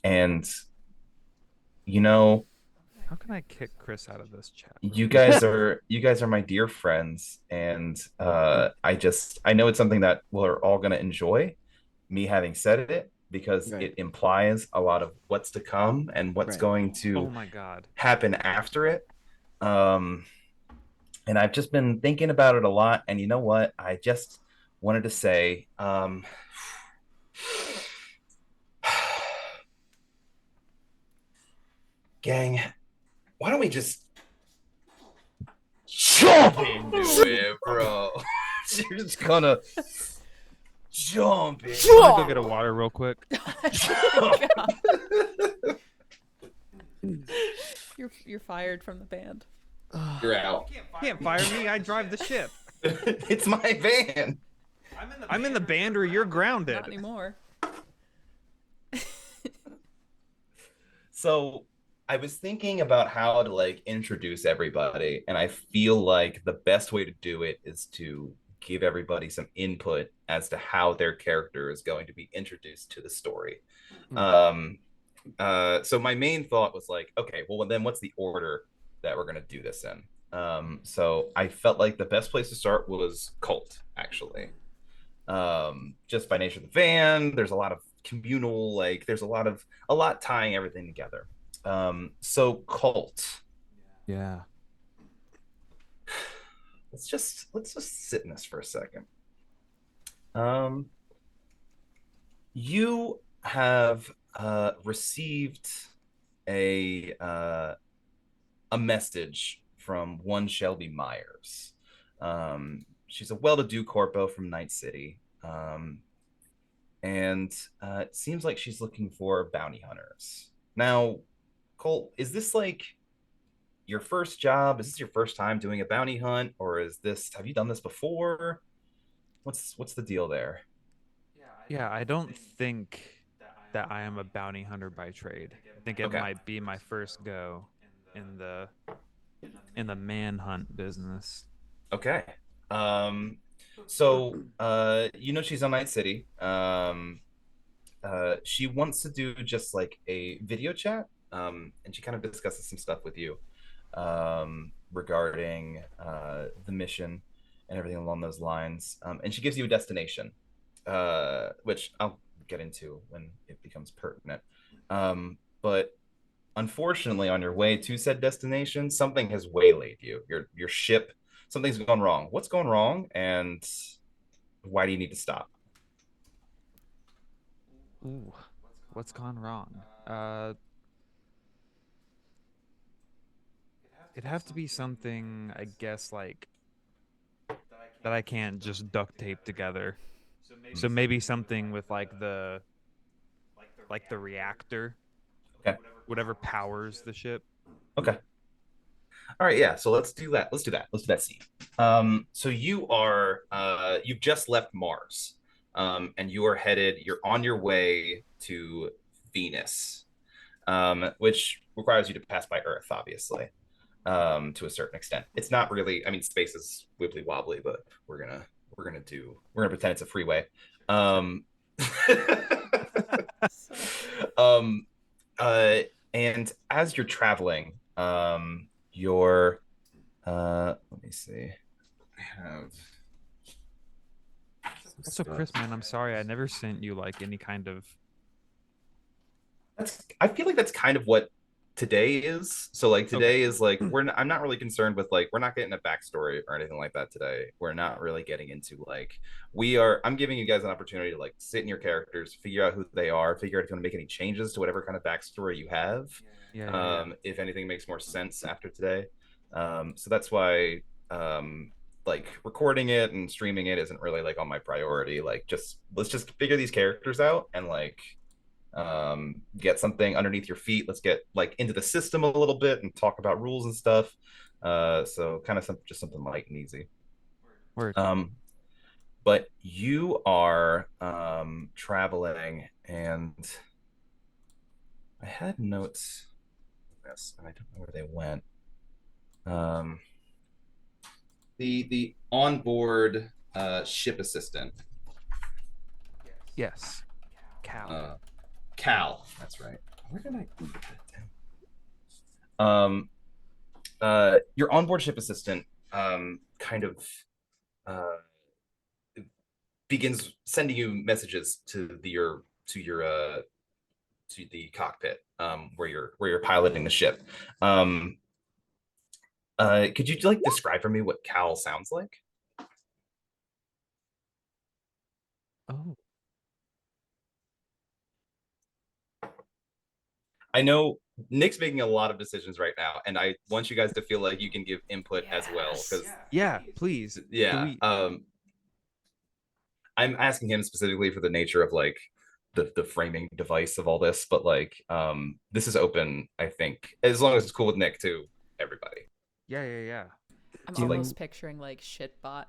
And you know, How can I kick Chris out of this chat room? you guys are my dear friends, and I know it's something that we're all gonna enjoy, me having said it, because Right. it implies a lot of what's to come and what's Right. going Oh to my God. happen after it. Um, and I've just been thinking about it a lot, and you know what? I just wanted to say, gang, why don't we just jump into it, bro? You're just gonna jump I'm gonna go into get a water real quick. God. You're fired from the band. You're out. Can't fire me. I drive the ship. It's my van. I'm in the band or you're grounded. Not anymore. So I was thinking about how to like introduce everybody, and I feel like the best way to do it is to give everybody some input as to how their character is going to be introduced to the story. Um, so my main thought was like, okay, well then what's the order that we're gonna do this in? So I felt like the best place to start was cult, actually. Just by nature of the van, there's a lot of communal, like there's a lot tying everything together. So cult. Yeah. Let's just sit in this for a second. Um, you have received a a message from one Shelby Myers. She's a well-to-do corpo from Night City, and it seems like she's looking for bounty hunters. Now, Colt, is this like your first job? Is this your first time doing a bounty hunt, or is this have you done this before? What's the deal there? Yeah, I don't think that I am a bounty hunter by trade. I think it Okay. might be my first go in the manhunt business. Okay. Um, so you know she's on Night City. She wants to do just like a video chat. And she kind of discusses some stuff with you regarding the mission and everything along those lines. And she gives you a destination, which I'll get into when it becomes pertinent. But unfortunately, on your way to said destination, something has waylaid you. Your ship, something's gone wrong. What's gone wrong, and why do you need to stop? Ooh, what's gone wrong? It'd have to be something, I guess, like that I can't just duct tape together. So maybe something with like the reactor, Okay. whatever powers the ship. Okay. All right. Yeah. So let's do that. Let's do that. Let's do that scene. So you've just left Mars, and you're on your way to Venus, which requires you to pass by Earth, obviously, to a certain extent. It's not really, I mean, space is wibbly wobbly, but we're gonna pretend it's a freeway. Sure. Um, So um, uh, and as you're traveling, you're, let me see, I have some Also, stuff. Chris, man, I'm sorry I never sent you like any kind of. I feel like that's kind of what today is. So like Okay. today is like I'm not really concerned with like we're not getting a backstory or anything like that today. We're not really getting into like I'm giving you guys an opportunity to like sit in your characters, figure out who they are, figure out if you want to make any changes to whatever kind of backstory you have. Yeah, yeah, yeah. If anything makes more sense after today. So that's why like recording it and streaming it isn't really like on my priority. Like just let's just figure these characters out and like get something underneath your feet. Let's get like into the system a little bit and talk about rules and stuff. So kind of just something light and easy. Word. Um, but you are traveling, and I had notes. Yes, and I don't know where they went. Um, the onboard ship assistant, Yes. Cal. uh, Cal. That's right. Where did I put that down? Your onboard ship assistant kind of uh, begins sending you messages to your to the cockpit where you're piloting the ship. Um, could you like describe for me what Cal sounds like? Oh. I know Nick's making a lot of decisions right now, and I want you guys to feel like you can give input as well. Because Yeah, please. Do yeah, we I'm asking him specifically for the nature of like the framing device of all this, but like this is open, I think, as long as it's cool with Nick too, everybody. Yeah, yeah, yeah. I'm So like almost picturing like shitbot.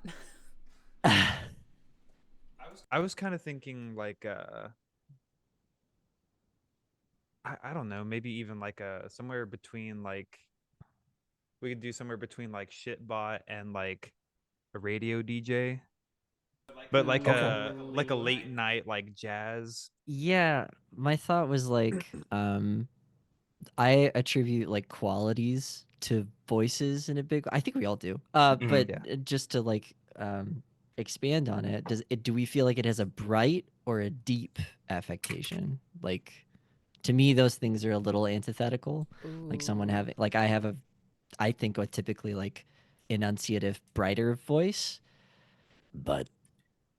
I was kind of thinking like I don't know, maybe even like somewhere between like we could do somewhere between like shitbot and like a radio DJ. But okay. like a late night like jazz. Yeah, my thought was like I attribute like qualities to voices in a big I think we all do. But Yeah. just to like expand on it, do we feel like it has a bright or a deep affectation? Like to me those things are a little antithetical. Like someone Ooh. having like I think a typically like enunciative brighter voice, but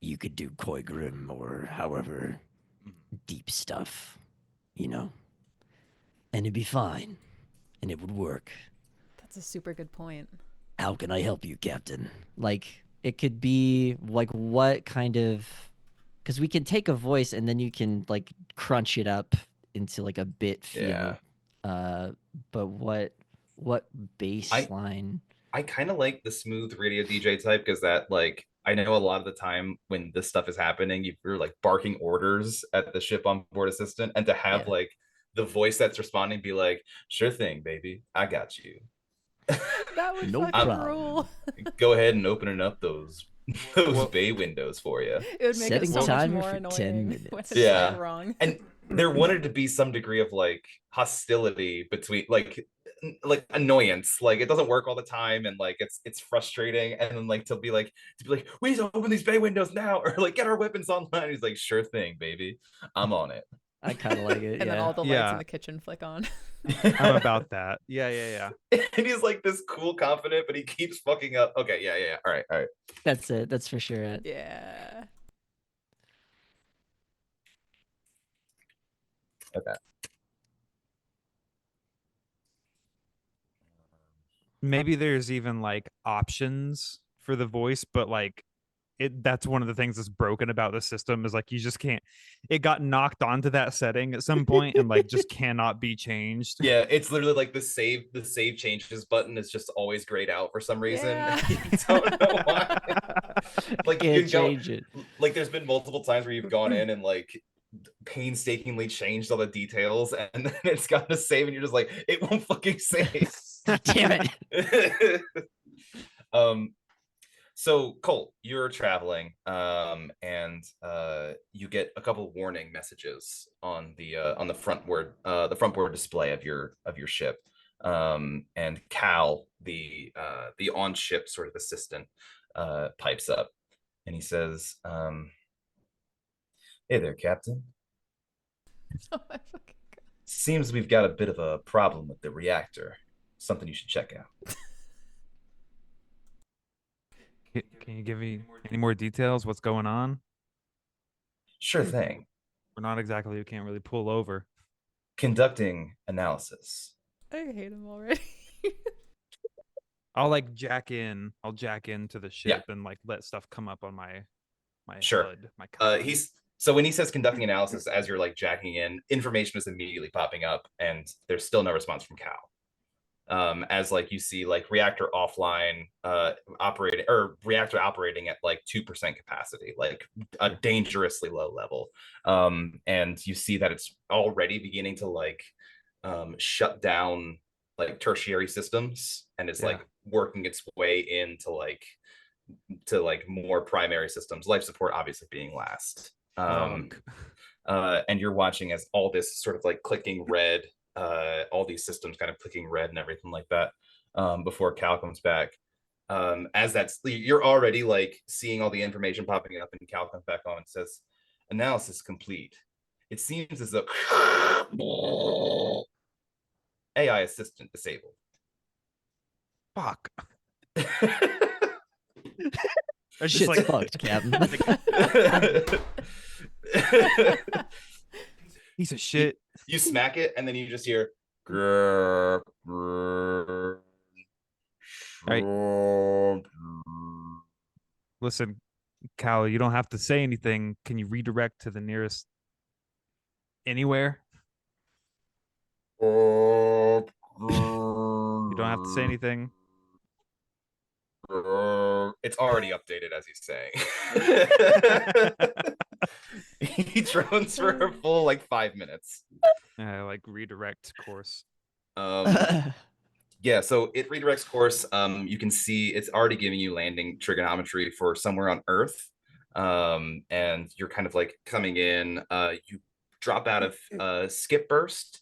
you could do Koi Grim or however deep stuff, you know, and it'd be fine and it would work. That's a super good point. How can I help you, Captain? Like, it could be like what kind of. Because we can take a voice and then you can like crunch it up into like a bit feel. Yeah. But what baseline? I kind of like the smooth radio DJ type because that like I know a lot of the time when this stuff is happening, you're like barking orders at the ship on board assistant, and to have Yeah. like the voice that's responding be like, "Sure thing, baby, I got you." That would No fucking problem. rule. Go ahead and opening up those Well- bay windows for you. It would make it Setting so much timer more for 10 annoying when minutes. it's Yeah. like wrong. And there wanted to be some degree of like hostility between like annoyance. Like it doesn't work all the time, and like it's frustrating. And then like to be like we need to open these bay windows now, or like get our weapons online. He's like, sure thing, baby, I'm on it. I kind of like it. And then all Yeah. the lights Yeah. in the kitchen flick on. I'm about that. Yeah, yeah, yeah. And he's like this cool, confident, but he keeps fucking up. Okay, yeah. All right. That's it. That's for sure it. Yeah. Okay. Maybe there's even like options for the voice, but like that's one of the things that's broken about the system is like you just can't it got knocked onto that setting at some point and like just cannot be changed. Yeah, it's literally like the save changes button is just always grayed out for some reason. Yeah. You don't know why. Like you Can't can go, change it. like there's been multiple times where you've gone in and like painstakingly changed all the details, and then it's got to save, and you're just like, it won't fucking save. Damn it. So Colt, you're traveling, and you get a couple warning messages on the front board display of your ship. And Cal, the on ship sort of assistant, pipes up, and he says, "Hey there, Captain. Oh my fucking god. Seems we've got a bit of a problem with the reactor. Something you should check out." Can you give me any more details? What's going on? Sure thing. We're not exactly we can't really pull over. Conducting analysis. I hate him already. I'll like jack into the ship and like let stuff come up on my Sure. HUD, my comm. So when he says conducting analysis, as you're like jacking in, information is immediately popping up, and there's still no response from Cal. As like you see like reactor offline, reactor operating at like 2% capacity, like a dangerously low level. And you see that it's already beginning to like shut down like tertiary systems, and it's like working its way into like more primary systems, life support obviously being last. And you're watching as all this sort of like clicking red, all these systems kind of clicking red and everything like that, before Cal comes back. As that's you're already like seeing all the information popping up, and Cal comes back on and says, "Analysis complete. It seems as though AI assistant disabled." Fuck. I just Shit's like fucked, Captain. piece of shit. You smack it, and then you just hear. Grrr, grrr, Right. Listen, Cal, you don't have to say anything. Can you redirect to the nearest anywhere? You don't have to say anything. It's already updated as he's saying. He drones for a full like 5 minutes. Like redirect course. Yeah, so it redirects course. You can see it's already giving you landing trigonometry for somewhere on Earth. And you're kind of like coming in. You drop out of skip burst,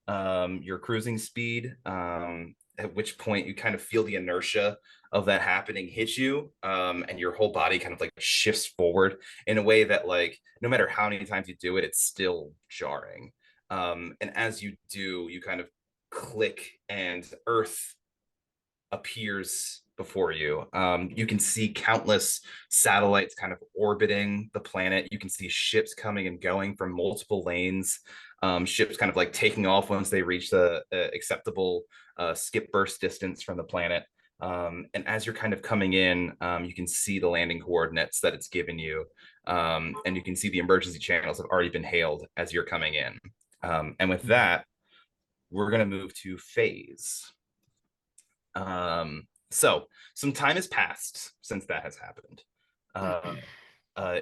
your cruising speed, at which point you kind of feel the inertia of that happening hit you, and your whole body kind of like shifts forward in a way that like no matter how many times you do it, it's still jarring. And as you do, you kind of click and Earth appears before you. You can see countless satellites kind of orbiting the planet. You can see ships coming and going from multiple lanes. Ships kind of like taking off once they reach the acceptable skip burst distance from the planet. And as you're kind of coming in, you can see the landing coordinates that it's given you. And you can see the emergency channels have already been hailed as you're coming in. And with that, we're going to move to phase. So some time has passed since that has happened.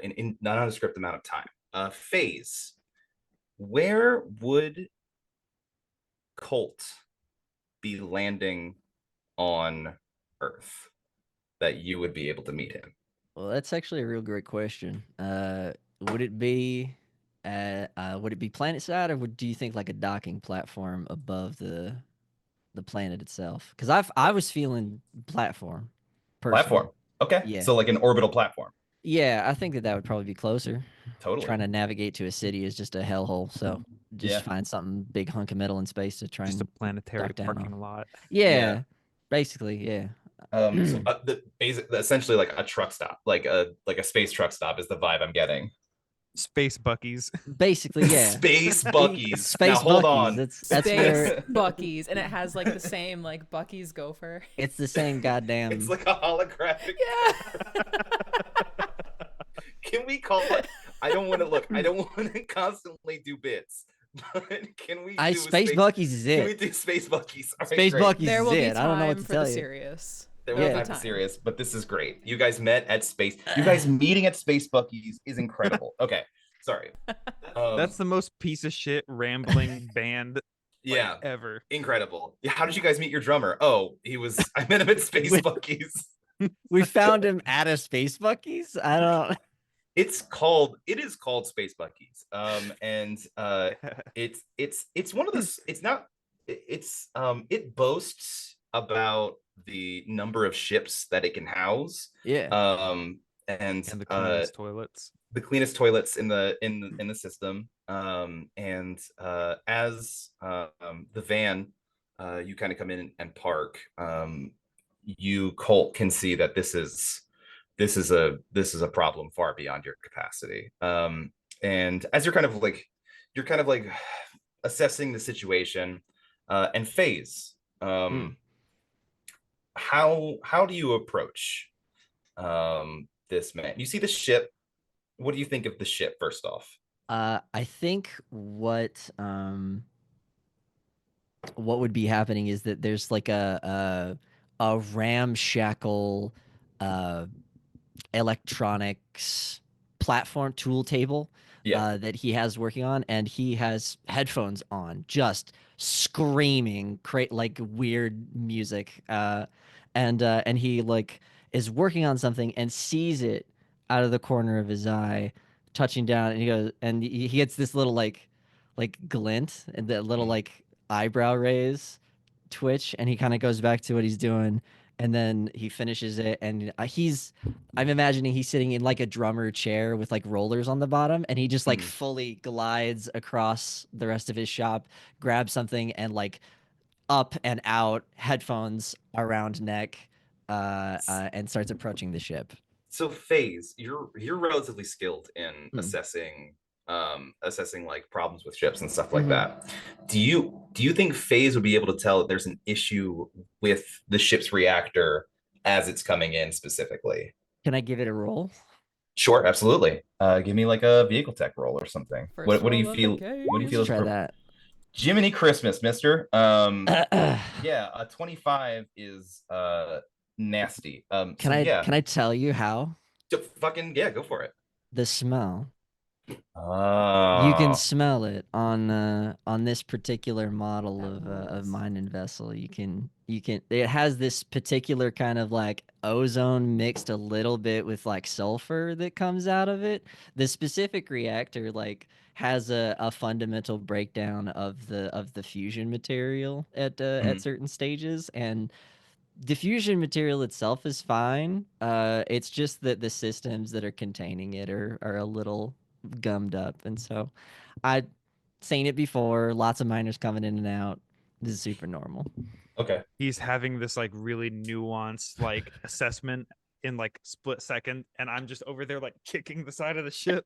In nondescript amount of time. Phase. Where would Colt be landing on Earth that you would be able to meet him? Well, that's actually a real great question. Would it be planet side, or do you think like a docking platform above the planet itself? Because I was feeling platform, personally. Platform. Okay. Yeah, So like an orbital platform. yeah, I think that would probably be closer. Totally. Trying to navigate to a city is just a hellhole. So just Yeah. find something big hunk of metal in space to try Just a and planetary dock down parking on. lot. Yeah, basically, yeah. So essentially like a truck stop, like a space truck stop is the vibe I'm getting. Space Buckies. Basically, yeah. Space Buckies. Space Now hold Buckies. on. That's Space where Bucky's, and it has like the same like Bucky's gopher. it's the same goddamn. It's like a holographic. Yeah. Can we call it? I don't want to constantly do bits. But can we do Space Buckies is Can we it. do Space Buckies? All right, Space great. Buckies There is will be it. I don't know what time to for tell the you. serious. There There'll was be time for time. serious, but this is great. You guys met at Space. You guys meeting at Space Buckies is incredible. Okay, sorry. That's the most piece of shit rambling band yeah, ever. incredible. Yeah, how did you guys meet your drummer? Oh, I met him at Space Buckies. We found him at a Space Buckies. I don't. It is called Space Buckies. And it's one of those. It boasts about the number of ships that it can house. Yeah. And the cleanest toilets. The cleanest toilets in the system. And as the van, you kind of come in and park. You Colt can see that this is a problem far beyond your capacity. And as you're kind of like assessing the situation, and phase, how do you approach this man? You see the ship. What do you think of the ship first off? I think what would be happening is that there's like a ramshackle electronics platform tool table that he has working on, and he has headphones on, just screaming like weird music, and he like is working on something and sees it out of the corner of his eye touching down, and he goes, and he gets this little like glint and that little like eyebrow raise twitch, and he kind of goes back to what he's doing, and then he finishes it, and I'm imagining he's sitting in like a drummer chair with like rollers on the bottom, and he just like fully glides across the rest of his shop, grabs something, and like up and out, headphones around neck, and starts approaching the ship. So Phase, you're relatively skilled in Hmm. assessing like problems with ships and stuff like that. Do you think Phase would be able to tell that there's an issue with the ship's reactor as it's coming in specifically? Can I give it a roll? Sure, absolutely. Give me like a vehicle tech roll or something. First What do you roll of the feel? What do you Let's feel game. is try that. Jiminy Christmas, Mister? can Yeah, a 25 is nasty. So I yeah, can I tell you how? fucking yeah, go for it. The smell. You can Oh. smell it on this particular model of mining vessel. You can it has this particular kind of like ozone mixed a little bit with like sulfur that comes out of it. The specific reactor like has a fundamental breakdown of the fusion material at Mhm. certain stages, and diffusion material itself is fine. It's just that the systems that are containing it are a little gummed up, and so I've seen it before. Lots of miners coming in and out. This is super normal. Okay. He's having this like really nuanced like assessment in like split second, and I'm just over there like kicking the side of the ship.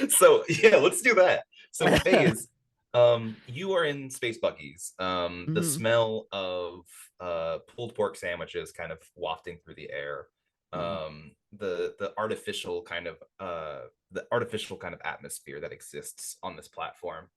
So yeah, let's do that. So Phase, you are in space buggies. The Mhm, smell of pulled pork sandwiches kind of wafting through the air. mhm, The artificial kind of atmosphere that exists on this platform.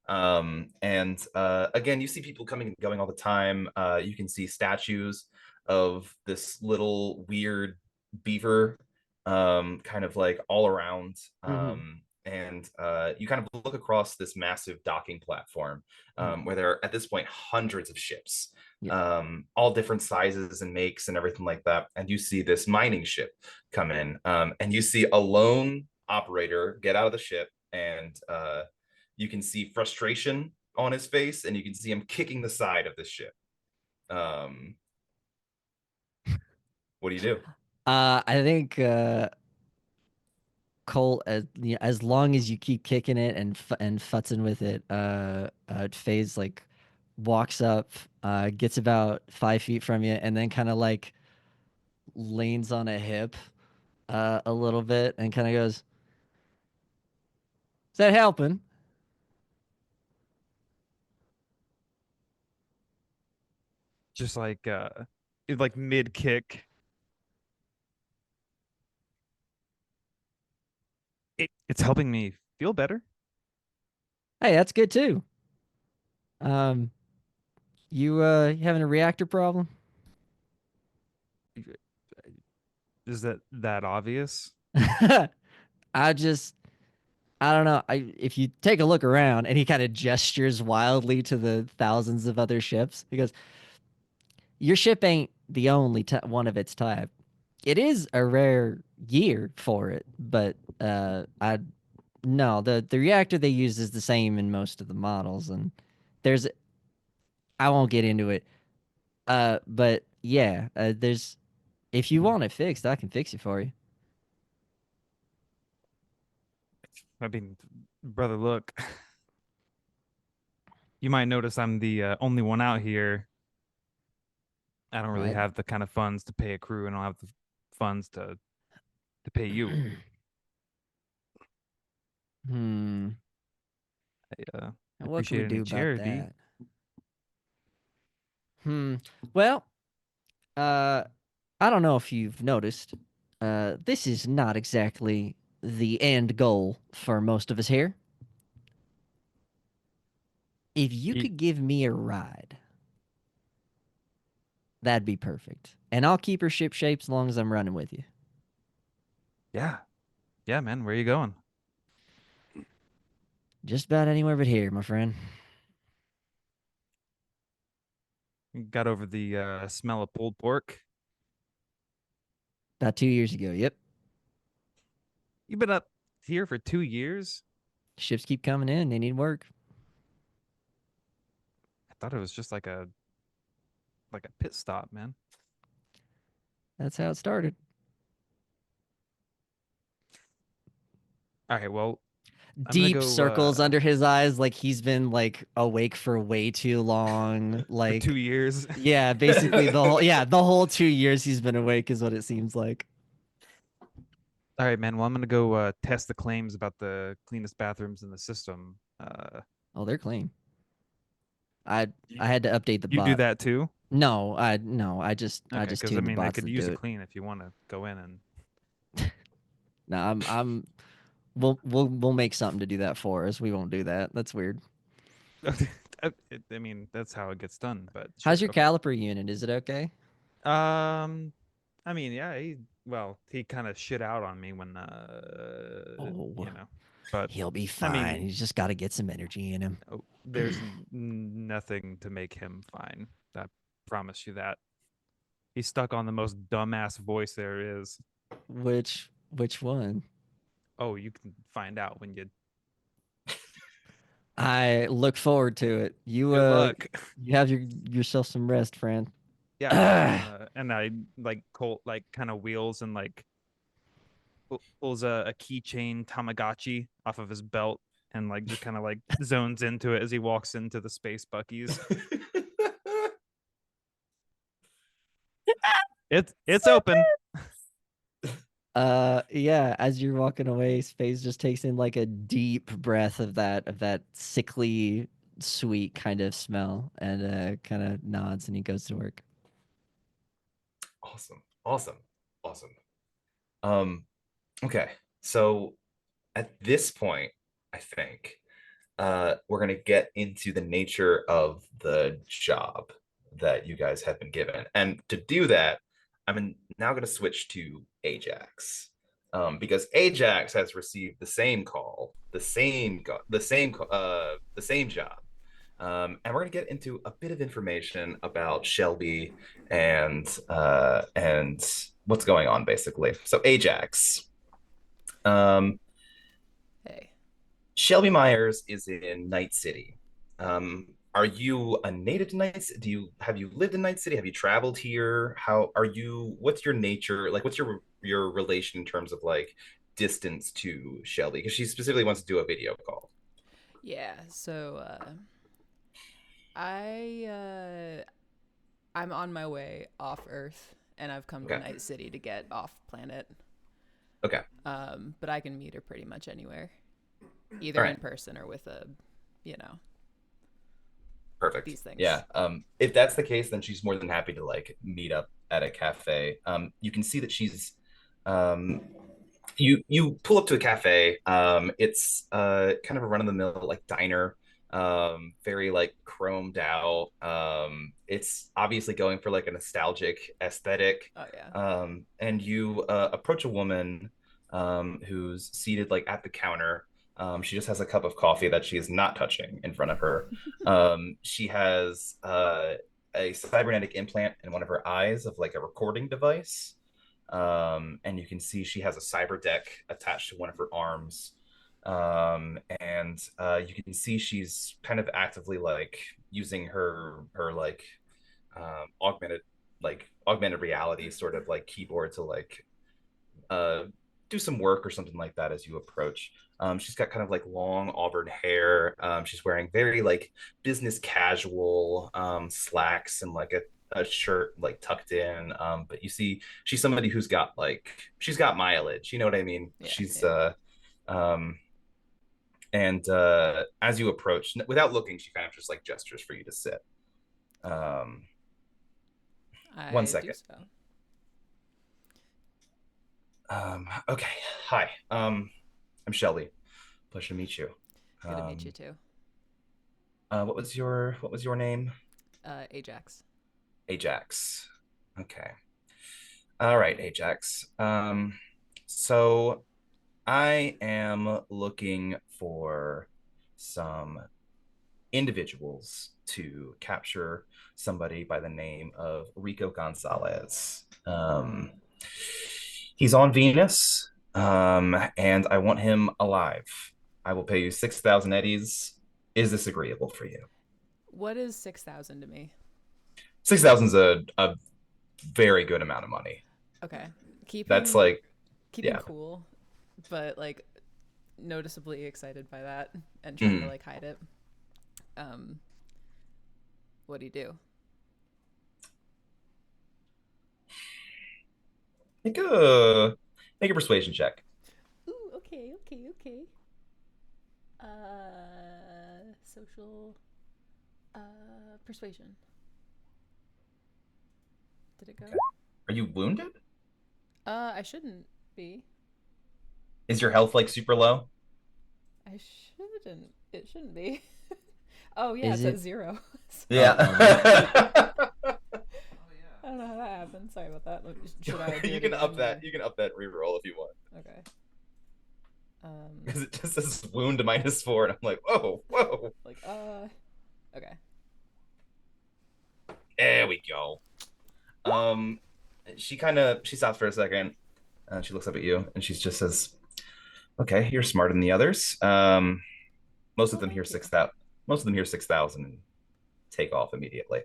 And again, you see people coming and going all the time. You can see statues of this little weird beaver kind of like all around. mhm, And you kind of look across this massive docking platform mhm. where there are at this point hundreds of ships, Yep. all different sizes and makes and everything like that. And you see this mining ship come in, and you see a lone operator get out of the ship, and you can see frustration on his face, and you can see him kicking the side of the ship. Um, what do you do? I think Cole, as long as you keep kicking it and futzing with it, Faze like walks up, gets about 5 feet from you, and then kind of like leans on a hip a little bit and kind of goes, "Is that helping?" Just like mid kick. It's helping me feel better. Hey, that's good too. Um, you having a reactor problem? Is that obvious? I just I don't know. If you take a look around, and he kind of gestures wildly to the thousands of other ships, he goes, "Your ship ain't the only one of its type. It is a rare year for it, but I no, the reactor they use is the same in most of the models, and there's I won't get into it. But yeah, there's if you want it fixed, I can fix it for you." I mean, brother, look, you might notice I'm the only one out here. I don't really What? have the kind of funds to pay a crew, and I don't have the funds to pay you. Hmm. I What can we appreciate any do about charity. that? Hmm. Well, uh, I don't know if you've noticed. This is not exactly the end goal for most of us here. If you Ye- could give me a ride, that'd be perfect. And I'll keep her ship shape as long as I'm running with you. Yeah, yeah, man. Where are you going? Just about anywhere but here, my friend. Got over the smell of pulled pork. About 2 years ago. Yep. You've been up here for 2 years? Ships keep coming in. They need work. I thought it was just like a pit stop, man. That's how it started. All right, well, I'm gonna Deep go circles under his eyes, like he's been like awake for way too long. for 2 Like, years. yeah, basically the whole 2 years he's been awake is what it seems like. All right, man. Well, I'm gonna go test the claims about the cleanest bathrooms in the system. Oh, they're clean. I I had to update the You do bot. that too? No, I just Okay, because I tuned the mean, I bots could to use do a it. clean if you want to go in and. No, I'm we'll make something to do that for us. We won't do that. That's weird. I mean, that's how it gets done. But sure, How's your okay. caliper unit? Is it okay? I mean, yeah. He kind of shit out on me when Oh, but he'll be I fine. mean, He's just got to get some energy in him. there's nothing to make him fine. I promise you that. He's stuck on the most dumbass voice there is. Which one? Oh, you can find out when you. I look forward to it. Good luck. You have yourself some rest, friend. Yeah, and I like Colt like kind of wheels and like pulls a keychain Tamagotchi off of his belt and like just kind of like zones into it as he walks into the space Buckies. It's open. Yeah, as you're walking away, Space just takes in like a deep breath of that sickly sweet kind of smell and kind of nods and he goes to work. Awesome. Awesome. Awesome. Um, okay. So at this point, I think we're going to get into the nature of the job that you guys have been given. And to do that, now going to switch to Ajax. Because Ajax has received the same call, the same job. And we're going to get into a bit of information about Shelby and what's going on, basically. So Ajax, um, Hey. Shelby Myers is in Night City. Are you a native to Night City? Have you lived in Night City? Have you traveled here? How are you? What's your nature? Like, what's your relation in terms of like distance to Shelby? Because she specifically wants to do a video call. Yeah, so I I'm on my way off Earth and I've come to Okay. Night City to get off planet. Okay. But I can meet her pretty much anywhere. All Either in right. person or with a, you know, Perfect. these things. Yeah. If that's the case, then she's more than happy to like meet up at a cafe. You can see that she's um you pull up to a cafe. It's kind of a run of the mill like diner. Very like chromed out. It's obviously going for like a nostalgic aesthetic. Oh yeah. And you approach a woman who's seated like at the counter. She just has a cup of coffee that she is not touching in front of her. She has a cybernetic implant in one of her eyes of like a recording device. And you can see she has a cyber deck attached to one of her arms. And you can see she's kind of actively like using her like augmented augmented reality sort of like keyboard to like uh, do some work or something like that as you approach. She's got kind of like long auburn hair. She's wearing very like business casual slacks and like a shirt like tucked in. But you see, she's somebody who's got like she's got mileage. You know what I mean? Yeah. She's Yeah. um, and as you approach, without looking, she kind of just like gestures for you to sit. Um, one I do second. so. Okay. Hi. I'm Shelby. Pleasure to meet you. Good to meet you too. What was your name? Ajax. Ajax. Okay. All right, Ajax. So I am looking for some individuals to capture somebody by the name of Rico Gonzalez. He's on Venus. and I want him alive. I will pay you 6,000 eddies. Is this agreeable for you? What is 6,000 to me? 6,000 is a very good amount of money. Okay. That's Keeping like, keeping yeah. cool, but like noticeably excited by that and trying to Mm. like hide it. Um, what do you do? Make a make a persuasion check. Ooh, okay, okay, okay. Social persuasion. Did it go? Okay. Are you wounded? I shouldn't be. Is your health like super low? I shouldn't. It shouldn't be. Oh yeah, it Is says it? 0. Yeah. Oh no. I don't know how that happened. Sorry about that. Should I do You it can again? up that. You can up that reroll if you want. Okay. Because it just says wound -4, and I'm like, whoa, whoa. Like okay. There we go. She stops for a second, and she looks up at you, and she just says, "Okay, you're smarter than the others. Most of Well, them hear thank you. 6,000. Most of them hear 6,000 and take off immediately.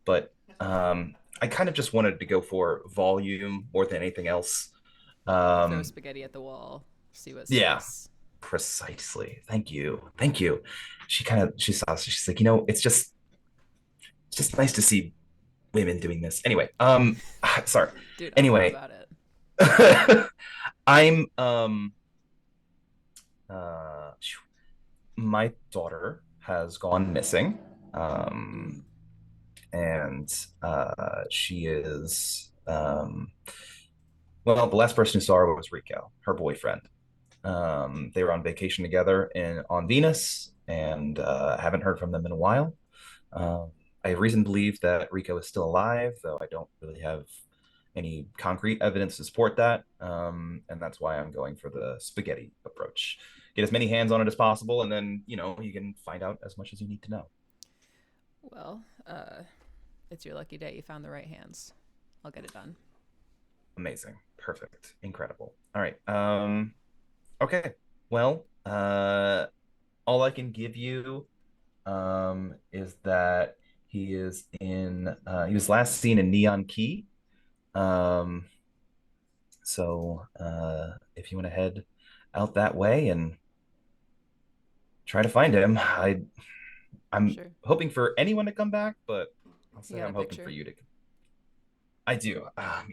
But I kind of just wanted to go for volume more than anything else. Throw Um, spaghetti at the wall. See what yeah, sticks. precisely. Thank you. Thank you. She stops. She's like, it's just nice to see women doing this. Anyway, sorry. Dude, I'm all Anyway, about it. I'm my daughter has gone missing. Um, and she is well, the last person who saw her was Rico, her boyfriend. They were on vacation together on Venus, and haven't heard from them in a while. Um, I have reason to believe that Rico is still alive, though I don't really have any concrete evidence to support that. And that's why I'm going for the spaghetti approach. Get as many hands on it as possible, and then you can find out as much as you need to know. Well, it's your lucky day. You found the right hands. I'll get it done. Amazing, perfect, incredible. All right. Okay. Well, all I can give you is that he was last seen in Neon Key. Um, so if you want to head out that way and try to find him, I'm Sure. hoping for anyone to come back, but I'll You say got a I'm hoping for picture? you to. I do.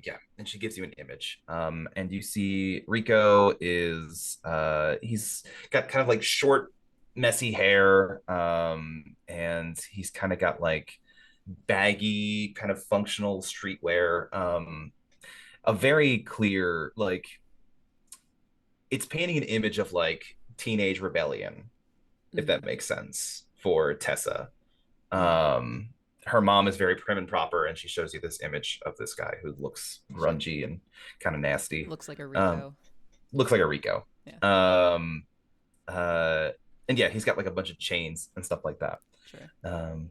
Yeah. And she gives you an image. And you see Rico is he's got kind of like short, messy hair. And he's kind of got like baggy, kind of functional streetwear. A very clear, like it's painting an image of like teenage rebellion, if that Mm-hmm. makes sense, for Tessa. Mm-hmm. Um, Her mom is very prim and proper, and she shows you this image of this guy who looks Sure. grungy and kind of nasty. Looks like a Um, Rico. Looks like a Rico. Yeah. Um, and yeah, he's got like a bunch of chains and stuff like that. Sure. Um,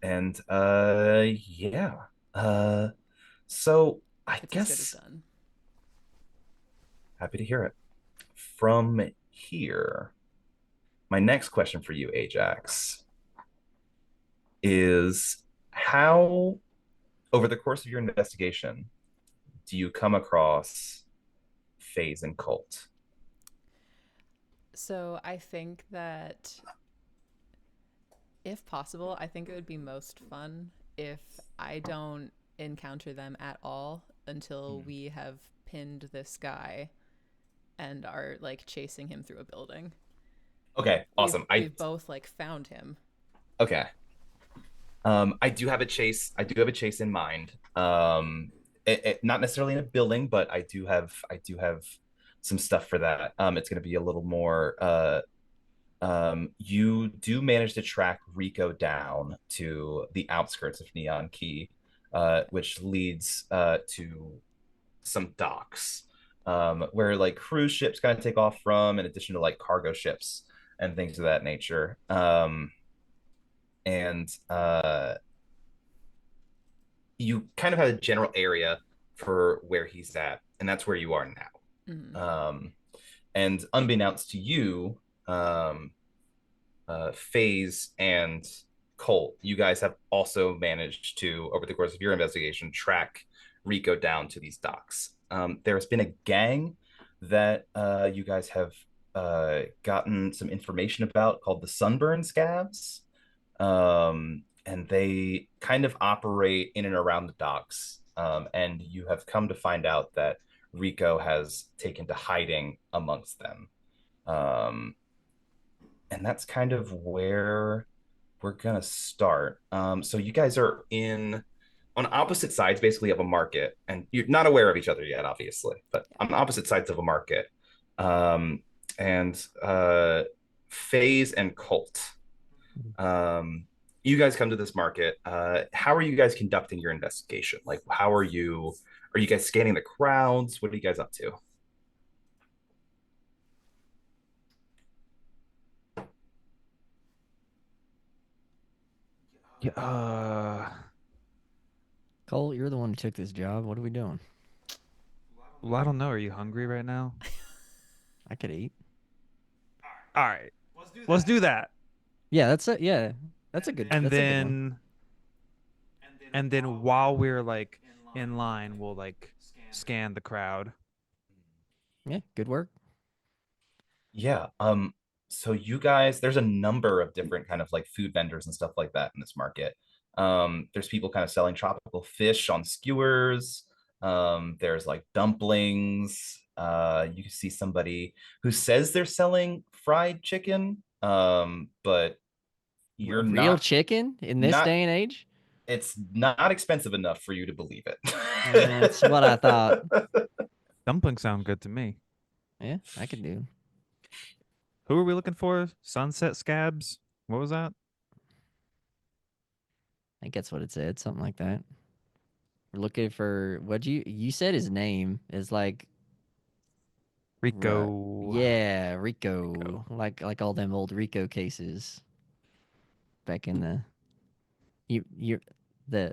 and yeah. Uh, so I It's as good as guess done. happy to hear it. From here, my next question for you, Ajax, is how over the course of your investigation do you come across Phase and Colt? So I think that if possible, I think it would be most fun if I don't encounter them at all until we have pinned this guy and are like chasing him through a building. Okay, We've awesome. I we've both like found him. okay. I do have a chase. I do have a chase in mind. Not necessarily in a building, but I do have some stuff for that. It's going to be a little more. You do manage to track Rico down to the outskirts of Neon Key, Okay. which leads to some docks, where like cruise ships kind of take off from, in addition to like cargo ships and things of that nature. And You kind of have a general area for where he's at, and that's where you are now. Mm. And unbeknownst to you, um, FaZe and Colt, you guys have also managed to, over the course of your investigation, track Rico down to these docks. There's been a gang that you guys have gotten some information about called the Sunburn Scabs. And they kind of operate in and around the docks. And you have come to find out that Rico has taken to hiding amongst them. Um, and that's kind of where we're gonna start. So you guys are in on opposite sides, basically, of a market, and you're not aware of each other yet, obviously, but Yeah. on opposite sides of a market. And FaZe and Colt. Um, you guys come to this market. How are you guys conducting your investigation? Like, how are you? Are you guys scanning the crowds? What are you guys up to? Yeah, Cole, you're the one who took this job. What are we doing? well, I don't know. Are you hungry right now? I could eat. All right, let's do that. Yeah, that's it. Yeah, that's a good. And That's a good one. then while we're like in line, we'll like scan the crowd. Yeah, good work. Yeah. So you guys, there's a number of different kind of like food vendors and stuff like that in this market. There's people kind of selling tropical fish on skewers. There's like dumplings. You can see somebody who says they're selling fried chicken. But you're Real not chicken in this not day and age? it's not expensive enough for you to believe That's what I thought. it. Dumplings sound good to me. Yeah, I could do. Who are we looking for? Sunset Scabs? What was that? I think that's what it said. Something like that. We're looking for what you said his name is like Rico. yeah, Rico. Like all them old Rico cases back in the you the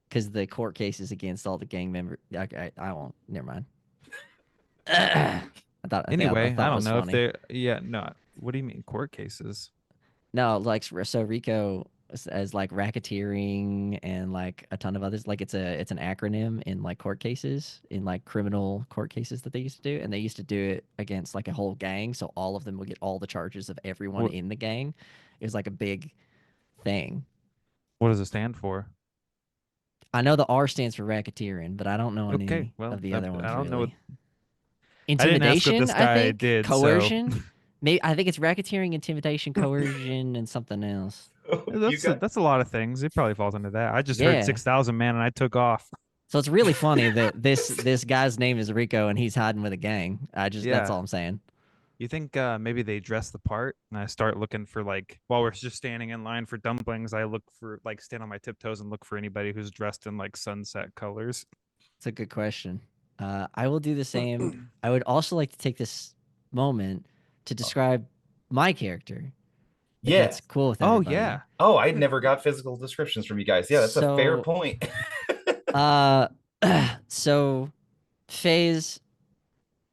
because the court cases against all the gang members. I won't. Never mind. I Anyway, thought I it don't was know if funny. they're. Yeah, no. What do you mean court cases? No, like so Rico as like racketeering and like a ton of others. Like it's an acronym in like court cases, in like criminal court cases that they used to do, and they used to do it against like a whole gang, so all of them would get all the charges of everyone What in the gang. It was like a big thing. What does it stand for? I know the R stands for racketeering, but I don't know Okay, any well, of the other I ones don't know what. really. I didn't ask what Intimidation, this I guy think. did, so Coercion. Maybe I think it's racketeering, intimidation, coercion, and something else. You got that's a lot of things. It probably falls under that. I just heard Yeah. 6,000 man and I took off. So it's really funny that this guy's name is Rico and he's hiding with a gang. That's Yeah. all I'm saying. You think maybe they dress the part and I start looking for like while we're just standing in line for dumplings, I look for like stand on my tiptoes and look for anybody who's dressed in like sunset colors. It's a good question. I will do the same. I would also like to take this moment to describe my character, if yeah. that's cool with Oh everybody. yeah. Oh, I never got physical descriptions from you guys. Yeah, that's a fair So, point. uh, so FaZe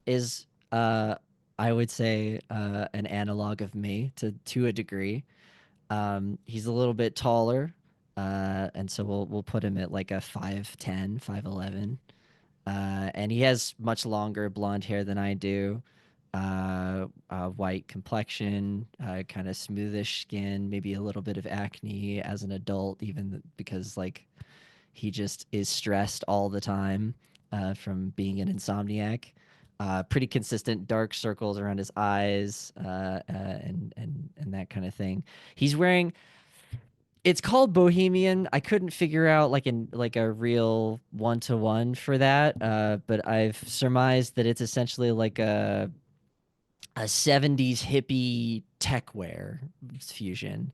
is I would say an analog of me to a degree. He's a little bit taller, and so we'll put him at like a 5'10", 5'11". And he has much longer blonde hair than I do. White complexion, kind of smoothish skin, maybe a little bit of acne as an adult, even because like he just is stressed all the time from being an insomniac. Pretty consistent dark circles around his eyes and that kind of thing. He's wearing. It's called Bohemian. I couldn't figure out like a real one to one for that, but I've surmised that it's essentially like a 70s hippie tech wear fusion.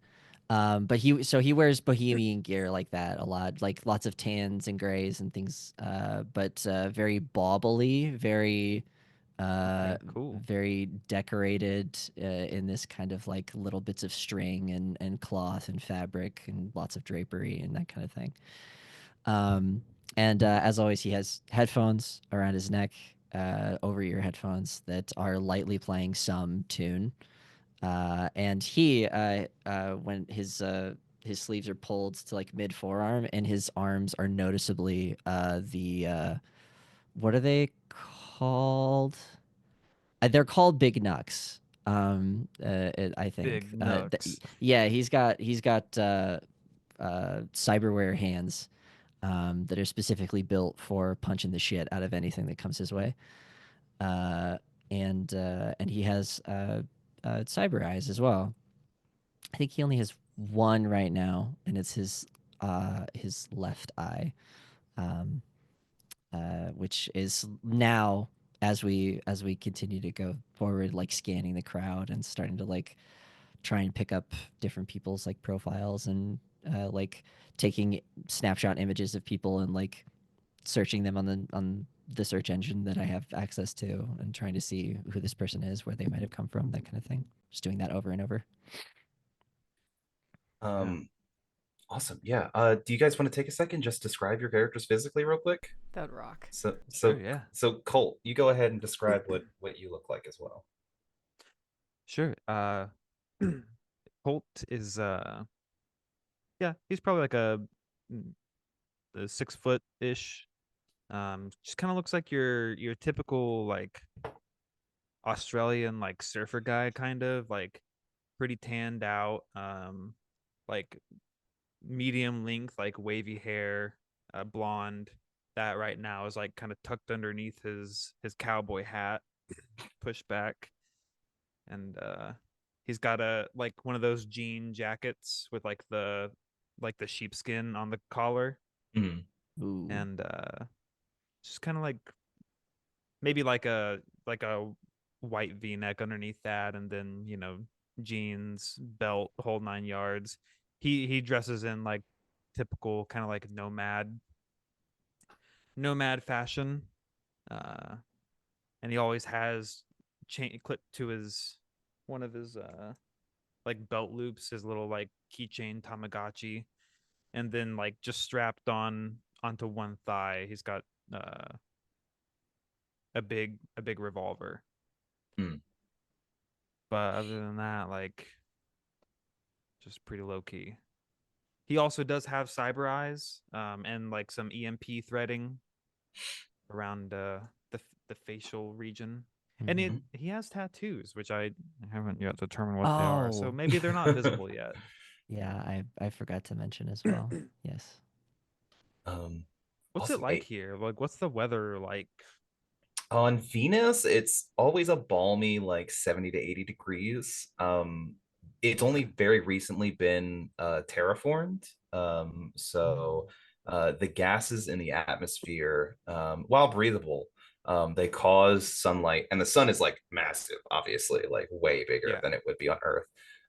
But he wears bohemian gear like that a lot, like lots of tans and grays and things. But very bobbly, uh, Okay, cool. very decorated in this kind of like little bits of string and cloth and fabric and lots of drapery and that kind of thing. And as always, he has headphones around his neck over your headphones that are lightly playing some tune. And he, when his sleeves are pulled to like mid forearm, and his arms are noticeably what are they called? They're called big knucks. I think. Big Nux. Yeah, he's got cyberware hands that are specifically built for punching the shit out of anything that comes his way. And he has cyber eyes as well. I think he only has one right now, and it's his left eye, um, which is now as we continue to go forward, like scanning the crowd and starting to like try and pick up different people's like profiles and like taking snapshot images of people and like searching them on the search engine that I have access to and trying to see who this person is, where they might have come from, that kind of thing. Just doing that over and over. Yeah. Awesome. Yeah. Do you guys want to take a second just describe your characters physically real quick? That would rock. So Sure, so yeah. so Colt, you go ahead and describe what you look like as well. Sure. Colt is yeah, he's probably like a 6 foot ish. Just kind of looks like your typical like Australian like surfer guy, kind of like pretty tanned out, like medium length, like wavy hair, blonde. That right now is like kind of tucked underneath his cowboy hat, pushed back, and he's got a like one of those jean jackets with like the sheepskin on the collar, Mm. Ooh. and just kind of like maybe like a white V-neck underneath that, and then jeans, belt, whole 9 yards. He dresses in like typical kind of like nomad fashion, uh, and he always has chain clipped to his one of his like belt loops, his little like keychain Tamagotchi, and then like just strapped onto one thigh, he's got uh a big revolver. Mm. But other than that, like just pretty low key. He also does have cyber eyes, and like some EMP threading around the facial region. And Mhm. he has tattoos, which I haven't yet determined what they are. So Oh, maybe they're not visible yet. yeah, I forgot to mention as well. Yes. Um, What's it awesome. like here? Like, what's the weather like? On Venus, it's always a balmy like 70 to 80 degrees. It's only very recently been terraformed. So the gases in the atmosphere, while breathable, they cause sunlight, and the sun is like massive, obviously, like way bigger Yeah. than it would be on Earth.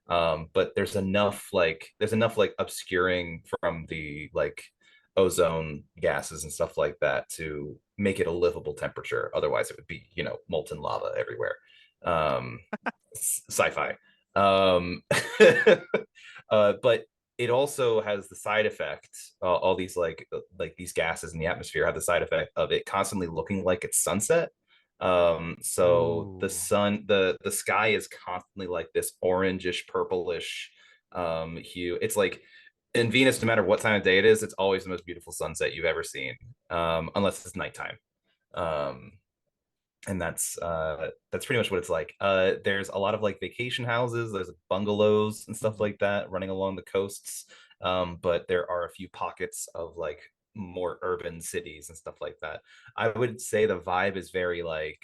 But there's enough like obscuring from the like ozone gases and stuff like that to make it a livable temperature. Otherwise, it would be, molten lava everywhere. Um, sci-fi. Um, but it also has the side effect. All these like these gases in the atmosphere have the side effect of it constantly looking like it's sunset. So the Ooh. sun, the sky is constantly like this orangish, purplish hue. It's like in Venus, no matter what time of day it is, it's always the most beautiful sunset you've ever seen, unless it's nighttime. Um, and that's pretty much what it's like. There's a lot of like vacation houses, there's bungalows and stuff Mhm. like that running along the coasts. But there are a few pockets of like more urban cities and stuff like that. I would say the vibe is very like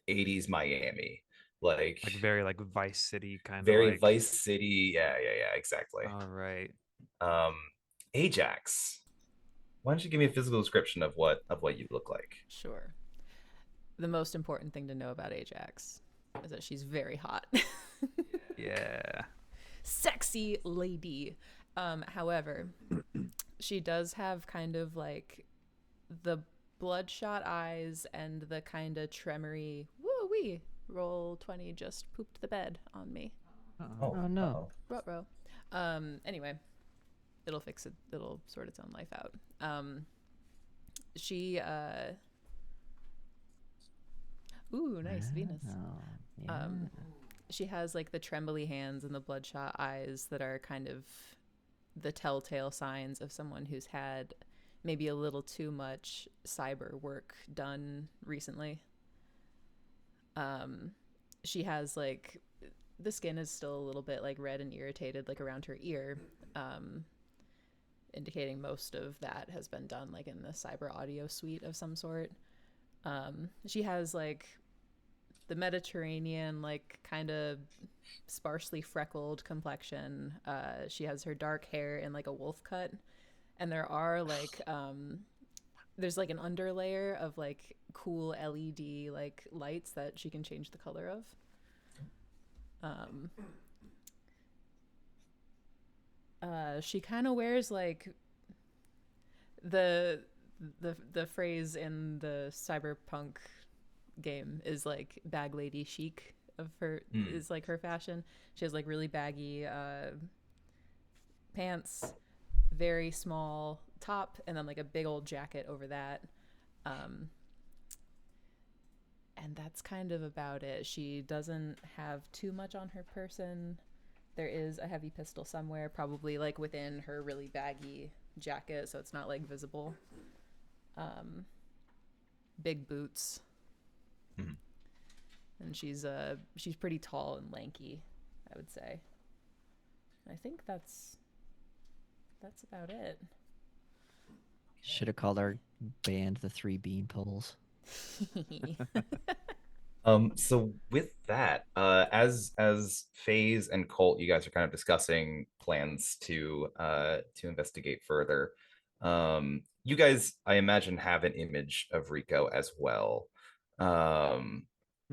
80s Miami, like Like very like Vice City kind of very like. Vice City. Yeah, yeah, yeah, exactly. All right. Um, Ajax, why don't you give me a physical description of what you look like? Sure. The most important thing to know about Ajax is that she's very hot. Yeah. Sexy lady. However, she does have kind of like the bloodshot eyes and the kind of tremory woo wee roll 20 just pooped the bed on me. Uh-oh. Oh, Oh no. oh. Ruh-roh. Anyway, it'll fix it. It'll sort its own life out. She Ooh, nice, Venus. Oh, yeah. She has like the trembly hands and the bloodshot eyes that are kind of the telltale signs of someone who's had maybe a little too much cyber work done recently. She has like the skin is still a little bit like red and irritated, like around her ear, indicating most of that has been done like in the cyber audio suite of some sort. She has like the Mediterranean, like kind of sparsely freckled complexion. She has her dark hair in like a wolf cut, and there are like there's like an underlayer of like cool LED like lights that she can change the color of. She kind of wears like the phrase in the cyberpunk game is like bag lady chic of her is like her fashion. She has like really baggy pants, very small top, and then like a big old jacket over that. And that's kind of about it. She doesn't have too much on her person. There is a heavy pistol somewhere, probably like within her really baggy jacket, so it's not like visible. Big boots. And she's pretty tall and lanky, I would say. I think that's about it. Should have called our band the Three Bean Poles. So with that, as FaZe and Colt, you guys are kind of discussing plans to investigate further. You guys, I imagine, have an image of Rico as well.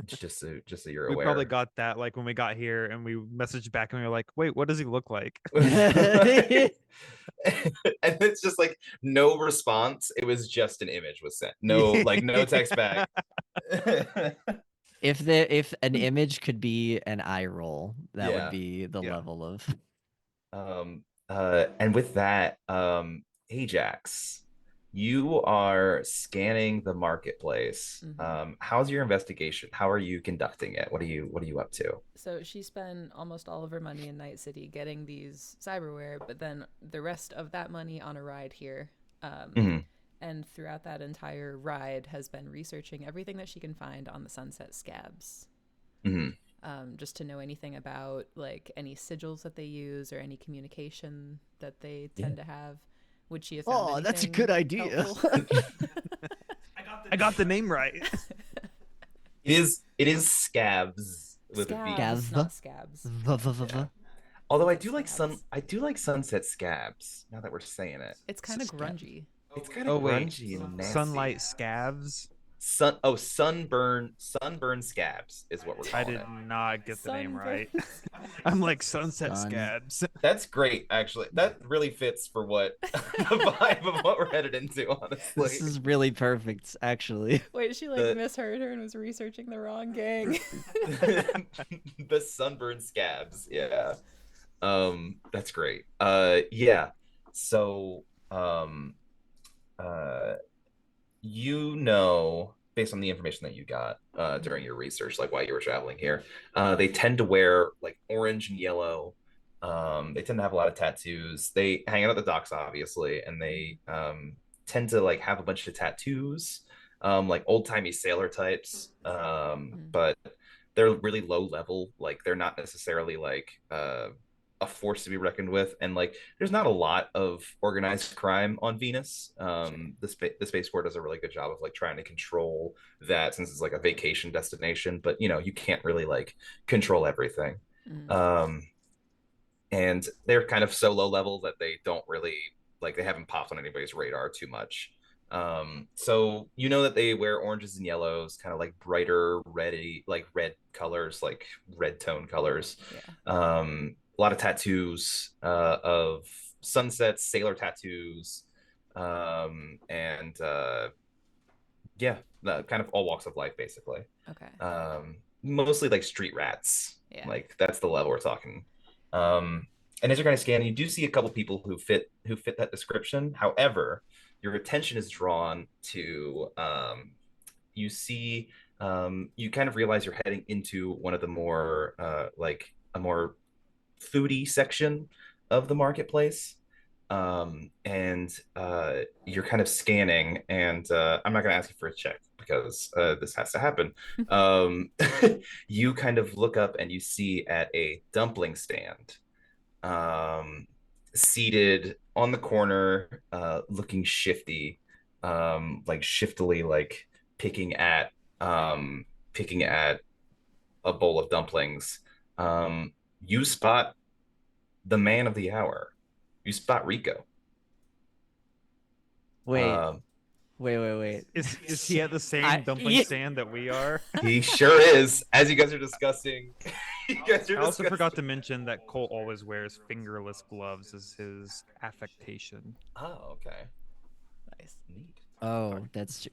Just so you're We aware. probably got that like when we got here and we messaged back and we were like, wait, what does he look like? And it's just like no response. It was just an image was sent. No, like no text back. If an image could be an eye roll, that Yeah. would be the Yeah. level of. And with that, Ajax, you are scanning the marketplace. How's your investigation? How are you conducting it? What are you up to? So she spent almost all of her money in Night City getting these cyberware, but then the rest of that money on a ride here. And throughout that entire ride has been researching everything that she can find on the Sunset Scabs. Just to know anything about like any sigils that they use or any communication that they tend to have. Would she have found anything that's a good idea. I got the name right. It is Scabs with a V. Scabs, not Scabs. Yeah. Although I do Scabs. like Sunset Scabs. Now that we're saying it, It's kind of grungy. it's kind of grungy and nasty. Sunlight scabs. Sunburn Scabs is what we're I calling did it. not get the name right. Sunburn. I'm like Sunset Sun. Scabs. That's great, actually. That really fits for what the vibe of what we're headed into, honestly. This is really perfect, actually. Wait, she like misheard her and was researching the wrong gang. The Sunburn Scabs, yeah. That's great. Yeah. So, you know, based on the information that you got during your research, like while you were traveling here, they tend to wear like orange and yellow. They tend to have a lot of tattoos. They hang out at the docks, obviously, and they tend to like have a bunch of tattoos, like old-timey sailor types. But they're really low level. Like they're not necessarily like a force to be reckoned with, and like there's not a lot of organized crime on Venus. The Space Corps does a really good job of like trying to control that, since it's like a vacation destination, but you know, you can't really like control everything. And they're kind of so low level that they don't really like, they haven't popped on anybody's radar too much. So you know that they wear oranges and yellows, kind of like brighter reddy, like red colors, like red tone colors. A lot of tattoos, of sunsets, sailor tattoos, and yeah, kind of all walks of life, basically. Mostly like street rats. Like that's the level we're talking. And as you're kind of scanning, you do see a couple people who fit that description. However, your attention is drawn to, you see you kind of realize you're heading into one of the more like a more foodie section of the marketplace. And you're kind of scanning, and I'm not going to ask you for a check because this has to happen. Um, you kind of look up and you see at a dumpling stand, um, seated on the corner, looking shifty, like shiftily, like picking at picking at a bowl of dumplings. You spot the man of the hour. You spot Rico. Wait, Um, wait. Is he at the same dumpling yeah. stand that we are? he sure is. As you guys are discussing, you guys are I also discussing. forgot to mention that Cole always wears fingerless gloves as his affectation. Oh, okay. Nice. Neat. Oh,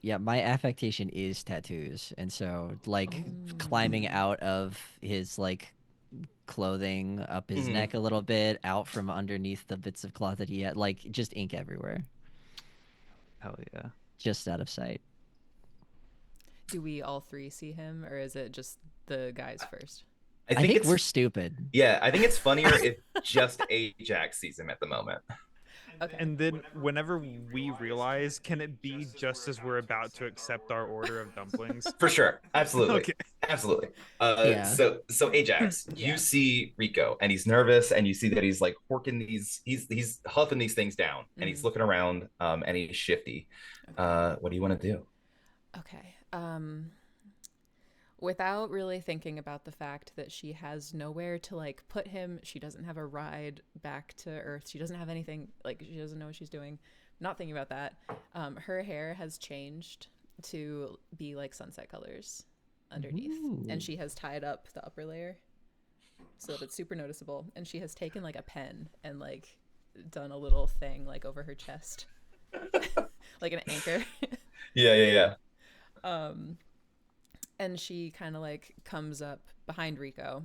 yeah. My affectation is tattoos, and so like climbing out of his like clothing up his neck a little bit, out from underneath the bits of cloth that he had, like just ink everywhere, Hell yeah. just out of sight. Do we all three see him, or is it just the guys first? I think it's we're stupid. Yeah, I think it's funnier if just Ajax sees him at the moment. Okay. And then whenever we realize, can it be just as we're about to accept our order of dumplings? For sure. Absolutely. Okay. Absolutely. Yeah. So Ajax, Yeah. you see Rico and he's nervous, and you see that he's like horking he's huffing these things down, and he's looking around, and he's shifty. What do you want to do? Okay. Without really thinking about the fact that she has nowhere to like put him, she doesn't have a ride back to Earth. She doesn't have anything, like she doesn't know what she's doing. Not thinking about that. Her hair has changed to be like sunset colors underneath, and she has tied up the upper layer so that it's super noticeable. And she has taken like a pen and like done a little thing like over her chest, like an anchor. Yeah. And she kind of like comes up behind Rico.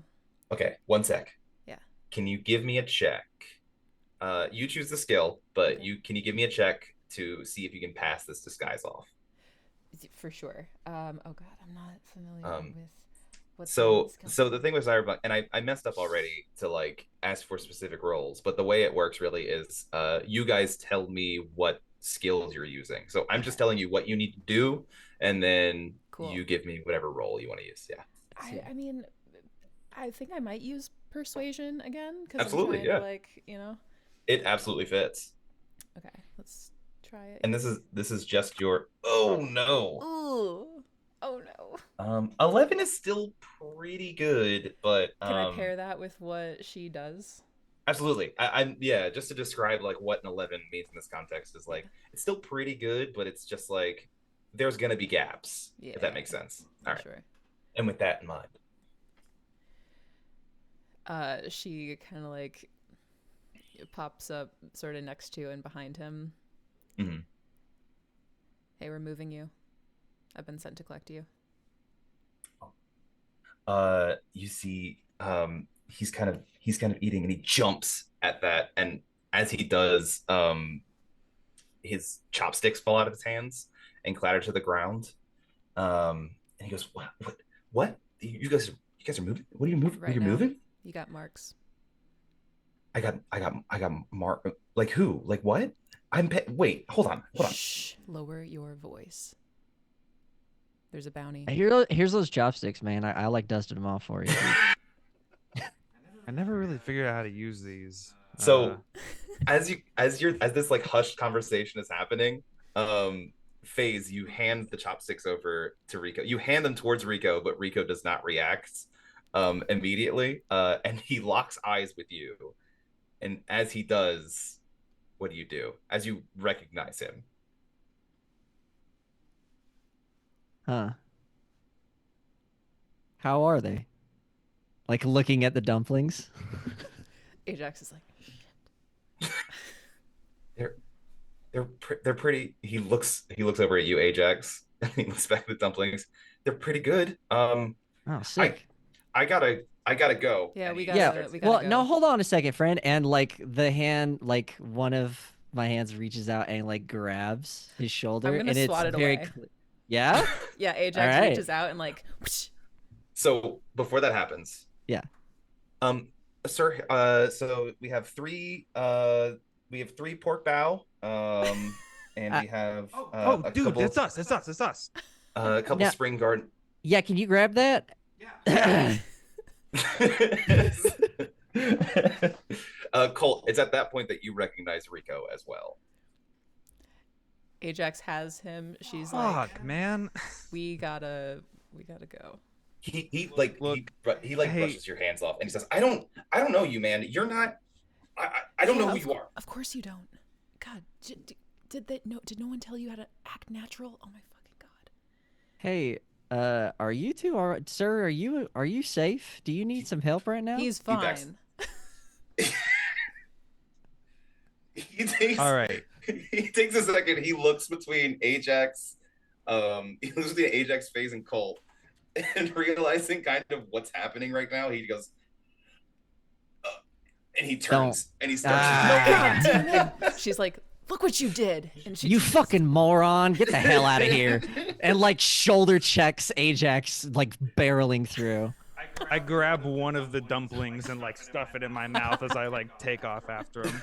Okay, one sec. Yeah. Can you give me a check? You choose the skill, but Okay. can you give me a check to see if you can pass this disguise off? For sure. Oh God, I'm not familiar with what. So the thing with Cyberpunk, and I messed up already to like ask for specific roles, but the way it works really is you guys tell me what skills you're using. So I'm just telling you what you need to do, and then Cool. you give me whatever role you want to use. Yeah. I mean, I think I might use persuasion again because Absolutely, I'm trying yeah. to like, you know. It absolutely fits. Okay, let's try it. And this is just your oh no. Ooh. Oh no. 11 is still pretty good, but Can I pair that with what she does? absolutely. I'm yeah, just to describe like what an 11 means in this context is like it's still pretty good, but it's just like there's gonna be gaps, if that makes sense. All right. Sure. And with that in mind, She kind of like pops up sort of next to and behind him. Mhm. Hey, we're moving you. I've been sent to collect you. you see, he's kind of eating, and he jumps at that, and as he does, his chopsticks fall out of his hands and clatter to the ground. And he goes, what? You guys are moving? What are you moving? Right You're now. moving? You got marks. I got Mark. Like who? Like what? Wait, hold on. Shh. Lower your voice. There's a bounty. Here's those chopsticks, man. I like dusted them off for you. I never really figured out how to use these. So as this like hushed conversation is happening, FaZe, you hand the chopsticks over to Rico. You hand them towards Rico, but Rico does not react immediately. And he locks eyes with you. And as he does, what do you do? As you recognize him. Huh. How are they? Like looking at the dumplings? Ajax is like, They're pretty. He looks over at you, Ajax, and he looks back at the dumplings. They're pretty good. Oh, sick. I gotta go. yeah, And we he gotta. Yeah. We gotta Well, go. no, hold on a second, friend. And like the hand, like one of my hands reaches out and like grabs his shoulder, gonna and it's swat it very away. Yeah. Yeah, All Ajax right. reaches out and like whoosh. So before that happens, Yeah. um, sir, so we have three pork bow, and Uh, we have Oh, dude, it's us. It's us. It's us. a couple Now, spring garden. yeah. Can you grab that? Yeah. Colt, it's at that point that you recognize Rico as well. Ajax has him. She's like, Fuck, man. we gotta go. Look, He like hey, brushes your hands off and he says, I don't know you, man. You're not. I don't know who you are. Of course you don't. God, did no one tell you how to act natural? Oh my fucking god. Hey, are you two all right? Sir, are you safe? Do you need some help right now? He's Feedback's- fine. He takes all right. he takes a second. He looks between Ajax, he looks between Ajax phase and Colt, and realizing kind of what's happening right now, he goes, and he turns and he starts. Ah. God damn it. She's like, look what you did. And she You fucking moron! Get the hell out of here! And like shoulder checks Ajax like barreling through. I grab one of the dumplings and like stuff it in my mouth as I like take off after him.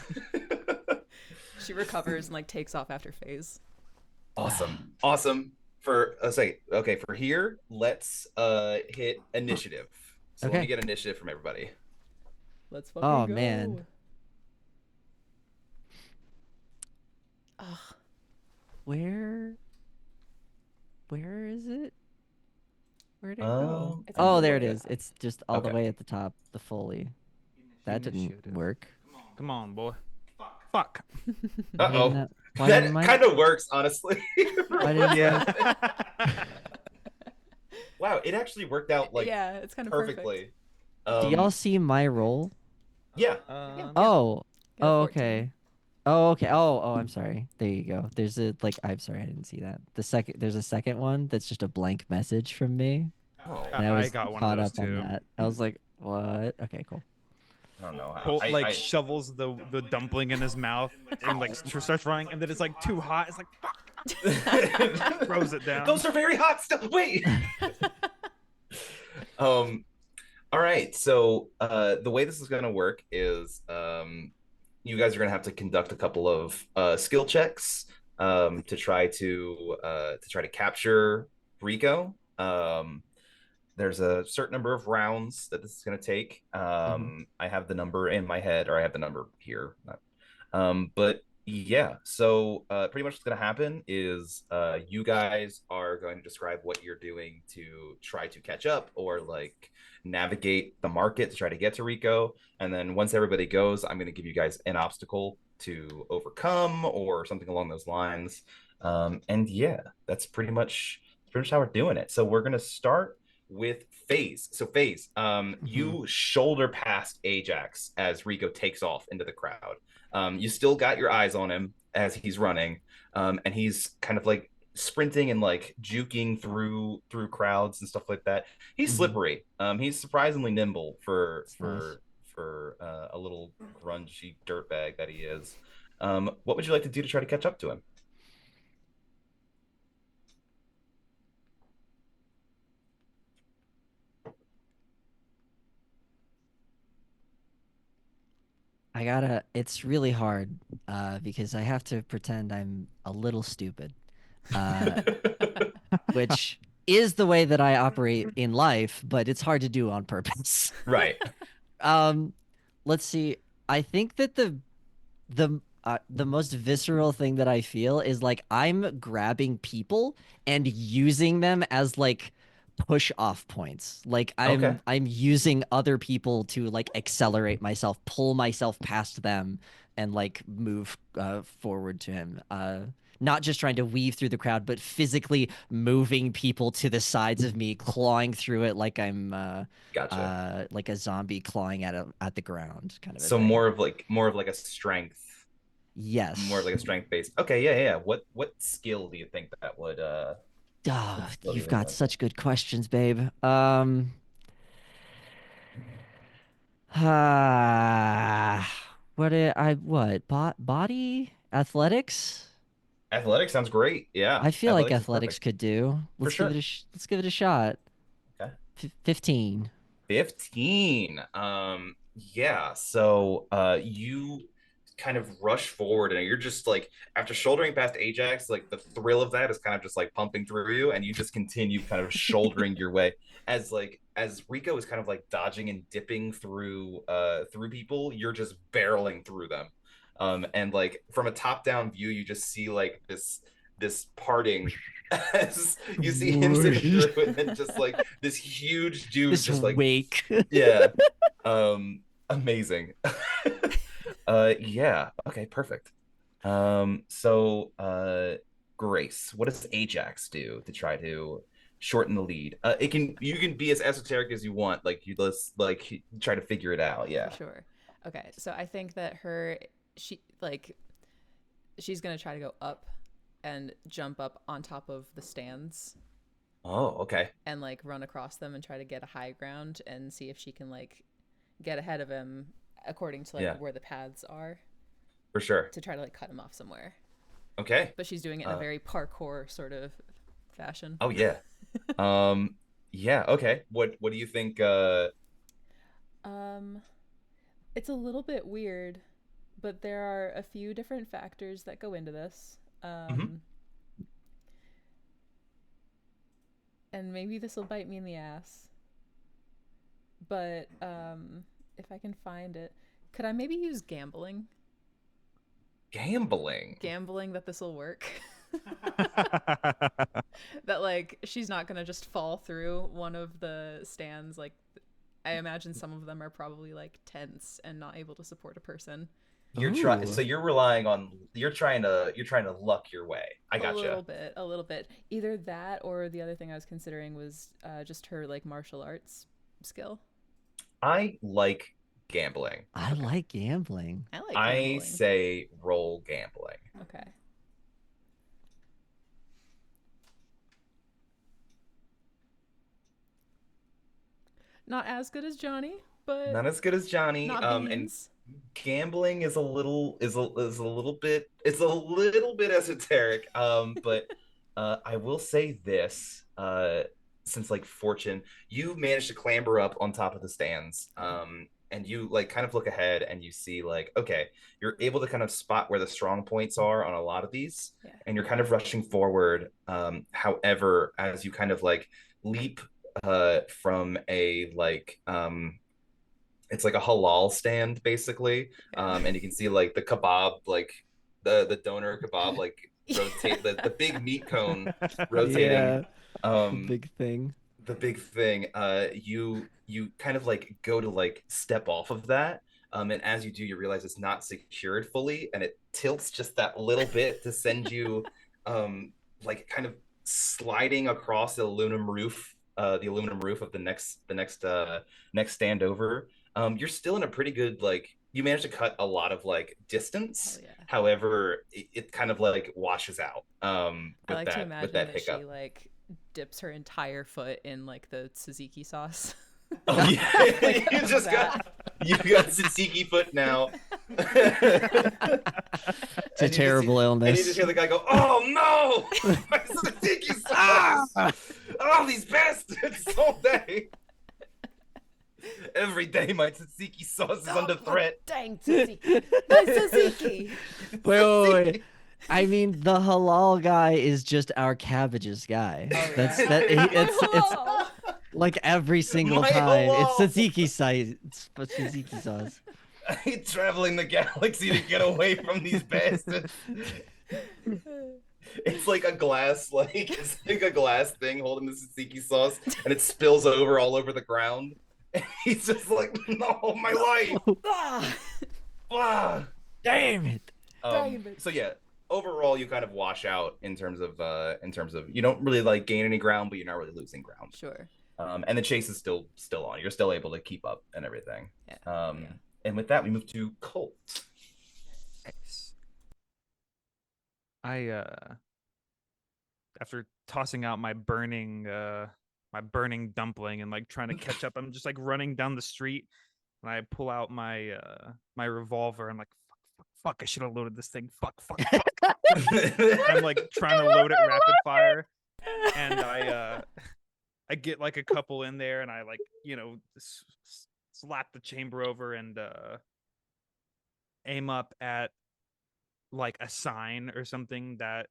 She recovers and like takes off after phase. Awesome. For a second, okay. For here, let's hit initiative. So let Okay. me get initiative from everybody. Let's fucking Oh go. man. Ugh. Where is it? Where'd it go? It's Oh, on there it board. is. It's just all the Okay. way at the top, the Foley. That didn't Initiative. work. Come on, boy. Fuck. Uh oh. Why That didn't mine- kind of works, honestly. Why didn't Yeah. Wow, it actually worked out like yeah, it's kind of perfectly. Do y'all see my roll? Yeah. Oh. Got a Oh, 14. okay. Oh, okay. Oh, I'm sorry. There you go. There's a like. I'm sorry, I didn't see that. There's a second one that's just a blank message from me, Oh, and I was I got one caught of those up on too. that. I was like, what? Okay, cool. I don't know how. Colt like shovels the dumpling in his mouth and like starts running, and then it's like too hot. It's like fuck. Throws it down. Those are very hot still. Wait. All right. So the way this is going to work is you guys are going to have to conduct a couple of skill checks to try to capture Rico. There's a certain number of rounds that this is going to take. I have the number in my head, or I have the number here. But yeah, so pretty much what's going to happen is you guys are going to describe what you're doing to try to catch up or like navigate the market to try to get to Rico. And then once everybody goes, I'm going to give you guys an obstacle to overcome or something along those lines. And yeah, that's pretty much how we're doing it. So we're going to start with Phase. So Phase, you shoulder past Ajax as Rico takes off into the crowd. You still got your eyes on him as he's running, and he's kind of like sprinting and like juking through crowds and stuff like that. He's slippery. He's surprisingly nimble for a little grungy dirtbag that he is. What would you like to do to try to catch up to him? It's really hard because I have to pretend I'm a little stupid, which is the way that I operate in life, but it's hard to do on purpose. Right. Let's see. I think that the most visceral thing that I feel is like I'm grabbing people and using them as like push off points. Like Okay. I'm using other people to like accelerate myself, pull myself past them, and like move forward to him. Not just trying to weave through the crowd, but physically moving people to the sides of me, clawing through it like I'm Gotcha. like a zombie clawing at the ground, kind of a So thing. more of like a strength. Yes. More of like a strength based. Okay, yeah. What skill do you think that would Oh, skill do you you've think got that such good questions, babe. What body athletics? Athletics sounds great. Yeah, I feel like athletics is athletics perfect could do. for sure. Let's give it a shot. Okay. 15. 15. Yeah. So you kind of rush forward and you're just like after shouldering past Ajax, like the thrill of that is kind of just like pumping through you, and you just continue kind of shouldering your way as Rico is kind of like dodging and dipping through people, you're just barreling through them. And like from a top-down view, you just see like this parting as you see him sitting through and then just like this huge dude This just like wake. yeah amazing yeah, okay, perfect. Grace, what does Ajax do to try to shorten the lead? You can be as esoteric as you want, like you let's like try to figure it out. For Yeah. sure. Okay, so I think that she's gonna try to go up and jump up on top of the stands Oh, okay. and like run across them and try to get a high ground and see if she can like get ahead of him according to like Yeah, where the paths are for sure. to try to like cut him off somewhere. Okay. But she's doing it in a very parkour sort of fashion. Oh yeah. um yeah, okay. What do you think Um, it's a little bit weird, but there are a few different factors that go into this. mhm. And maybe this will bite me in the ass. But if I can find it, could I maybe use gambling? Gambling? Gambling that this will work. That like she's not gonna just fall through one of the stands. Like I imagine some of them are probably like tents and not able to support a person. Ooh. So you're relying on you're trying to luck your way. I gotcha. A little bit. Either that or the other thing I was considering was just her like martial arts skill. I like gambling. I Okay. like gambling. I like I gambling. say roll gambling. Okay. Not as good as Johnny, but Not as good as Johnny. not And beans. gambling is is a little bit it's a little bit esoteric. But I will say this, since like fortune, you managed to clamber up on top of the stands. And you like kind of look ahead and you see like, okay, you're able to kind of spot where the strong points are on a lot of these, Yeah. and you're kind of rushing forward. However, as you kind of like leap from a like it's like a halal stand basically, Yeah. and you can see like the kebab, like the doner kebab, like rotate the big meat cone rotating. Yeah, the um big thing. the big thing, you kind of like go to like step off of that, and as you do you realize it's not secured fully and it tilts just that little bit to send you like kind of sliding across the aluminum roof of the next stand over. You're still in a pretty good, like you managed to cut a lot of like Hell distance. yeah. However, it kind of like washes out I like to with imagine that that she hiccup. like dips her entire foot in like the tzatziki sauce. Oh yeah, Like you of just that. you got tzatziki foot now. It's a terrible And you just illness. hear the guy go, "Oh no, my tzatziki sauce! Oh, these bastards all day, every day my tzatziki sauce is under threat." Dang tzatziki. My tzatziki. Wait. I mean, the halal guy is just our cabbages guy. Oh, That's yeah. that. It's Halal. like every single My time. It's halal. tzatziki sauce. It's tzatziki sauce. I hate traveling the galaxy to get away from these bastards. It's like a glass, it's like a glass thing holding the tzatziki sauce, and it spills over all over the ground. And he's just like, "No, my life!" Ah, Ah. Damn it. Damn it. So yeah, overall, you kind of wash out in terms of you don't really like gain any ground, but you're not really losing ground. sure. And the chase is still on. You're still able to keep up and everything. Yeah. Yeah. And with that, we move to Colt. Nice. I after tossing out my burning dumpling and like trying to catch up, I'm just like running down the street and I pull out my my revolver. I'm like, fuck, I should have loaded this thing. Fuck. I'm like trying to load it rapid fire, and I get like a couple in there, and I like, slap the chamber over and aim up at like a sign or something that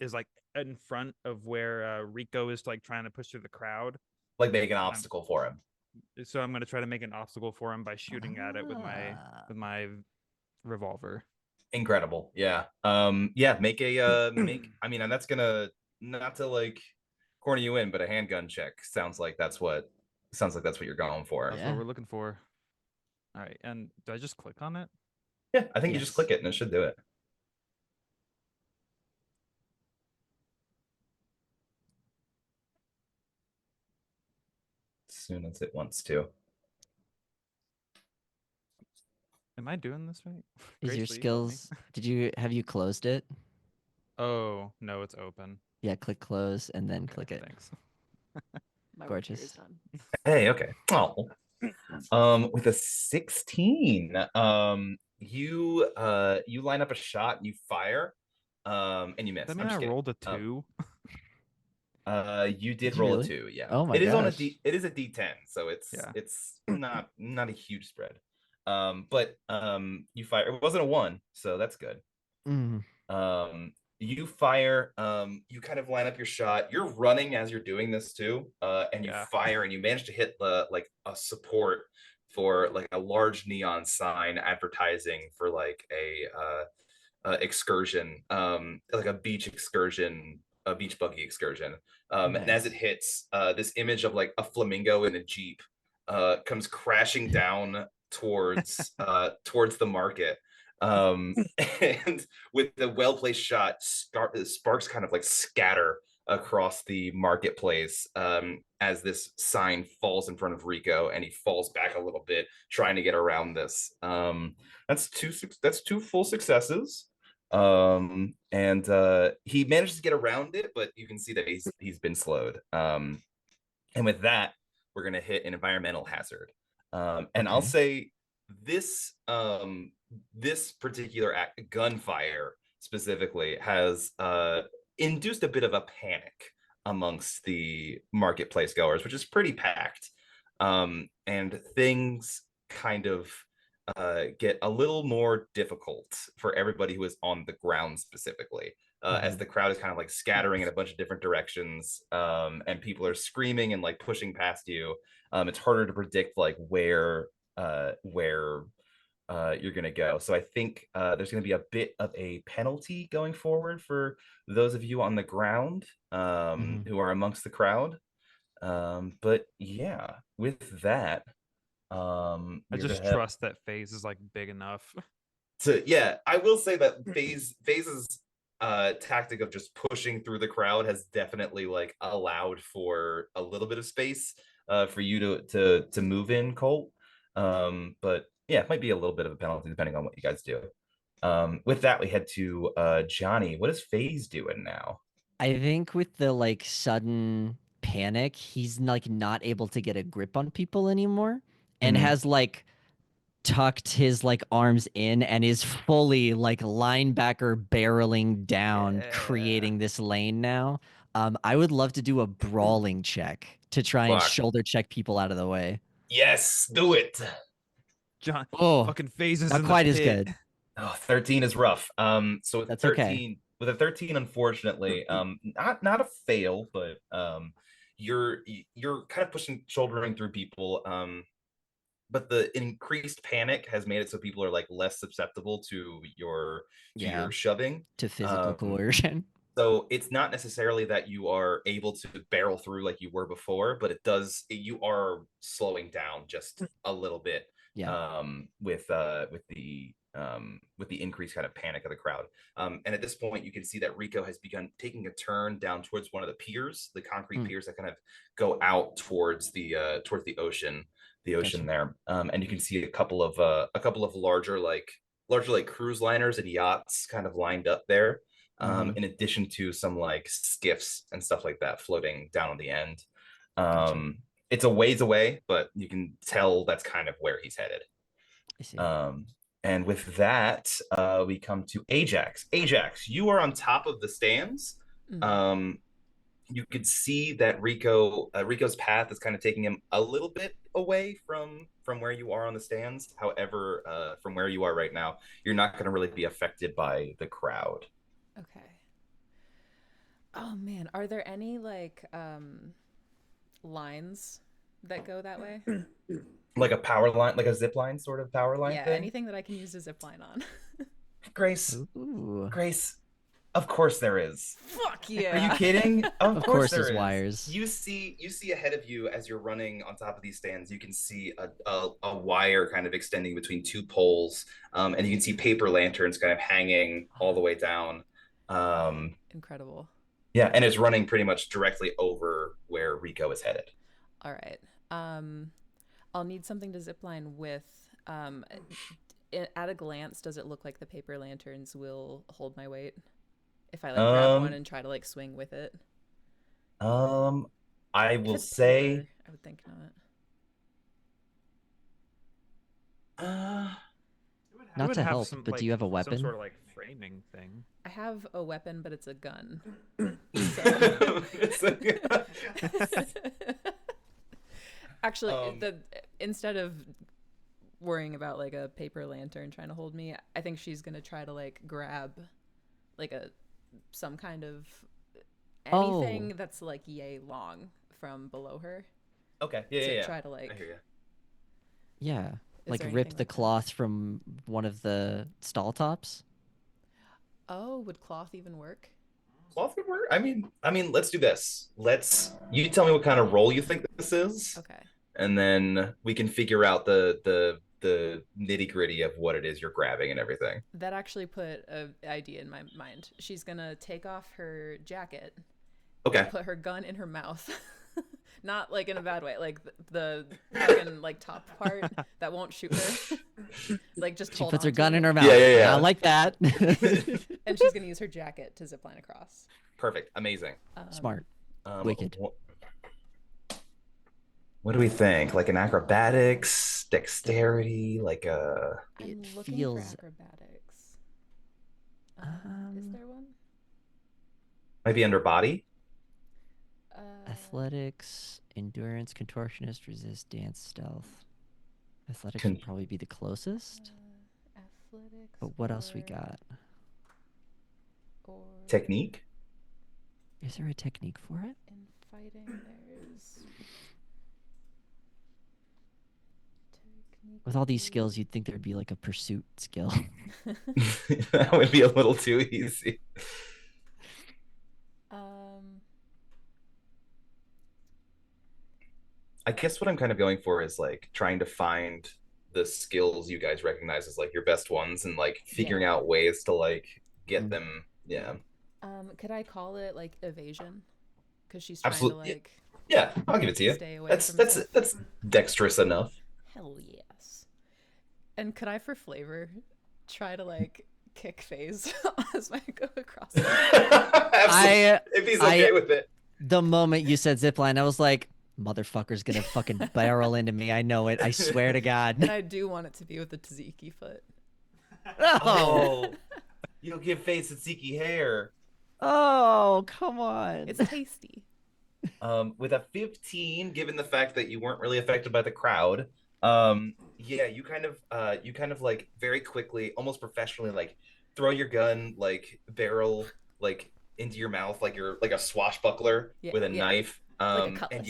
is like in front of where Rico is like trying to push through the crowd. Like make an obstacle for him. So I'm gonna try to make an obstacle for him by shooting at it with my revolver. Incredible. Yeah. Make a I mean, and that's gonna, not to like corner you in, but a handgun check sounds like that's what you're going for. That's what we're looking for. All right, and do I just click on it? Yeah, I think you just click it and it should do it. As soon as it wants to. Am I doing this right? Is your Grace, will you help me? skills? Have you closed it? Oh no, it's open. Yeah, click close and then Okay, click it. Thanks. My work here Gorgeous. is done. Hey, okay. Oh. With a 16, you line up a shot and you fire, and you miss. That mean I rolled a 2. You did you roll really? a 2, yeah. Oh my It is on a gosh. it is a D10, so it's not a huge spread. But you fire. It wasn't a 1, so that's good. Mm. You fire, you kind of line up your shot. You're running as you're doing this too, and you fire, and you manage to hit the like a support for like a large neon sign advertising for like a excursion, like a beach excursion, a beach buggy excursion. And as it hits, this image of like a flamingo in a Jeep comes crashing down towards the market. And with the well-placed shot, sparks kind of like scatter across the marketplace as this sign falls in front of Rico, and he falls back a little bit trying to get around this. That's two full successes. And he manages to get around it, but you can see that he's been slowed. And with that, we're gonna hit an environmental hazard. And I'll say this this particular gunfire specifically has induced a bit of a panic amongst the marketplace goers, which is pretty packed. And things kind of get a little more difficult for everybody who is on the ground specifically, as the crowd is kind of like scattering in a bunch of different directions, and people are screaming and like pushing past you. It's harder to predict like where you're going to go. So I think there's going to be a bit of a penalty going forward for those of you on the ground who are amongst the crowd. But yeah, with that, I just trust that FaZe is like big enough. So yeah, I will say that FaZe's tactic of just pushing through the crowd has definitely like allowed for a little bit of space for you to move in, Colt. But yeah, it might be a little bit of a penalty depending on what you guys do. With that, we head to Johnny. What is FaZe doing now? I think with the like sudden panic, he's like not able to get a grip on people anymore, and has like tucked his like arms in and is fully like linebacker barreling down, creating this lane now. I would love to do a brawling check to try and shoulder check people out of the way. Yes, do it. John, Oh, fucking FaZe not quite as good. Oh, 13 is rough. So with That's 13, okay. With a 13, unfortunately, not a fail, but you're kind of pushing, shouldering through people. But the increased panic has made it so people are like less susceptible to your shoving, to physical coercion. So it's not necessarily that you are able to barrel through like you were before, but you are slowing down just a little bit. With the increased kind of panic of the crowd. And at this point, you can see that Rico has begun taking a turn down towards one of the piers, the concrete piers that kind of go out towards the ocean, there. And you can see a couple of larger cruise liners and yachts kind of lined up there. In addition to some like skiffs and stuff like that floating down on the end. It's a ways away, but you can tell that's kind of where he's headed. I see. And with that, we come to Ajax. Ajax, you are on top of the stands. Mhm. You could see that Rico's path is kind of taking him a little bit away from where you are on the stands. However, from where you are right now, you're not going to really be affected by the crowd. Okay. Oh man, are there any like lines that go that way? Like a power line, like a zip line sort of power line Yeah, thing. anything that I can use to zip line on. Grace, Ooh. Grace, of course there is. Fuck Are you yeah. kidding? Of Of course course there there's is. wires. You see ahead of you as you're running on top of these stands. You can see a wire kind of extending between two poles, and you can see paper lanterns kind of hanging all the way down. Um, Incredible. yeah, and it's running pretty much directly over where Rico is headed. All right. Um, I'll need something to zip line with. At a glance, does it look like the paper lanterns will hold my weight if I like grab one Um, and try to like swing with it? um, I If will it's say, paper, I would think not. uh, It Not would to have help, some but do like you have a some weapon? sort of like framing thing. I have a weapon, but it's a gun. it's like- Actually, Um, instead of worrying about like a paper lantern trying to hold me, I think she's gonna try to like grab like some kind of anything Oh, that's like yay long from below her okay, yeah, yeah, to yeah. try to I like. hear you. yeah. Is Like there rip anything the like that? cloth from one of the stall tops. Oh, would cloth even work? Cloth would work. I mean, let's do this. You tell me what kind of role you think this is, Okay. and then we can figure out the nitty gritty of what it is you're grabbing and everything. That actually put an idea in my mind. She's gonna take off her jacket and Okay. put her gun in her mouth. Not like in a bad way, like the fucking like top part that won't shoot her. Like just She hold puts on her to gun in it. her Yeah, mouth. yeah, Not yeah. like that. And she's gonna use her jacket to zip line across. Perfect. Amazing. Smart. Um, Wicked. what do we think? Like an acrobatics, dexterity, like a I'm It looking for feels acrobatics. Is um there one? maybe under body. athletics, endurance, contortionist, resist, dance, stealth. Athletics Con- would probably be the closest. Athletics. But what else we got? Or technique. Is there a technique for it? in fighting, there's technique. With all these skills, you'd think there'd be like a pursuit skill. That would be a little too easy. um. I guess what I'm kind of going for is like trying to find the skills you guys recognize as like your best ones and like figuring Yeah. out ways to like get Mm. them. Yeah. Could I call it like evasion? Because she's trying Absolutely. to like Yeah, I'll give it to you. stay away That's from that's stuff. that's dexterous enough. Hell yes. And could I, for flavor, try to like kick phase as I go across? Absolutely. If he's okay with it. The moment you said zipline, I was like, motherfucker's gonna fucking barrel into me. I know it. I swear to And God. I do want it to be with the tzatziki foot. Oh, You'll give face tzatziki hair. oh, come on. It's tasty. With a 15, given the fact that you weren't really affected by the crowd, yeah, you kind of like very quickly, almost professionally, like throw your gun like barrel like into your mouth like you're like a swashbuckler Yeah, with a yeah. knife. Like a And cutlass.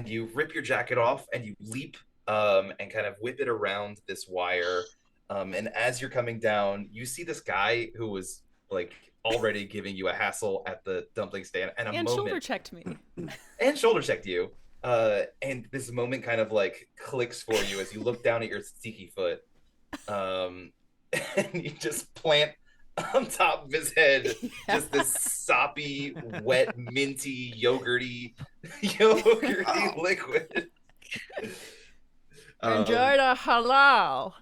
you rip your jacket off and you leap and kind of whip it around this wire. And as you're coming down, you see this guy who was like already giving you a hassle at the dumpling stand and And shoulder checked me. and shoulder checked you. And this moment kind of like clicks for you as you look down at your tzatziki foot. And you just plant on top of his head just this soppy, wet, minty, yogurty liquid. Enjoy the halal.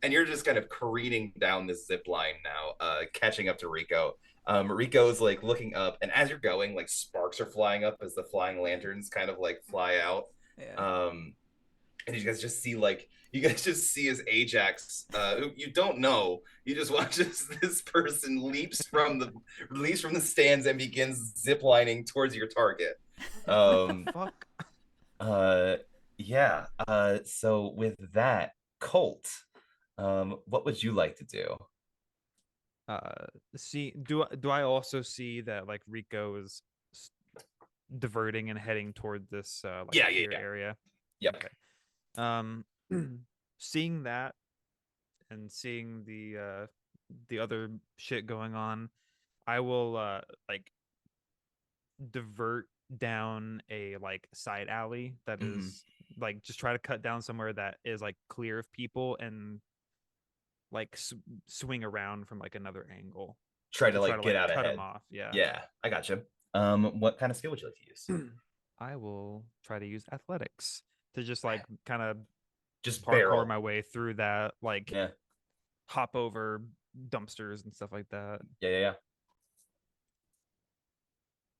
And you're just kind of careening down this zip line now, catching up to Rico. Rico's like looking up, and as you're going, like sparks are flying up as the flying lanterns kind of like fly out. Yeah. And you guys just see as Ajax, who you don't know, you just watch as this person leaps from the stands and begins ziplining towards your target. Um, Fuck. yeah. So with that, Colt, what would you like to do? See, do I also see that like Rico is diverting and heading toward this like Yeah, pier area? Yep. Okay. Um, seeing that and seeing the other shit going on, I will like divert down a like side alley that Mhm. is like just try to cut down somewhere that is like clear of people and like swing around from like another angle Try to to try like to get like out cut ahead. them off. Yeah. Yeah, I got you. What kind of skill would you like to use? I will try to use athletics to just like kind of Just parkour barrel. my way through that, like Yeah. hop over dumpsters and stuff like that. Yeah.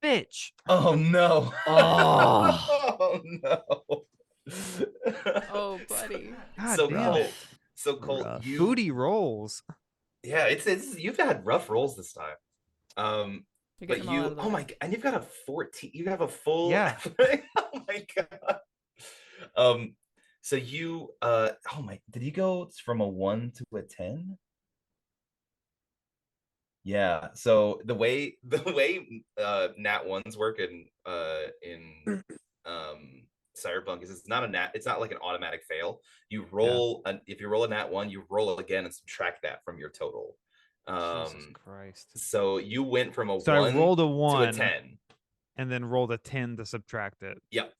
Bitch. Oh no. Oh, Oh no. Oh, buddy. God So damn Colt, it. rough. so Colt, Rough. Booty rolls. yeah, it's you've had rough rolls this time. You're But getting them all out you, of the oh way. my, and you've got a 14. You have a full. Yeah. Oh my god. Um, so you, oh my, did you go from a 1 to a 10? Yeah. So the way Nat ones work in Cyberpunk is it's not like an automatic fail. If you roll a Nat 1, you roll again and subtract that from your total. Jesus Um Christ. so you went from a So I 1 rolled a to a 1 10. and then rolled a 10 to subtract it. Yep.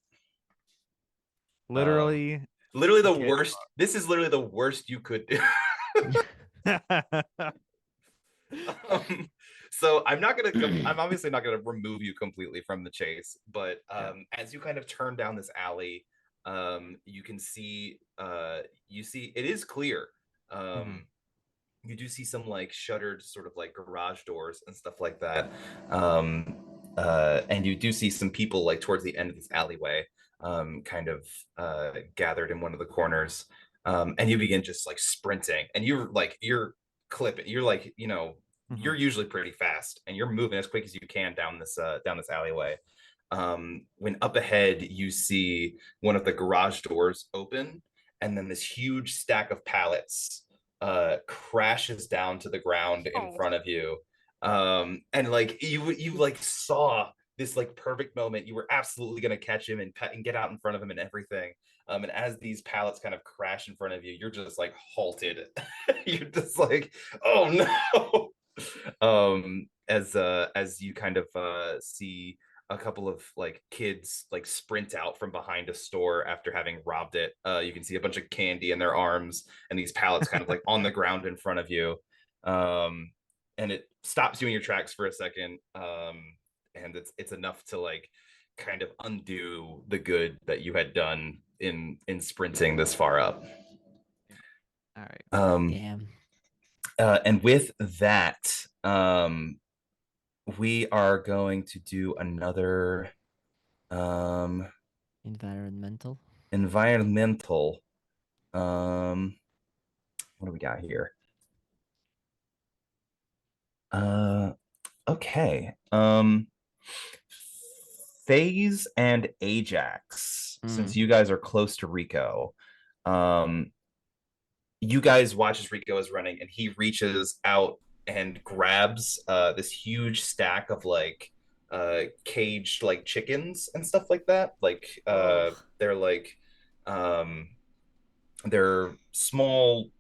Literally Literally the get worst. This is literally the worst you could do. So I'm obviously not gonna remove you completely from the chase, but as you kind of turn down this alley, you can see you see it is clear. Mhm. You do see some like shuttered sort of like garage doors and stuff like that. Um, and you do see some people like towards the end of this alleyway, kind of gathered in one of the corners. And you begin just like sprinting, and you're clipping. You're like, you're Mhm. usually pretty fast, and you're moving as quick as you can down this alleyway. When up ahead you see one of the garage doors open, and then this huge stack of pallets crashes down to the ground in front of you. And like you like saw this like perfect moment. You were absolutely gonna catch him and get out in front of him and everything. And as these pallets kind of crash in front of you, you're just like halted. You're just like, oh no. As you kind of see a couple of like kids like sprint out from behind a store after having robbed it. You can see a bunch of candy in their arms and these pallets kind of like on the ground in front of you. And it stops you in your tracks for a second. And it's enough to like kind of undo the good that you had done in sprinting this far up. All right. Damn. And with that, we are going to do another Environmental. environmental. What do we got here? Okay. FaZe and Ajax, since you guys are close to Rico, you guys watch as Rico is running, and he reaches out and grabs this huge stack of like caged like chickens and stuff like that. Like Ugh. they're like they're small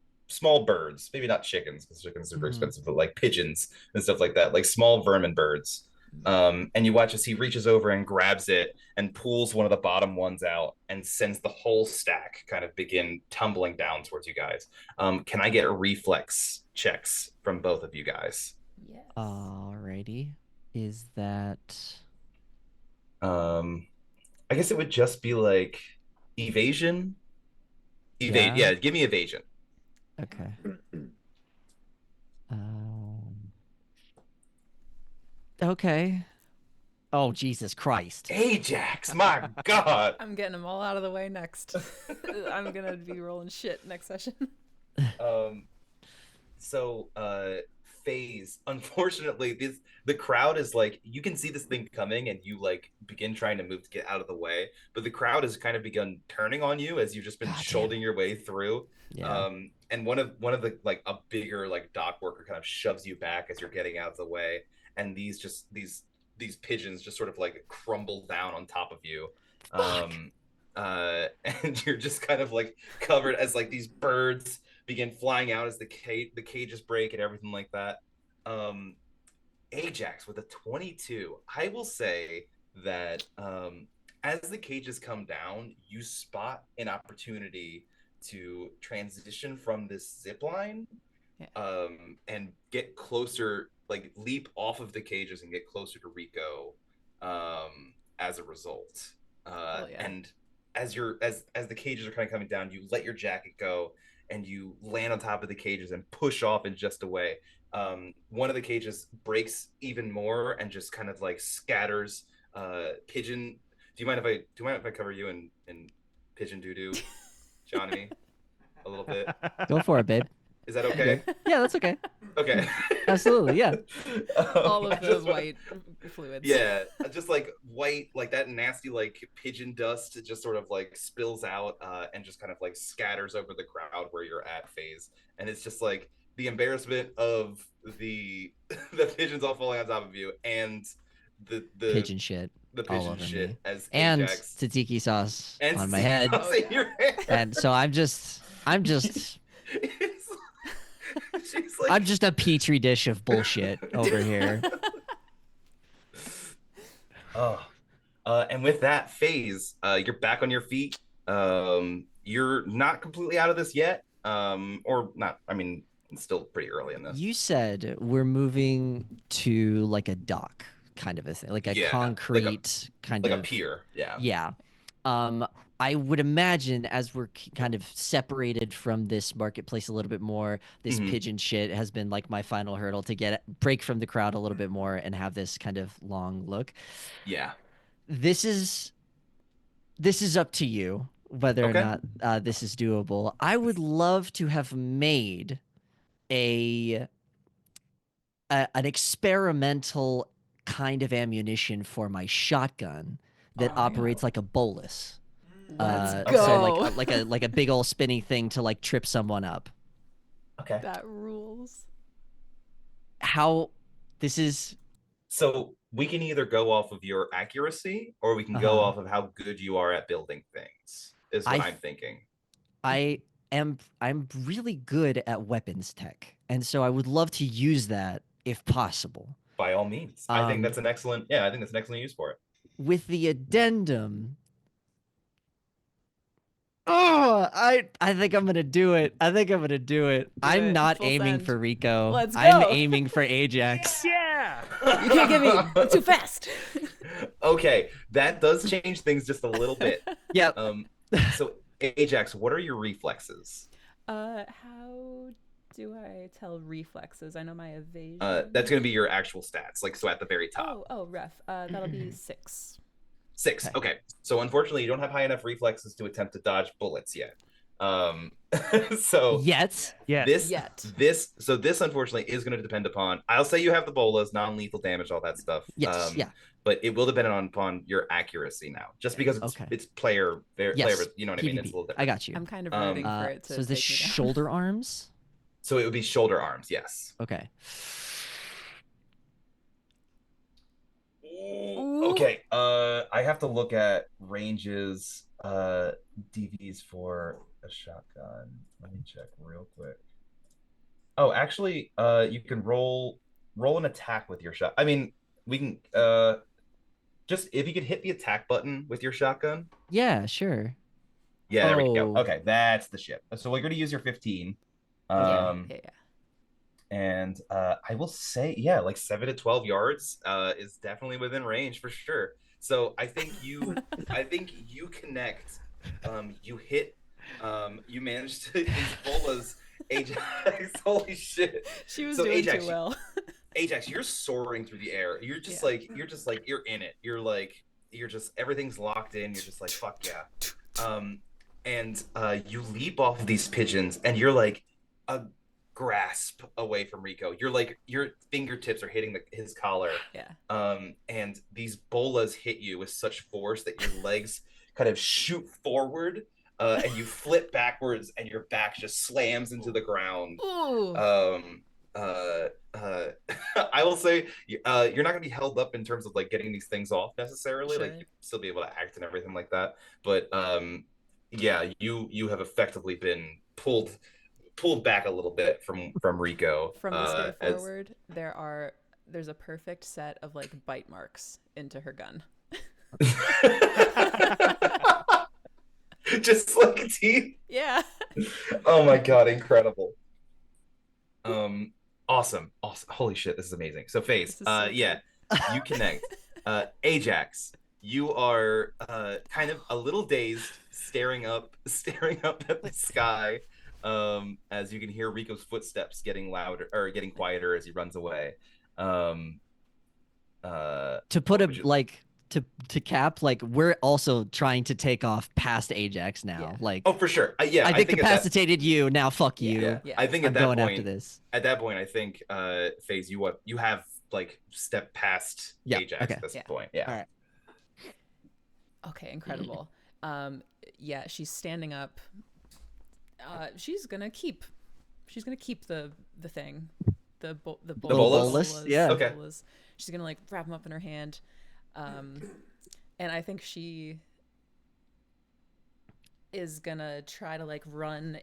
birds, maybe not chickens because chickens are super expensive, but like pigeons and stuff like that, like small vermin birds. And you watch as he reaches over and grabs it and pulls one of the bottom ones out and sends the whole stack kind of begin tumbling down towards you guys. Can I get reflex checks from both of you guys? Yes. Alrighty. Is that I guess it would just be like evasion. Yeah, give me evasion. okay? Um, Okay. Oh, Jesus Christ. Ajax, my God. I'm getting them all out of the way next. I'm gonna be rolling shit next session. Um, Phase, unfortunately, the crowd is like, you can see this thing coming and you like begin trying to move to get out of the way, but the crowd has kind of begun turning on you as you've just been God damn. shouldering your way through. Yeah. And one of the like a bigger like dock worker kind of shoves you back as you're getting out of the way, and these pigeons just sort of like crumble down on top of you. Fuck. And you're just kind of like covered as like these birds begin flying out as the cages break and everything like that. Ajax with a 22. I will say that as the cages come down, you spot an opportunity to transition from this zip line, and get closer, like leap off of the cages and get closer to Rico as a result. And as the cages are kind of coming down, you let your jacket go and you land on top of the cages and push off in just a way. One of the cages breaks even more and just kind of like scatters pigeon. Do you mind if I cover you in pigeon doo-doo, Johnny, a little bit? Go for it, babe. Is that okay? Yeah, that's okay. Okay. Absolutely, yeah. All of the white fluids. Yeah, just like white, like that nasty like pigeon dust. It just sort of like spills out and just kind of like scatters over the crowd where you're at, Phase. And it's just like the embarrassment of the pigeons all falling on top of you and the Pigeon shit. the all pigeon over shit me. as And Ajax tzatziki sauce and on my head. in your hand. And so I'm just She's like, I'm just a petri dish of bullshit over here. Oh, and with that, Phase, you're back on your feet. You're not completely out of this yet, or not. I mean, it's still pretty early in this. You said we're moving to like a dock kind of a thing, like a Yeah, concrete kind like of a pier. Yeah. Yeah. I would imagine as we're kind of separated from this marketplace a little bit more, this pigeon shit has been like my final hurdle to break from the crowd a little bit more and have this kind of long look. Yeah. This is up to you whether or not this is doable. I would love to have made an experimental kind of ammunition for my shotgun that operates like a bolus. Let's go. So like a big old spinning thing to like trip someone up. Okay. That rules. How this is So we can either go off of your accuracy or we can go off of how good you are at building things, is what I'm thinking. I'm really good at weapons tech, and so I would love to use that if possible. By all means. I think that's an excellent use for it. With the addendum. Oh, I think I'm gonna do it. I'm not aiming for Rico. Let's go. I'm aiming for Ajax. Yeah. You can't get me. I'm too fast. Okay, that does change things just a little bit. Yep. So Ajax, what are your reflexes? How do I tell reflexes? I know my evasion. That's gonna be your actual stats, like so at the very top. Oh, ref. That'll be 6. 6. Okay. So unfortunately, you don't have high enough reflexes to attempt to dodge bullets yet. So Yet. This unfortunately is going to depend upon. I'll say you have the bolas, non-lethal damage, all that stuff. Yes. Yeah. But it will depend upon your accuracy now, just because it's player. Yes. You know what I mean? PvP. It's a little different. I got you. I'm kind of rooting for it to. So is this take me down. shoulder arms? So it would be shoulder arms. Yes. Okay. Okay. I have to look at ranges, DVs for a shotgun. Let me check real quick. Oh, actually, you can roll an attack with your shot. I mean, we can just if you could hit the attack button with your shotgun. Yeah, sure. Yeah, there we go. Okay, that's the shit. So we're gonna use your 15. Yeah. And I will say, yeah, like 7 to 12 yards is definitely within range for sure. So I think you connect. You hit. You managed to use Bola's Ajax. Holy shit! She was So doing Ajax, too well. Ajax, you're soaring through the air. You're just you're in it. You're just everything's locked in. You're just like, fuck yeah. And you leap off of these pigeons, and you're like a grasp away from Rico. You're like your fingertips are hitting his collar. Yeah. And these bolas hit you with such force that your legs kind of shoot forward, and you flip backwards, and your back just slams into the ground. Ooh. I will say you're not going to be held up in terms of like getting these things off necessarily. Sure. Like you'll still be able to act and everything like that. But yeah, you have effectively been pulled back a little bit from Rico. From this day forward, there's a perfect set of like bite marks into her gun. Just like teeth. Yeah. Oh my god, incredible. Awesome. Holy shit, this is amazing. So FaZe, So yeah, you connect. Ajax, you are kind of a little dazed, staring up at the sky, as you can hear Rico's footsteps getting louder or getting quieter as he runs away. To put it like to cap, like we're also trying to take off past Ajax now. Yeah. Like, oh, for sure. Yeah, I think capacitated you. Now fuck you. Yeah. Yeah. I think at I'm that going point, after this. At that point, I think FaZe, you have like stepped past Ajax okay. at this point. Yeah. All right. Okay, incredible. Yeah, she's standing up. She's gonna keep the thing, the bolas? Yeah. Okay. Bolas. She's gonna like wrap them up in her hand, and I think she is gonna try to like run,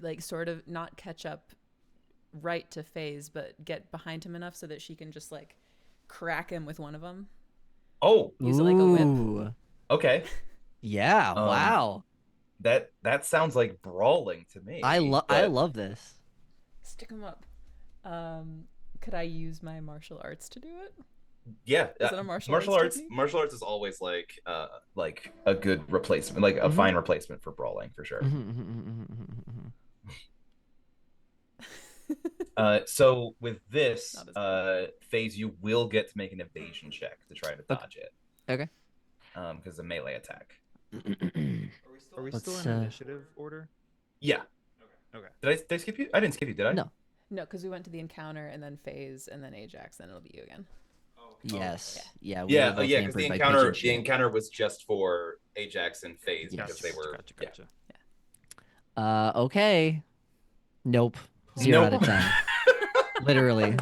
like sort of not catch up right to FaZe, but get behind him enough so that she can just like crack him with one of them. Oh, Use it like a whip. Ooh. okay. Yeah. Wow. That sounds like brawling to me. I but- love this. Stick him up. Could I use my martial arts to do it? Yeah, Is it a martial arts technique? Martial arts is always like a good replacement, like a fine replacement for brawling for sure. So with this, Not as FaZe, you will get to make an evasion check to try to dodge it. Okay. Because it's a melee attack. Are we still Let's, in initiative order? Yeah. Okay. Did I skip you? I didn't skip you, did I? No. No, because we went to the encounter and then FaZe and then Ajax, then it'll be you again. Yes. Yeah. Yeah, were both yeah, because hampered the by encounter pigeon shit. was just for Ajax and FaZe Yes. because they were Gotcha. Okay. Nope. 0 out of 10. Literally.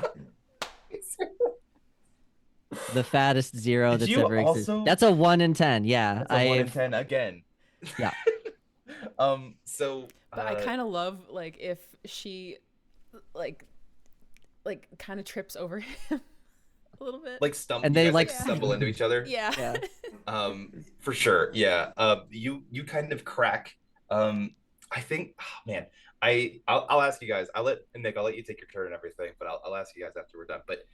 The fattest 0 Did that's you ever existed. also- That's a 1 in 10. Yeah. That's a 1 in 10 again. Yeah. So But I kind of love like if she like kind of trips over him a little bit. like stumble And you they, guys, like- stumble into each other. Yeah. Yeah. For sure. Yeah. You kind of crack. I think, oh, man, I'll ask you guys. I'll let you take your turn and everything, but I'll ask you guys after we're done. But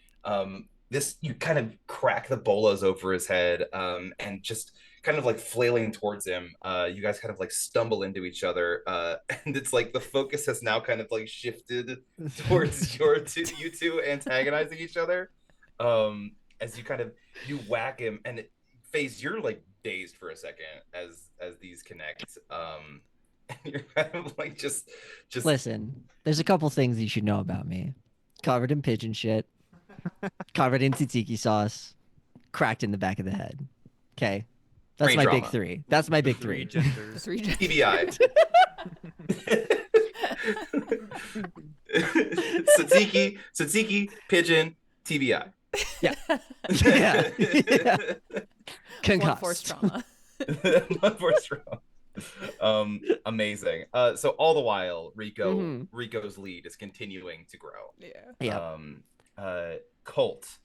this, you kind of crack the bolas over his head, and just kind of like flailing towards him. You guys kind of like stumble into each other, and it's like the focus has now kind of like shifted towards you two antagonizing each other. As you whack him, and FaZe, you're like dazed for a second as these connect. And you're kind of like just Listen, there's a couple things you should know about me. Covered in pigeon shit. Covered in tzatziki sauce. Cracked in the back of the head. Okay. That's Brain my big trauma. 3. That's my big 3. Three genders. TBI. Tzatziki, pigeon, TBI. Yeah. Yeah. Yeah. Blunt force Concussed. trauma. Blunt force trauma. Amazing. So all the while, Rico's lead is continuing to grow. Yeah. Yeah. Colt,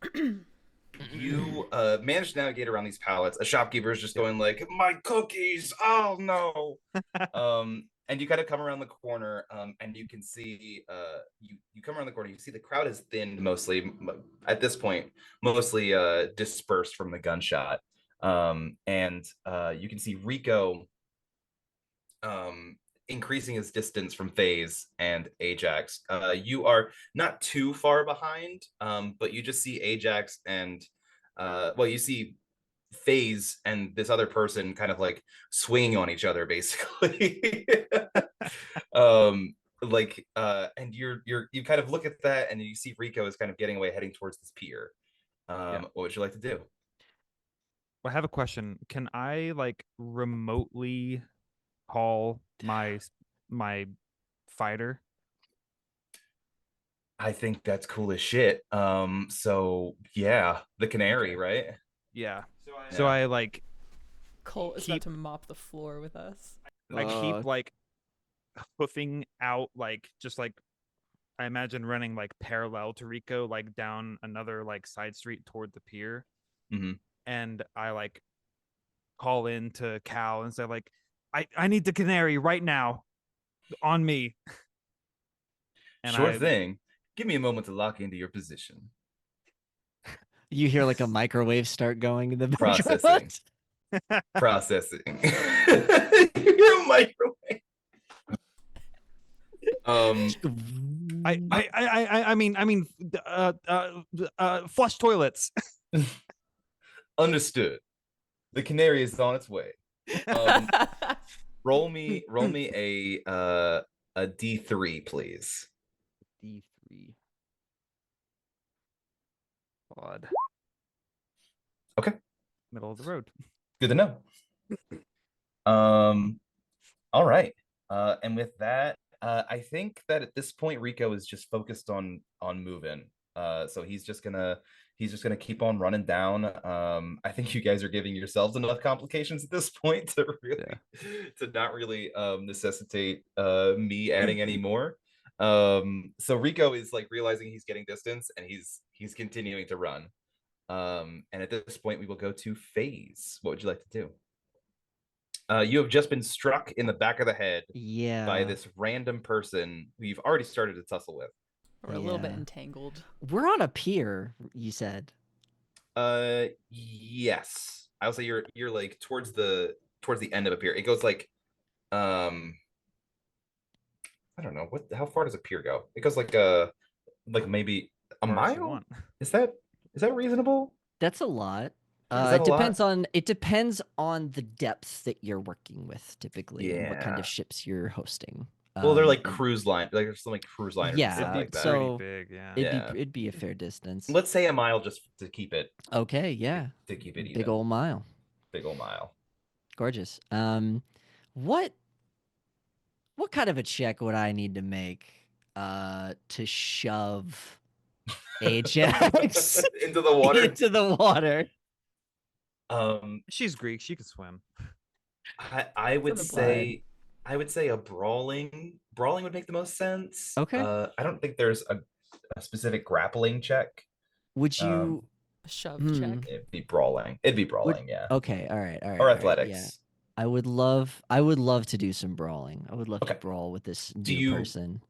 you managed to navigate around these pallets. A shopkeeper is just going like, "My cookies! Oh no!" And you kind of come around the corner, and you can see you come around the corner. You see the crowd is thinned mostly at this point, mostly dispersed from the gunshot, and you can see Rico increasing his distance from FaZe and Ajax. You are not too far behind, but you just see Ajax and you see FaZe and this other person kind of like swinging on each other, basically. And you kind of look at that and you see Rico is kind of getting away, heading towards this pier. What would you like to do? I have a question. Can I like remotely call my fighter? I think that's cool as shit. So yeah, the canary, right? Yeah. So I like Colt is keep- about to mop the floor with us. I keep like hoofing out, like just like I imagine running like parallel to Rico, like down another like side street toward the pier. Mm-hmm. And I like call in to Cal and say like, I need the canary right now, on me. And Sure thing. Give me a moment to lock into your position. You hear like a microwave start going in the background. Processing. You hear a microwave. I mean, flush toilets. Understood. The canary is on its way. Roll me a D3, please. D3. Odd. Okay. Middle of the road. Good to know. All right. And with that, I think that at this point Rico is just focused on moving. So he's just gonna keep on running down. I think you guys are giving yourselves enough complications at this point to not really necessitate me adding any more. So Rico is like realizing he's getting distance and he's continuing to run. And at this point we will go to FaZe. What would you like to do? You have just been struck in the back of the head by this random person who you've already started to tussle with. We're a little bit entangled. We're on a pier, you said. Yes. I would say you're like towards the end of a pier. It goes like I don't know, how far does a pier go? It goes like maybe a mile? Is that reasonable? That's a lot. It depends on the depth that you're working with typically, and what kind of ships you're hosting. Well, they're like cruise line, like there's some like cruise liners. Yeah, like that. so big, yeah. It'd be a fair distance. Let's say a mile just to keep it. Okay, yeah. To keep it even. Big old mile. Big old mile. Gorgeous. What kind of a check would I need to make to shove Ajax into the water? Into the water. She's Greek. She can swim. I would say a brawling would make the most sense. Okay. I don't think there's a specific grappling check. Would you a shove check? It'd be brawling. Yeah. Okay. All right. Or athletics. Yeah. I would love to do some brawling. I would love to brawl with this new person.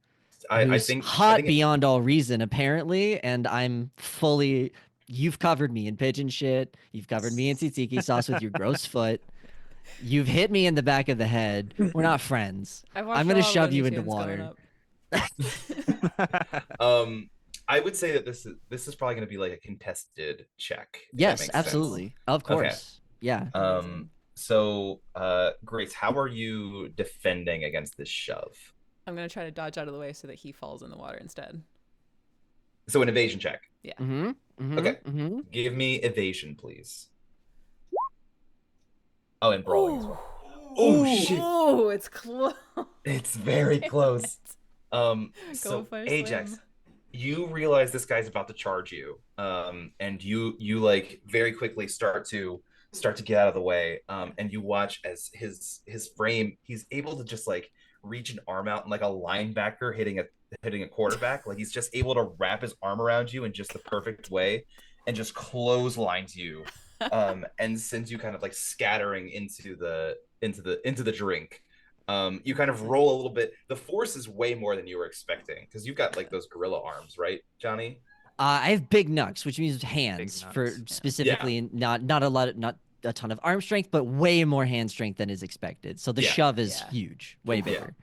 I think hot beyond all reason, apparently, and I'm fully. You've covered me in pigeon shit. You've covered me in tzatziki sauce with your gross foot. You've hit me in the back of the head. We're not friends. I'm gonna shove you into water. I would say that this is probably gonna be like a contested check. Yes, absolutely. Sense. Of course. Okay. Yeah. So Grace, how are you defending against this shove? I'm gonna try to dodge out of the way so that he falls in the water instead. So an evasion check. Yeah. Okay. Give me evasion, please. Oh, and brawling as well. Oh shit! Oh, it's close. It's very close. So Ajax, swim. You realize this guy's about to charge you, and you like very quickly start to get out of the way, and you watch as his frame, he's able to just like reach an arm out and like a linebacker hitting a quarterback, like he's just able to wrap his arm around you in just the perfect way and just clotheslines you, and sends you kind of like scattering into the drink. You kind of roll a little bit. The force is way more than you were expecting because you've got like those gorilla arms, right, Johnny? I have big knucks, which means hands for specifically, not a lot of, not a ton of arm strength, but way more hand strength than is expected. So the Yeah. shove is Yeah. huge, way bigger.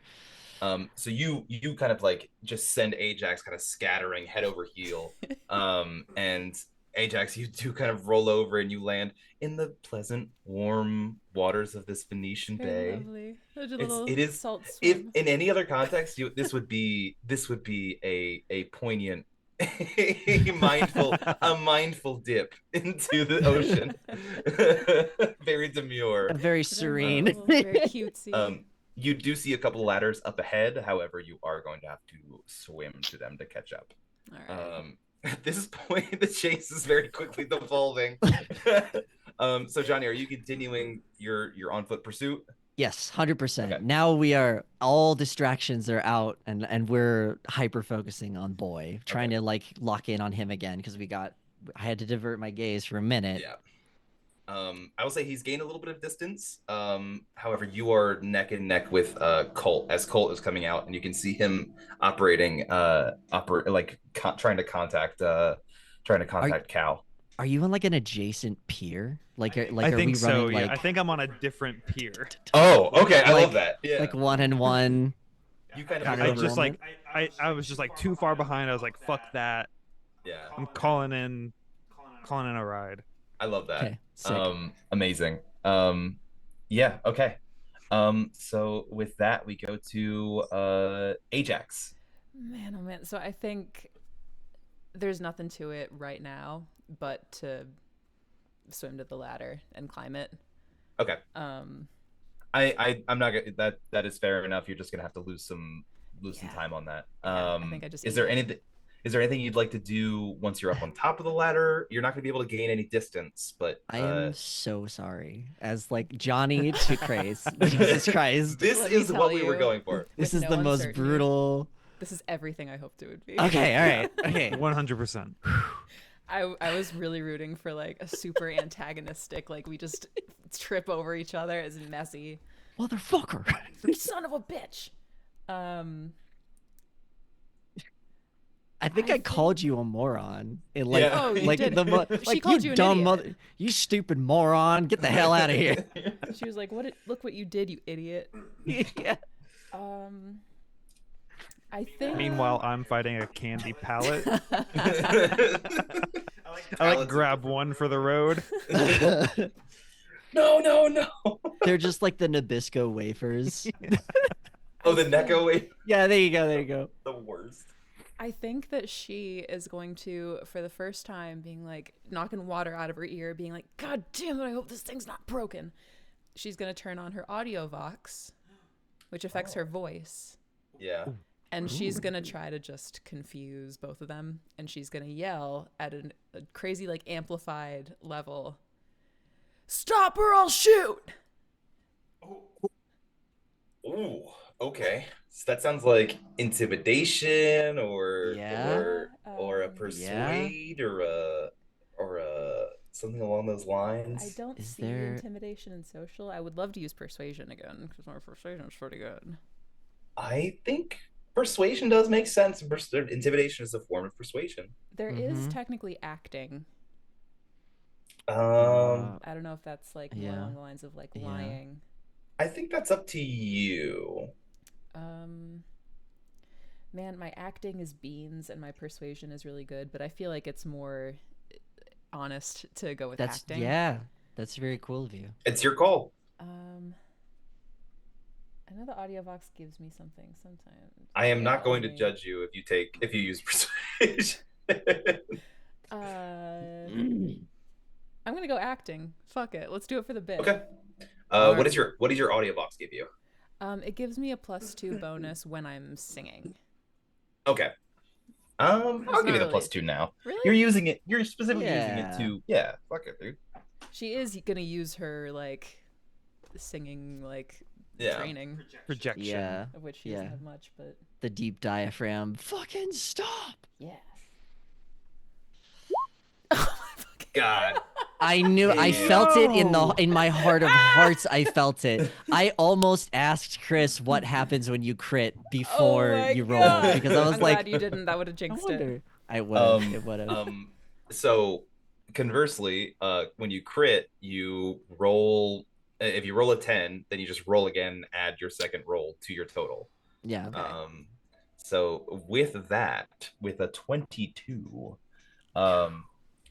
So you kind of like just send Ajax kind of scattering head over heel. And Ajax, you do kind of roll over and you land in the pleasant, warm waters of this Venetian Very bay. lovely. Such a little It is. salt If swim. in any other context, this would be a poignant, a mindful dip into the ocean. Very demure. Very serene. Very cutesy. You do see a couple of ladders up ahead. However, you are going to have to swim to them to catch up. All right. At this point, the chase is very quickly devolving. So Johnny, are you continuing your on foot pursuit? Yes, 100%. Okay. Now we are all distractions are out, and we're hyper focusing on Boy, trying to like lock in on him again because I had to divert my gaze for a minute. Yeah. I will say he's gained a little bit of distance. However, you are neck and neck with Colt as Colt is coming out, and you can see him operating, trying to contact Cal. Are you on like an adjacent pier? Like, are I we think so. running Yeah, like I think I'm on a different pier. Oh, okay. I Like- love that. Yeah. like 1-on-1? You kind kind of. I of just normal? like I was just like too far behind. I was like, fuck that. Yeah. I'm calling in a ride. I love that. Okay, sick. Amazing. Yeah. Okay. So with that, we go to Ajax. Man, oh man. So I think there's nothing to it right now but to swim to the ladder and climb it. Okay. Um, I'm not gonna that is fair enough. You're just gonna have to lose some time on that. Yeah, I think I just is eat there it. anything you'd like to do once you're up on top of the ladder? You're not gonna be able to gain any distance, but I am so sorry. As like Johnny to Christ, Jesus Christ. this Let me is what tell we were you. going for. This with is no the most uncertainty. brutal. This is everything I hoped it would be. Okay, all right, okay. 100%. I was really rooting for like a super antagonistic, like we just trip over each other. It's messy. Motherfucker. You son of a bitch. I think I called you a moron. It, like, Yeah. Oh, you like did. the She like called you you an dumb idiot. mother, you stupid moron. Get the hell out of here. She was like, look what you did, you idiot." Yeah. I think. Meanwhile, I'm fighting a candy pallet. I like grab one for the road. No. They're just like the Nabisco wafers. Oh, the Neko wave. Yeah, there you go. The worst. I think that she is going to, for the first time, being like knocking water out of her ear, being like, "God damn it! I hope this thing's not broken." She's gonna turn on her audio vox, which affects her voice. Yeah. And she's gonna try to just confuse both of them, and she's gonna yell at a crazy, like, amplified level, "Stop or I'll shoot!" Ooh. Okay. So that sounds like intimidation, or Yeah. or a persuade, or a something along those lines. I don't Is see there- intimidation in social. I would love to use persuasion again, because my persuasion is pretty good. I think persuasion does make sense. Intimidation is a form of persuasion. There is Mhm. technically acting. Um, I don't know if that's like more Yeah. along the lines of like Yeah. lying. I think that's up to you. Man, my acting is beans and my persuasion is really good, but I feel like it's more honest to go with That's acting. That's very cool of you. It's your call. I know the audio vox gives me something sometimes. I am not Yeah, going to only- judge you if you use persuasion. I'm gonna go acting. Fuck it. Let's do it for the bit. Okay. Alright. What does your audio box give you? It gives me a +2 bonus when I'm singing. Okay. I'll not give you the really- +2 now. Really? You're specifically using Yeah. it to fuck it, dude. She is gonna use her like singing like Yeah. training, Projection. Yeah. of which she Yeah. doesn't have much, but The deep diaphragm. Fucking stop. yeah. God. I knew I Damn. felt it in my heart of hearts. I felt it. I almost asked Chris what happens when you crit before Oh my you roll God. because I was I'm like, glad you didn't. That would have I jinxed it. wonder. I would. It would have. So conversely, when you crit, you roll. If you roll a 10, then you just roll again, add your second roll to your total. Yeah. Okay. So with that, with a 22,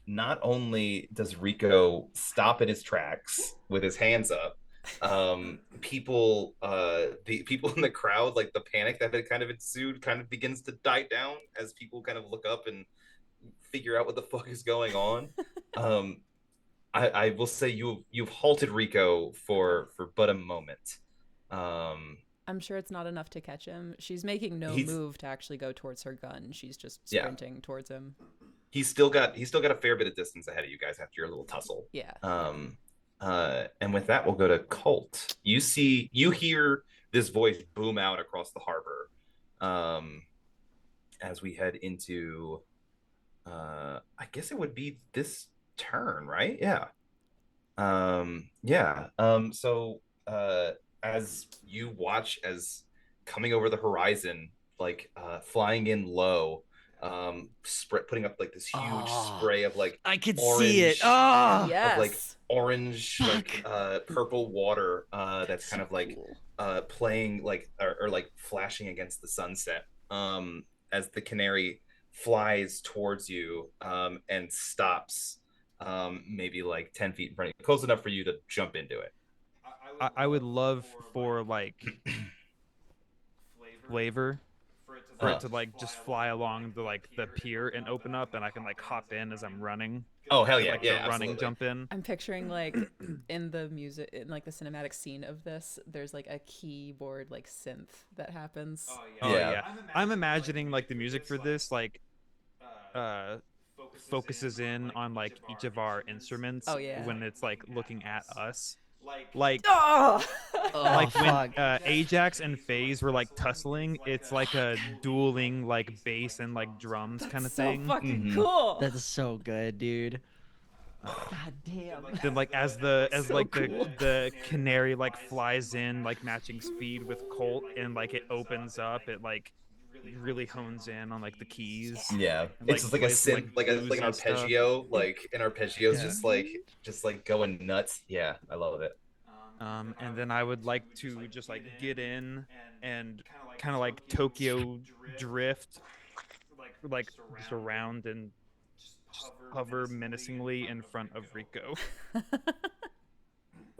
not only does Rico stop in his tracks with his hands up, the people in the crowd, like the panic that had kind of ensued, kind of begins to die down as people kind of look up and figure out what the fuck is going on. um, I will say you've halted Rico for but a moment. Um, I'm sure it's not enough to catch him. She's making no he's move to actually go towards her gun. She's just yeah, sprinting towards him. he's still got a fair bit of distance ahead of you guys after your little tussle. Yeah. And with that, we'll go to Colt. You hear this voice boom out across the harbor, as we head into, I guess it would be this turn, right? Yeah. Yeah. So, as you watch as coming over the horizon, like flying in low, putting up like this huge spray of like I could see it. orange Oh, of like Yes. orange like purple water that's kind so of like cool. playing like or like flashing against the sunset, as the canary flies towards you, and stops, maybe like 10 feet in front of you, close enough for you to jump into it. I would love for like flavor for it to like just fly along the pier and open up, and I can like hop in as I'm running. Oh hell Get, yeah, like yeah, the running absolutely. jump in. I'm picturing like in the music, in like the cinematic scene of this, there's like a keyboard like synth that happens. Oh Yeah. yeah. I'm imagining like the music for this like uh focuses in on like each of our instruments Oh, yeah. when it's like looking at us. Like Oh! like when fuck. Ajax and FaZe were like tussling, it's like a dueling like bass and like drums kind of so thing. fucking Mhm. cool. That's so good, dude. God damn. Then like as So cool. the canary like flies in like matching speed with Colt, and like it opens up, it like really hones in on like the keys. Yeah, And, it's like, just like a plays some, synth, like an bluesy stuff. arpeggio, like an arpeggio's Yeah. just like going nuts. Yeah, I love it. And then I would like to just like get in and kind of like Tokyo drift, like just around and just hover menacingly in front of Rico.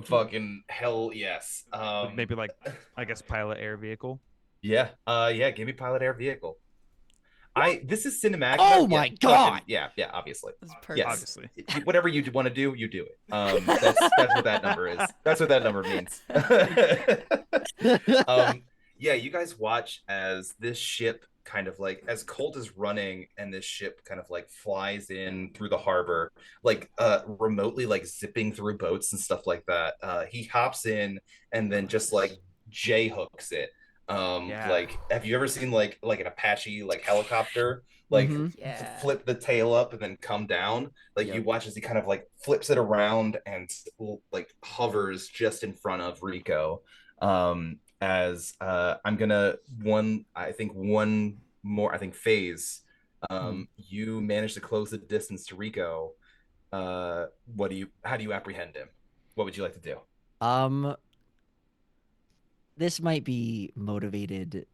Fucking hell yes. With maybe like I guess pilot air vehicle. Yeah, yeah, give me pilot air vehicle. This is cinematic. Oh Yeah, my God! Yeah, obviously. This is perfect. Yes. Obviously. Whatever you want to do, you do it. That's what that number is. That's what that number means. Yeah, you guys watch as this ship kind of like, as Colt is running and this ship kind of like flies in through the harbor, like remotely like zipping through boats and stuff like that. He hops in and then just like J hooks it. Yeah. Like, have you ever seen like an Apache like helicopter like Yeah. flip the tail up and then come down? Like, you watch as he kind of like flips it around and like hovers just in front of Rico. As I'm gonna one more, I think, phase. You manage to close the distance to Rico. How do you apprehend him? What would you like to do? This might be motivated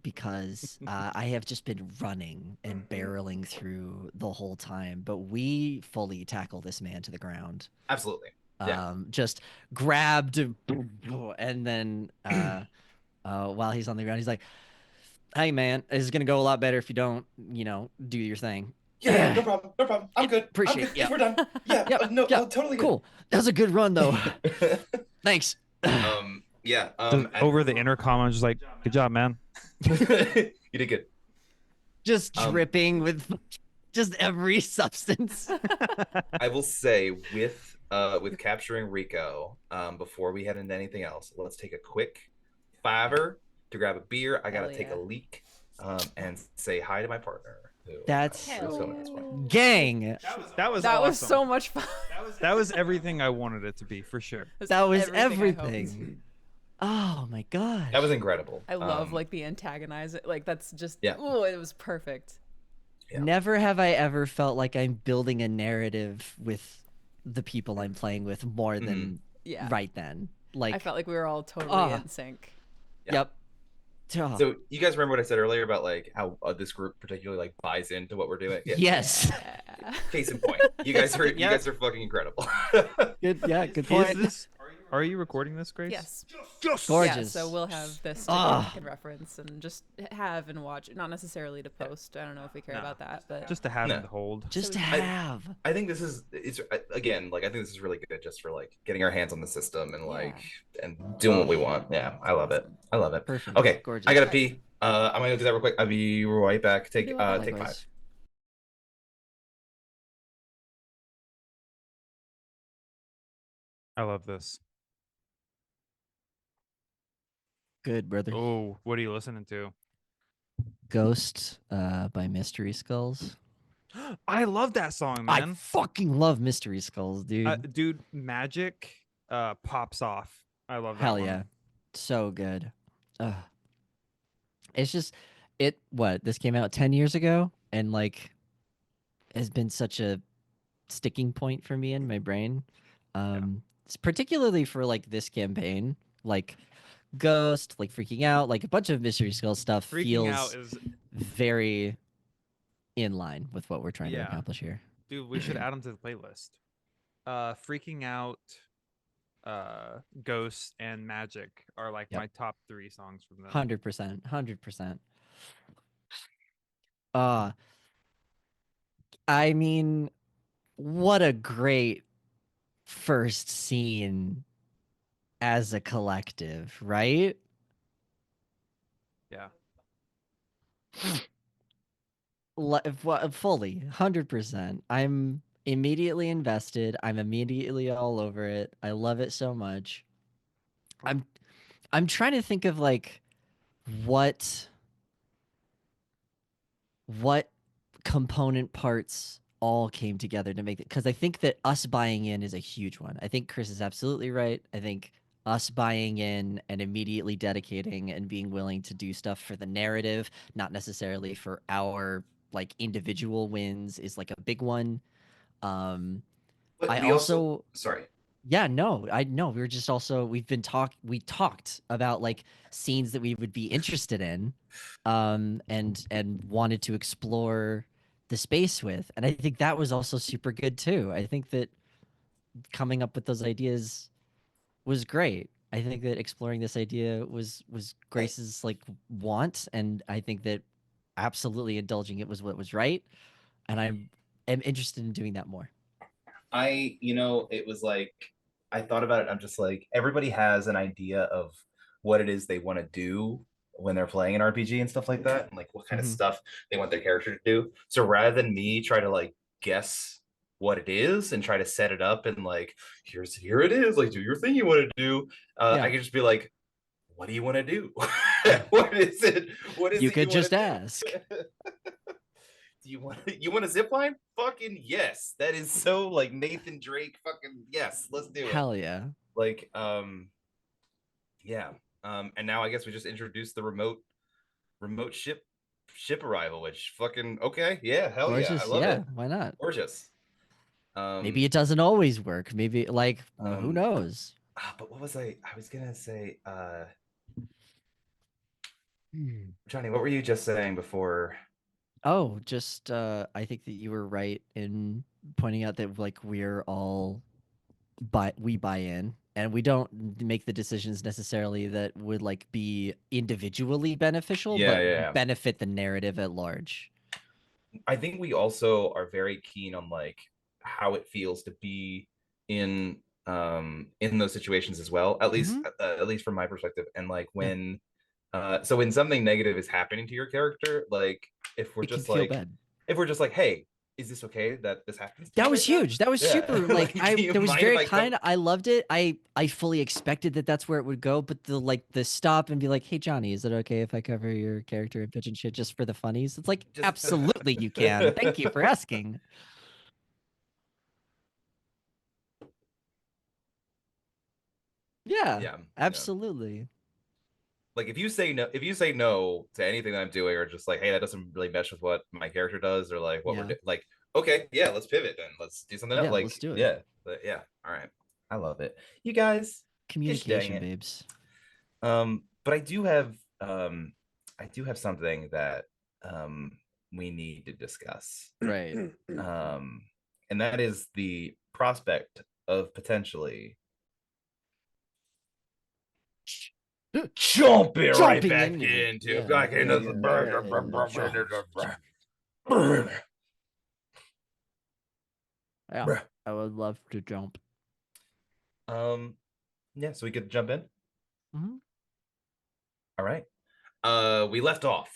because I have just been running and barreling through the whole time, but we fully tackle this man to the ground. Absolutely. Yeah. Just grabbed and then while he's on the ground, he's like, "Hey man, this is gonna go a lot better if you don't, do your thing." Yeah, no problem. No problem. I'm good. Appreciate I'm good. it. Yeah. We're done. Yeah. Yep, No, yep, totally good. Cool. That was a good run though. Thanks. Yeah. Over the intercom, I'm just like, "Good job, man." You did good. Just dripping with just every substance. I will say, with capturing Rico, before we head into anything else, let's take a quick fiver to grab a beer. I gotta Hell take yeah. a leak, and say hi to my partner. Who, That's who's filming this one. gang. That was That was awesome. so much fun. That was everything I wanted it to be, for sure. That was I hoped. everything. Oh my gosh. That was incredible. I love like the antagonizer. Like, that's just, Yeah. oh, it was perfect. Yeah. Never have I ever felt like I'm building a narrative with the people I'm playing with more than Yeah. right then. I Like, felt like we were all totally ah, in sync. Yeah. yep. Ah, So you guys remember what I said earlier about like how this group particularly like buys into what we're doing? Yeah. yes. Yeah. Case in point, you guys are Yeah. fucking incredible. Good. Yeah. Good Is point. this? Are you recording this, Grace? Yes. Gorgeous. Yeah, so we'll have this to go Ah. back and reference and just have and watch. Not necessarily to post. I don't know if we care No. about that, but Just to have No. and hold. Just So to have. I think this is it's again like I think this is really good just for like getting our hands on the system and like and doing what we want. Yeah, I love it. Awesome. I love it. Perfect. Okay, Gorgeous. I gotta pee. I'm gonna do that real quick. I'll be right back. Take Do it. take Likewise. 5. I love this. Good, brother. Oh, what are you listening to? Ghost by Mystery Skulls. I love that song, I man. fucking love Mystery Skulls, dude. Dude, Magic pops off. I love that Hell one. yeah. So good. Ugh. It's just this came out 10 years ago and like has been such a sticking point for me in my brain. It's particularly for like this campaign, like Ghost, like Freaking Out, like a bunch of Mystery Skull stuff Freaking Out feels is very in line with what we're trying to Yeah. accomplish here. Dude, we should add them to the playlist. Freaking Out, Ghost, and Magic are like Yep. my top 3 songs from them. 100%. 100%. I mean, what a great first scene as a collective, right? Yeah. Fully, 100%. I'm immediately invested. I'm immediately all over it. I love it so much. I'm trying to think of like what what component parts all came together to make it, because I think that us buying in is a huge one. I think Chris is absolutely right. I think us buying in and immediately dedicating and being willing to do stuff for the narrative, not necessarily for our like individual wins, is like a big one. But I we also also sorry. Yeah, no, I know. We were just also we talked about like scenes that we would be interested in, and wanted to explore the space with. And I think that was also super good too. I think that coming up with those ideas was great. I think that exploring this idea was Grace's like want, and I think that absolutely indulging it was what was right. And am interested in doing that more. It was like I thought about it. I'm just like everybody has an idea of what it is they want to do when they're playing an RPG and stuff like that, and like what kind of Mhm. stuff they want their character to do. So rather than me try to like guess what it is and try to set it up and like here it is, like do your thing you want to do, I Yeah. can just be like, what do you want to do? What is it? What is You it could you just want to ask. do? Do you want a zip line? Fucking yes. That is so like Nathan Drake. Fucking yes. Let's do it. Hell yeah. Like yeah. And now I guess we just introduced the remote ship arrival, which fucking okay. Yeah, hell yeah. I Gorgeous. love Yeah, it. why not? Gorgeous. Maybe it doesn't always work. Maybe like who Um knows? but what was I was gonna say Hmm. Johnny, what were you just saying before? Oh, just I think that you were right in pointing out that like we buy in and we don't make the decisions necessarily that would like be individually beneficial, Yeah, but yeah. benefit the narrative at large. I think we also are very keen on like how it feels to be in those situations as well. Mhm. At least from my perspective. And like Yeah. when something negative is happening to your character, like if we're It can just feel like bad. hey, is this okay that this happens to That you was right now? huge. That was Yeah. super. Like Like, I, do you that was mind if very I come? kind. I loved it. I fully expected that that's where it would go. But the stop and be like, "Hey Johnny, is it okay if I cover your character and pitch and shit just for the funnies?" It's like, Just absolutely you can. Thank you for asking. Yeah, yeah, yeah. absolutely. like if you say no to anything that I'm doing, or just like, hey, that doesn't really mesh with what my character does, or like what we're Yeah. doing, like, okay, yeah, let's pivot then. Let's do something else. Yeah, Like, let's do it. yeah, yeah. All right, I love it, you guys. Gosh dang Communication, it. babes. But I do have something that we need to discuss. Right. And that is the prospect of potentially jumping right Jumping back into it. into Yeah, back into yeah, the Yeah, I would love to jump. Yeah, so we could jump in. Mhm. All right. We left off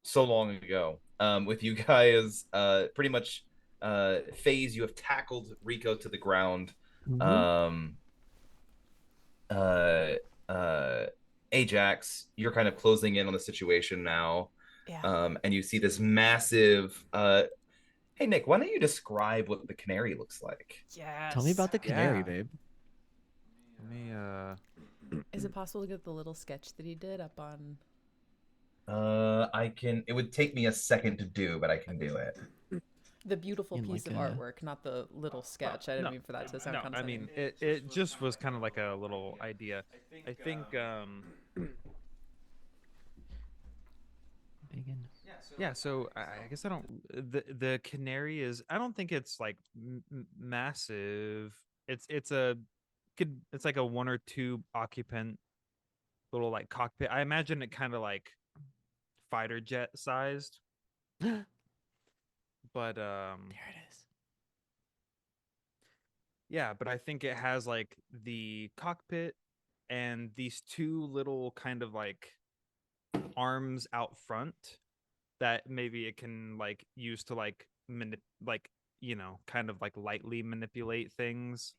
so long ago with you guys pretty much phase. You have tackled Rico to the ground. Mhm. Uh Ajax, you're kind of closing in on the situation now. Yeah. And you see this massive hey Nick, why don't you describe what the canary looks like? Yes. Tell me about the canary, Yeah. babe. Let me Is it possible to get the little sketch that he did up on? I can, it would take me a second to do, but I can do it. The beautiful In piece like of a- artwork, not the little sketch. I didn't no, mean for that to sound no, I condescending. mean it just was kind of like a little idea. I think Bacon. yeah, so I guess I don't the canary is, I don't think it's like massive. It's a could, it's like a 1 or 2 occupant little like cockpit. I imagine it kind of like fighter jet sized, but There it is. yeah, but I think it has like the cockpit and these 2 little kind of like arms out front that maybe it can like use to like like, you know, kind of like lightly manipulate things.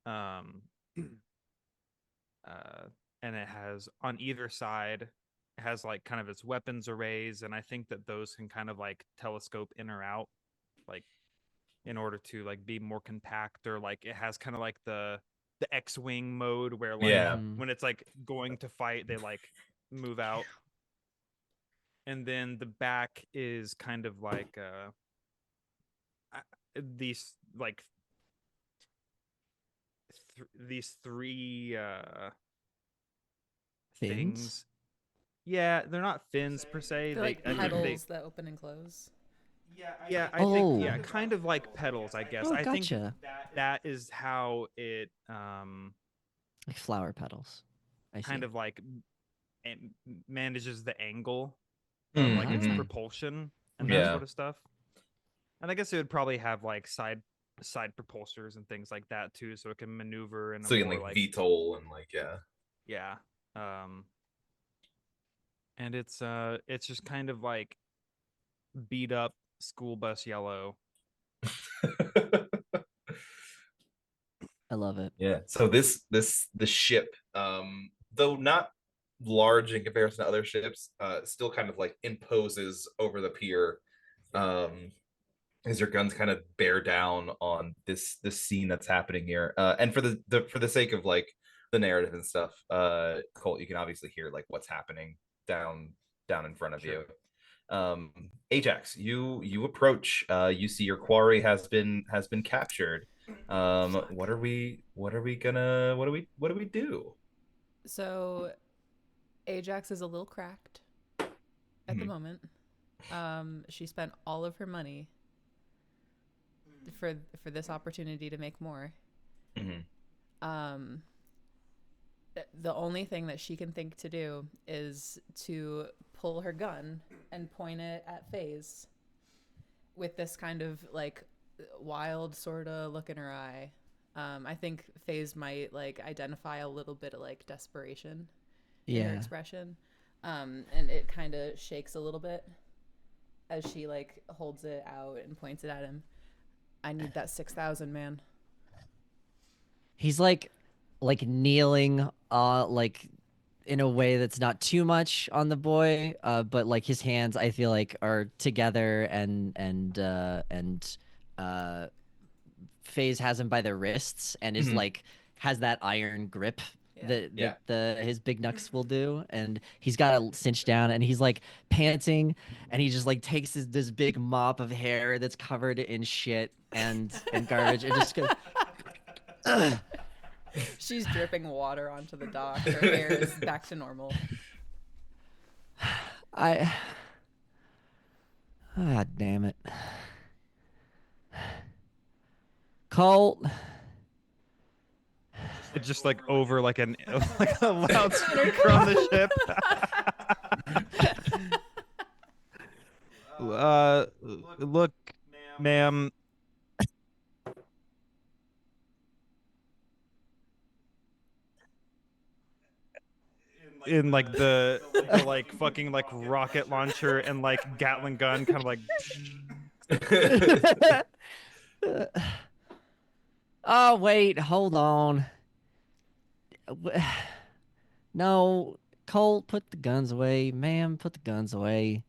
Um and it has on either side, it has like kind of its weapons arrays, and I think that those can kind of like telescope in or out, like in order to like be more compact, or like it has kind of like the X-wing mode where like Yeah. Mhm. when it's like going to fight, they like move out. And then the back is kind of like these like these 3 Fins? things. Yeah, they're not fins per se. They're like I think petals that open and close. yeah, I think yeah, Oh. kind of like petals, I guess. Oh, I think gotcha. that is how it Like flower petals. I see. kind of like manages the angle of like its Mhm. propulsion and that Yeah. sort of stuff. And I guess it would probably have like side propulsors and things like that too, so it can maneuver in a So you can more like like VTOL and like, yeah. yeah. And it's just kind of like beat up school bus yellow. I love it. Yeah. So the ship, though not large in comparison to other ships, still kind of like imposes over the pier. As your guns kind of bear down on this scene that's happening here. And for the sake of like the narrative and stuff, Colt, you can obviously hear like what's happening down in front of Sure. you. Ajax, you approach, you see your quarry has been captured. What do we do? So Ajax is a little cracked at the Mhm. moment. She spent all of her money for this opportunity to make more. Mhm. Um, the only thing that she can think to do is to pull her gun and point it at FaZe with this kind of like wild sort of look in her eye. I think FaZe might like identify a little bit of like desperation in her Yeah. expression. And it kind of shakes a little bit as she like holds it out and points it at him. I need that 6,000, man. He's like kneeling like in a way that's not too much on the boy, but like his hands I feel like are together, and FaZe has him by the wrists and is Mhm. like has that iron grip Yeah. the his big knucks will do, and he's got it cinched down, and he's like panting, and he just like takes this big mop of hair that's covered in shit and garbage, and just goes. "Ugh." She's dripping water onto the dock. Her hair is back to normal. Damn it, Colt. It's just like over like a loudspeaker on the ship. Look, ma'am. In like the like fucking like rocket launcher and like Gatling gun, kind of like. Oh wait, hold on. No, Colt, put the guns away, ma'am. Put the guns away.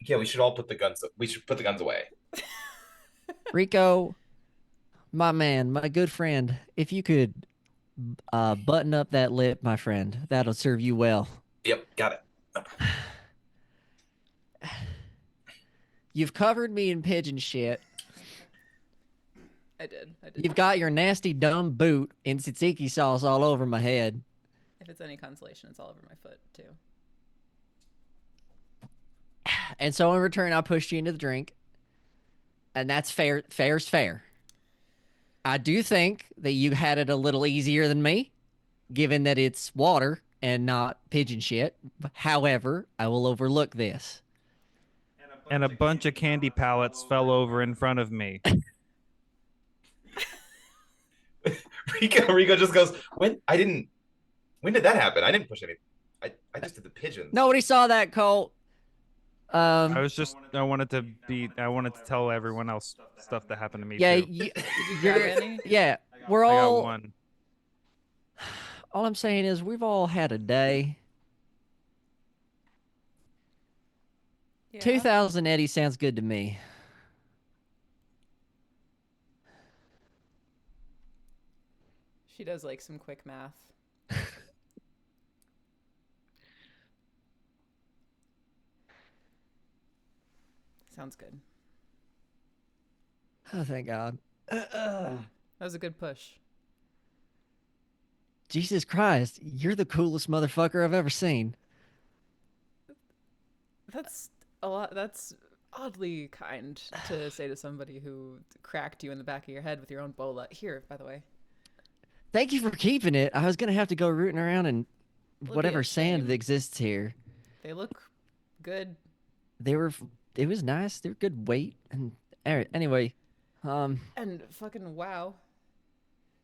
Yeah, we should all put the guns. We should put the guns away. Rico, my man, my good friend, if you could button up that lip, my friend, that'll serve you well. Yep, got it. You've covered me in pigeon shit. I did. You've got your nasty dumb boot in tzatziki sauce all over my head. If it's any consolation, it's all over my foot too. And so in return, I pushed you into the drink. And that's fair. Fair's fair. I do think that you had it a little easier than me, given that it's water and not pigeon shit. However, I will overlook this. And a bunch of candy pallets fell over in front of me. Rico just goes, when did that happen? I didn't push anything. I just did the pigeons. Nobody saw that, Colt. I wanted to tell everyone else stuff that happened to me. Yeah, too. yeah. We're I got all. one. All I'm saying is we've all had a day. Yeah. 2,000 Eddie sounds good to me. She does like some quick math. Sounds good. Oh, thank God. That was a good push. Jesus Christ, you're the coolest motherfucker I've ever seen. That's a lot. That's oddly kind to say to somebody who cracked you in the back of your head with your own bola. Here, by the way. Thank you for keeping it. I was gonna have to go rooting around in It'll be whatever a sand shame. that exists here. They look good. It was nice. They were good weight. And anyway, And fucking wow.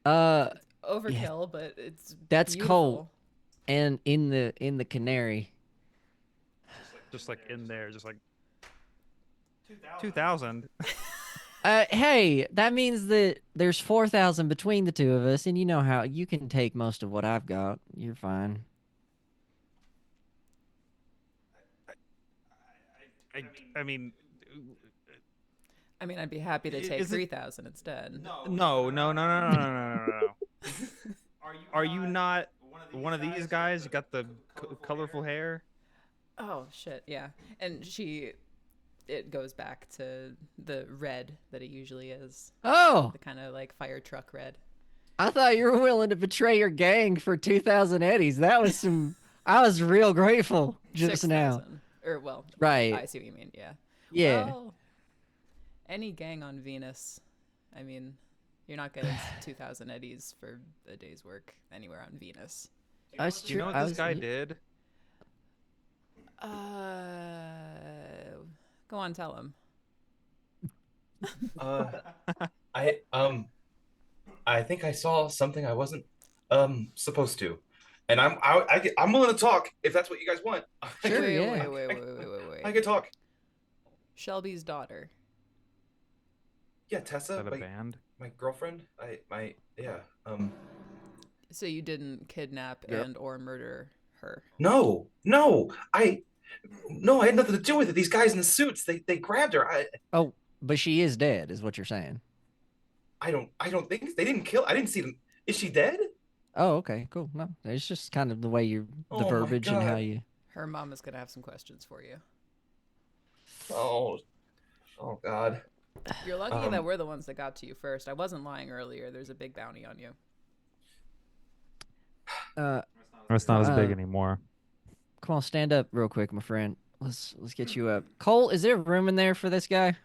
Overkill, but it's that's beautiful. Colt. And in the canary. Just like in there, just like 2,000. Hey, that means that there's 4,000 between the two of us, and you know how you can take most of what I've got. You're fine. I mean, I'd be happy to take Is it- 3,000 instead. no. Are you not one of these guys? You got the colorful hair. Oh shit, yeah. And it goes back to the red that it usually is. Oh, The kind of like fire truck red. I thought you were willing to betray your gang for 2,000 eddies. That was some. I was real grateful just now. 6,000. Or well, Right. I see what you mean. Yeah. Yeah. Well, any gang on Venus, you're not getting 2,000 eddies for a day's work anywhere on Venus. That's Do you know true. what this guy did? Go on, tell him. I think I saw something I wasn't supposed to, and I'm willing to talk if that's what you guys want. Sure, wait, yeah. wait. I could talk. Shelby's daughter. Yeah, Is Tessa, that a band? my girlfriend. Yeah. So you didn't kidnap Yep. and or murder her. No, I had nothing to do with it. These guys in the suits, they grabbed her. Oh, but she is dead, is what you're saying. I don't think they didn't kill. I didn't see them. Is she dead? Oh, okay, cool. No, it's just kind of the way the Oh my verbiage and how God. you. Her mom is gonna have some questions for you. Oh, oh God. You're lucky that we're the ones that got to you first. I wasn't lying earlier. There's a big bounty on you. Uh, It's not as big anymore. Come on, stand up real quick, my friend. Let's get you up. Cole, is there room in there for this guy?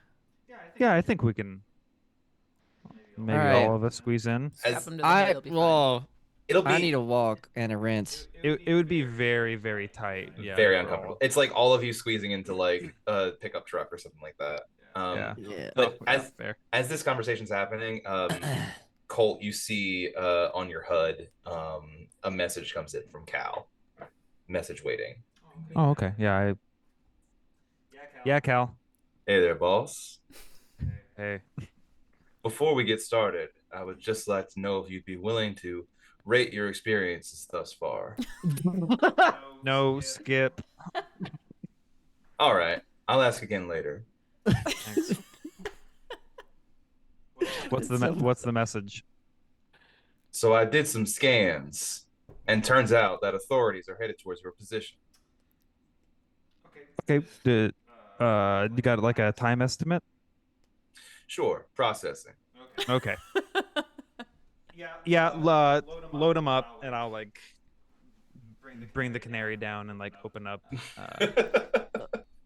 Yeah, I think we can. Maybe right. all of us squeeze in. Strap him to the head. He'll be fine. It'll be I need a walk and a rinse. It would be very, very tight. Yeah, very for uncomfortable. all. It's like all of you squeezing into like a pickup truck or something like that. Yeah. Yeah. But Yeah, fair. as this conversation's happening, Colt, you see on your HUD, a message comes in from Cal. Message waiting. Oh, okay. Yeah, Cal. Hey there, boss. Hey. Before we get started, I would just like to know if you'd be willing to rate your experiences thus far. No, skip. All right, I'll ask again later. Thanks. What's the message? So I did some scans, and turns out that authorities are headed towards your position. Okay. You got like a time estimate? Sure, processing. Okay. Yeah, load them up, and I'll like bring the canary down and like open up.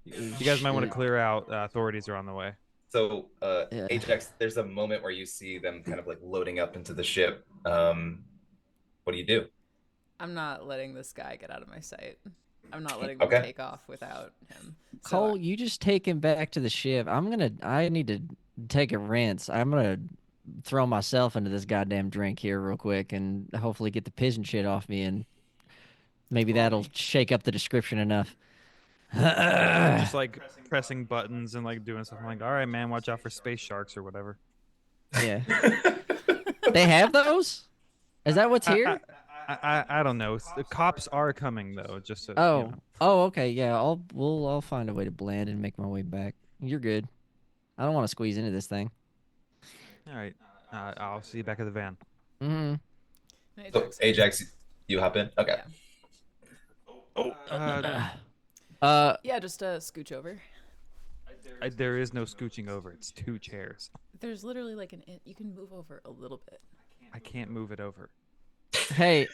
You guys might want to clear out. Authorities are on the way. So, Yeah. Ajax, there's a moment where you see them kind of like loading up into the ship. What do you do? I'm not letting this guy get out of my sight. I'm not letting Okay. them take off without him. So Cole, you just take him back to the ship. I need to take a rinse. I'm gonna throw myself into this goddamn drink here real quick and hopefully get the pigeon shit off me, and maybe that'll shake up the description enough. Just like pressing buttons and like doing something like, all right, man, watch out for space sharks or whatever. Yeah. They have those? Is that what's here? I don't know. The cops are coming though. Just so, Oh. you know. Oh, okay. Yeah, I'll find a way to blend and make my way back. You're good. I don't want to squeeze into this thing. All right. I'll see you back at the van. Mm-hmm. So, Ajax, you hop in? Okay. Yeah, just scooch over. There is no scooching over. It's 2 chairs. There's literally like you can move over a little bit. I can't move it over. Hey,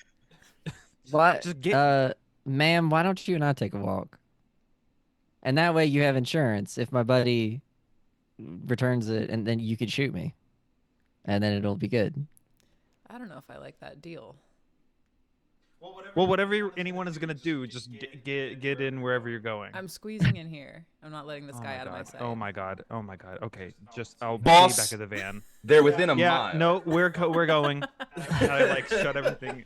what? Just get. Ma'am, why don't you and I take a walk? And that way you have insurance if my buddy returns it, and then you can shoot me. And then it'll be good. I don't know if I like that deal. Well, whatever anyone is gonna do, just get in wherever you're going. I'm squeezing in here. I'm not letting this Oh guy my out of my God. sight. Oh my god. Oh my god. Okay, just I'll Boss. be back at the van. They're within a Yeah. mile. No, we're going. I like shut everything.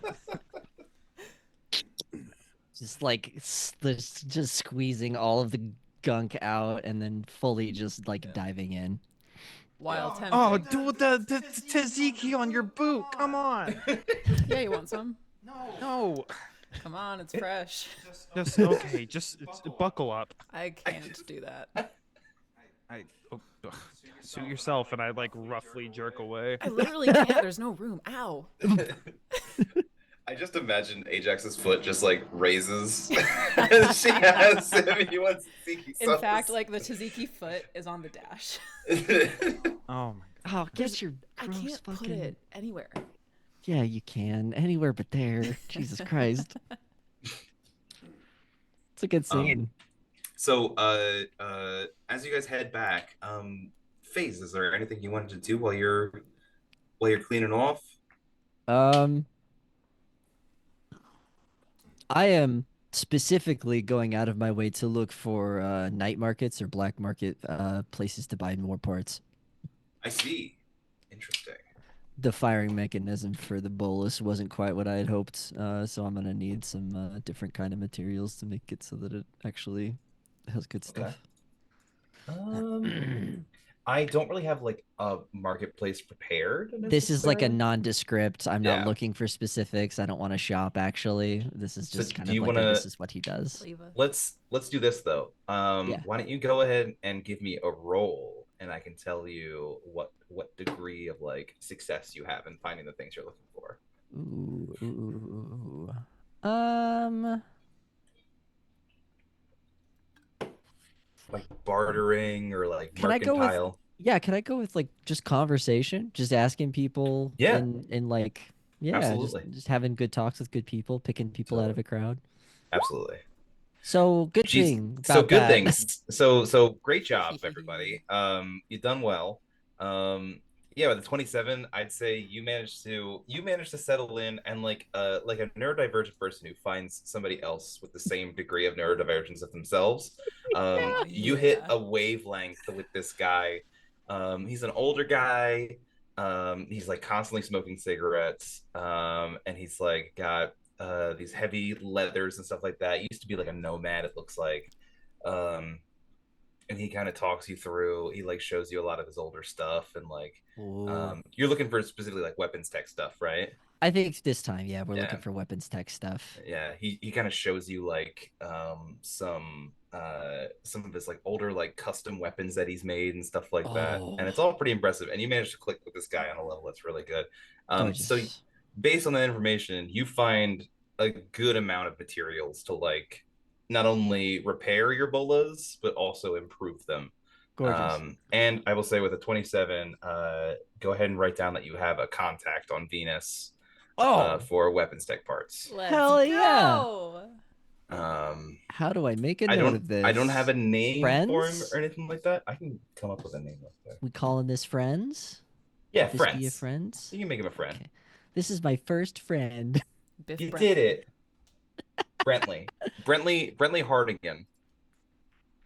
Just like just squeezing all of the gunk out and then fully just like diving in. While tempting. Oh, dude, the tzatziki on your boot. Come on. Yeah, you want some? No. Come on, it's fresh. Just okay. Just buckle up. I can't do that. Suit yourself, and I like roughly jerk away. I literally can't. There's no room. Ow. I just imagine Ajax's foot just like raises. And she has him. He wants tzatziki In sauce. fact, like the tzatziki foot is on the dash. Oh my god. Oh, get your I gross can't put fucking... it anywhere. Yeah, you can. Anywhere but there. Jesus Christ. It's a good scene. So, as you guys head back, FaZe, is there anything you wanted to do while you're cleaning off? I am specifically going out of my way to look for night markets or black market places to buy more parts. I see. Interesting. The firing mechanism for the bolus wasn't quite what I had hoped, so I'm gonna need some different kind of materials to make it so that it actually has good stuff. I don't really have like a marketplace prepared. This is like a necessarily. nondescript. I'm not Yeah. looking for specifics. I don't want to shop actually. This is So just kind do of you like wanna- this is what he does. Leva. Let's do this though. Yeah. Why don't you go ahead and give me a roll, and I can tell you what degree of like success you have in finding the things you're looking for. Ooh, ooh, ooh, ooh. Like bartering or like Can I go with mercantile. yeah, can I go with like just conversation? Just asking people Yeah, and like yeah, absolutely. just having good talks with good people, picking people out of Totally. a crowd. Absolutely. So good Jeez. thing So about good that. things. So great job, everybody. You've done well. Yeah, with the 27, I'd say you managed to settle in and like a neurodivergent person who finds somebody else with the same degree of neurodivergence as themselves. Oh You hit yeah. a wavelength with this guy. He's an older guy. He's like constantly smoking cigarettes. And he's like got these heavy leathers and stuff like that. He used to be like a nomad, it looks like. Um, and he kind of talks you through. He like shows you a lot of his older stuff, and like Ooh. you're looking for specifically like weapons tech stuff, right? I think this time, yeah, we're looking Yeah, for weapons tech stuff. yeah. He kind of shows you like some of his like older like custom weapons that he's made and stuff like that, and Oh, it's all pretty impressive. And you managed to click with this guy on a level that's really good. So gorgeous. based on that information, you find a good amount of materials to like not only repair your bolas but also improve them. Gorgeous. And I will say with a 27, go ahead and write down that you have a contact on Venus Oh, for weapons tech parts. Let's hell yeah. go. Um, How do I make a I note don't of I don't have this? a name for him or Friends? anything like that. I can come up with a name like that. We calling this friends? Yeah, Could this be a friends. friends? You can make him a friend. Okay. This is my first friend. Biff You did Brentley. it, Brentley. Brentley Hardigan.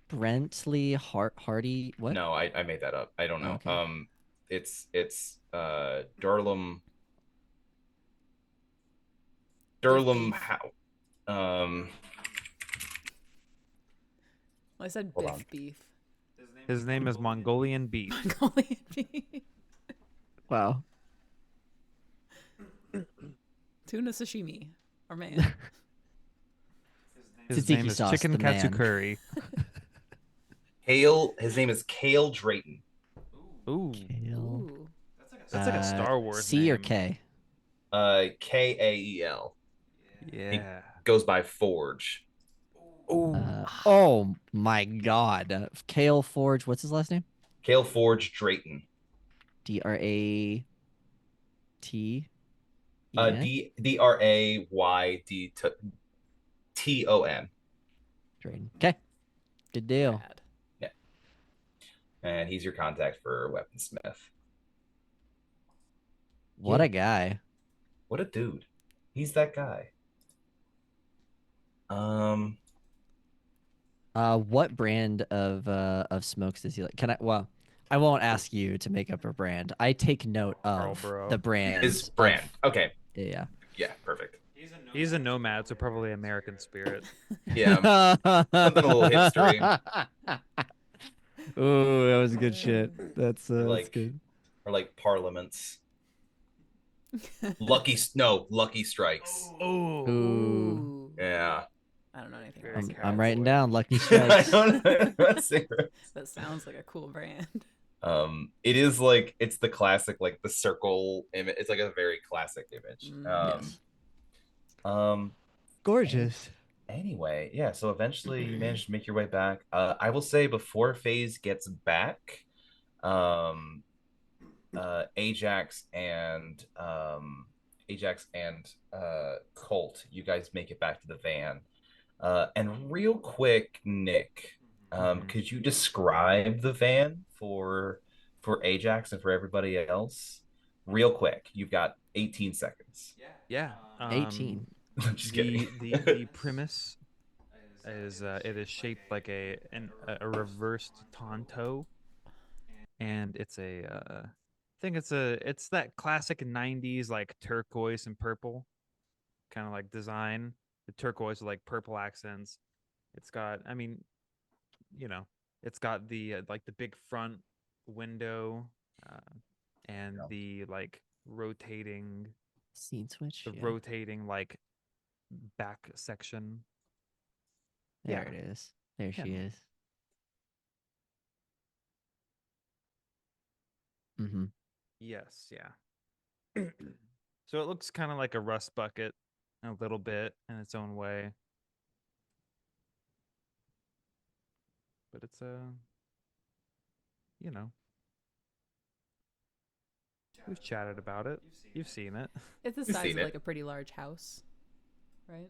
Brentley Hardy. What? No, I made that up. I don't Oh, know. okay. It's Biff Durlam Beef. how um Well, I said hold on. Biff Beef. His name is Mongolian Beef. Mongolian beef. Wow. Tuna sashimi. Or man. His Tzatziki name is sauce, Chicken the Katsu man. Curry. His name is Kale Drayton. Ooh, Kale. Ooh. that's like a Star Wars C or name. K? Kael. He Yeah. goes by Forge. Oh my God. Kale Forge. What's his last name? Kale Forge Drayton. Dratton. Drayton. Drayton. Okay. Good deal. Rad. Yeah. And he's your contact for Weaponsmith. What a guy. What a dude. He's that guy. Um, What brand of smokes does he like? Can I? Well, I won't ask you to make up a brand. I take note of the Marlboro. his brands of. brand. Okay. Yeah. Yeah, perfect. He's a nomad, so probably American Spirit. Yeah. Something a little hipstery. Oh, that was good shit. That's Or that's like good. or like Parliaments. Lucky Strikes. Oh, Ooh, Ooh. Yeah. I don't know anything Very about I'm cigarettes. writing cowboy. down Lucky I Strikes. don't know. Cigarettes. That sounds like a cool brand. It is like it's the classic like the circle image. It's like a very classic image. Yes. Um any, Gorgeous. anyway, yeah, so eventually you managed to make your way back. I will say before FaZe gets back, um Ajax and Colt, you guys make it back to the van. And real quick, Nick, Mhm. could you describe the van for Ajax and for everybody else? Real quick, you've got 18 seconds. Yeah. 18. I'm just kidding. The premise is it is shaped like a reversed Tonto, and it's I think it's that classic '90s like turquoise and purple kind of like design. The turquoise with like purple accents. It's got, I mean, you know, it's got the like the big front window, and Yeah. the like rotating, Scene switch. the Yeah. rotating like back section. There Yeah. it is. There Yeah. she is. Mm-hmm. Yes, yeah. So it looks kind of like a rust bucket a little bit in its own way. But it's you know, we've chatted about it. You've seen it. It's the You've size seen of it. like a pretty large house, right?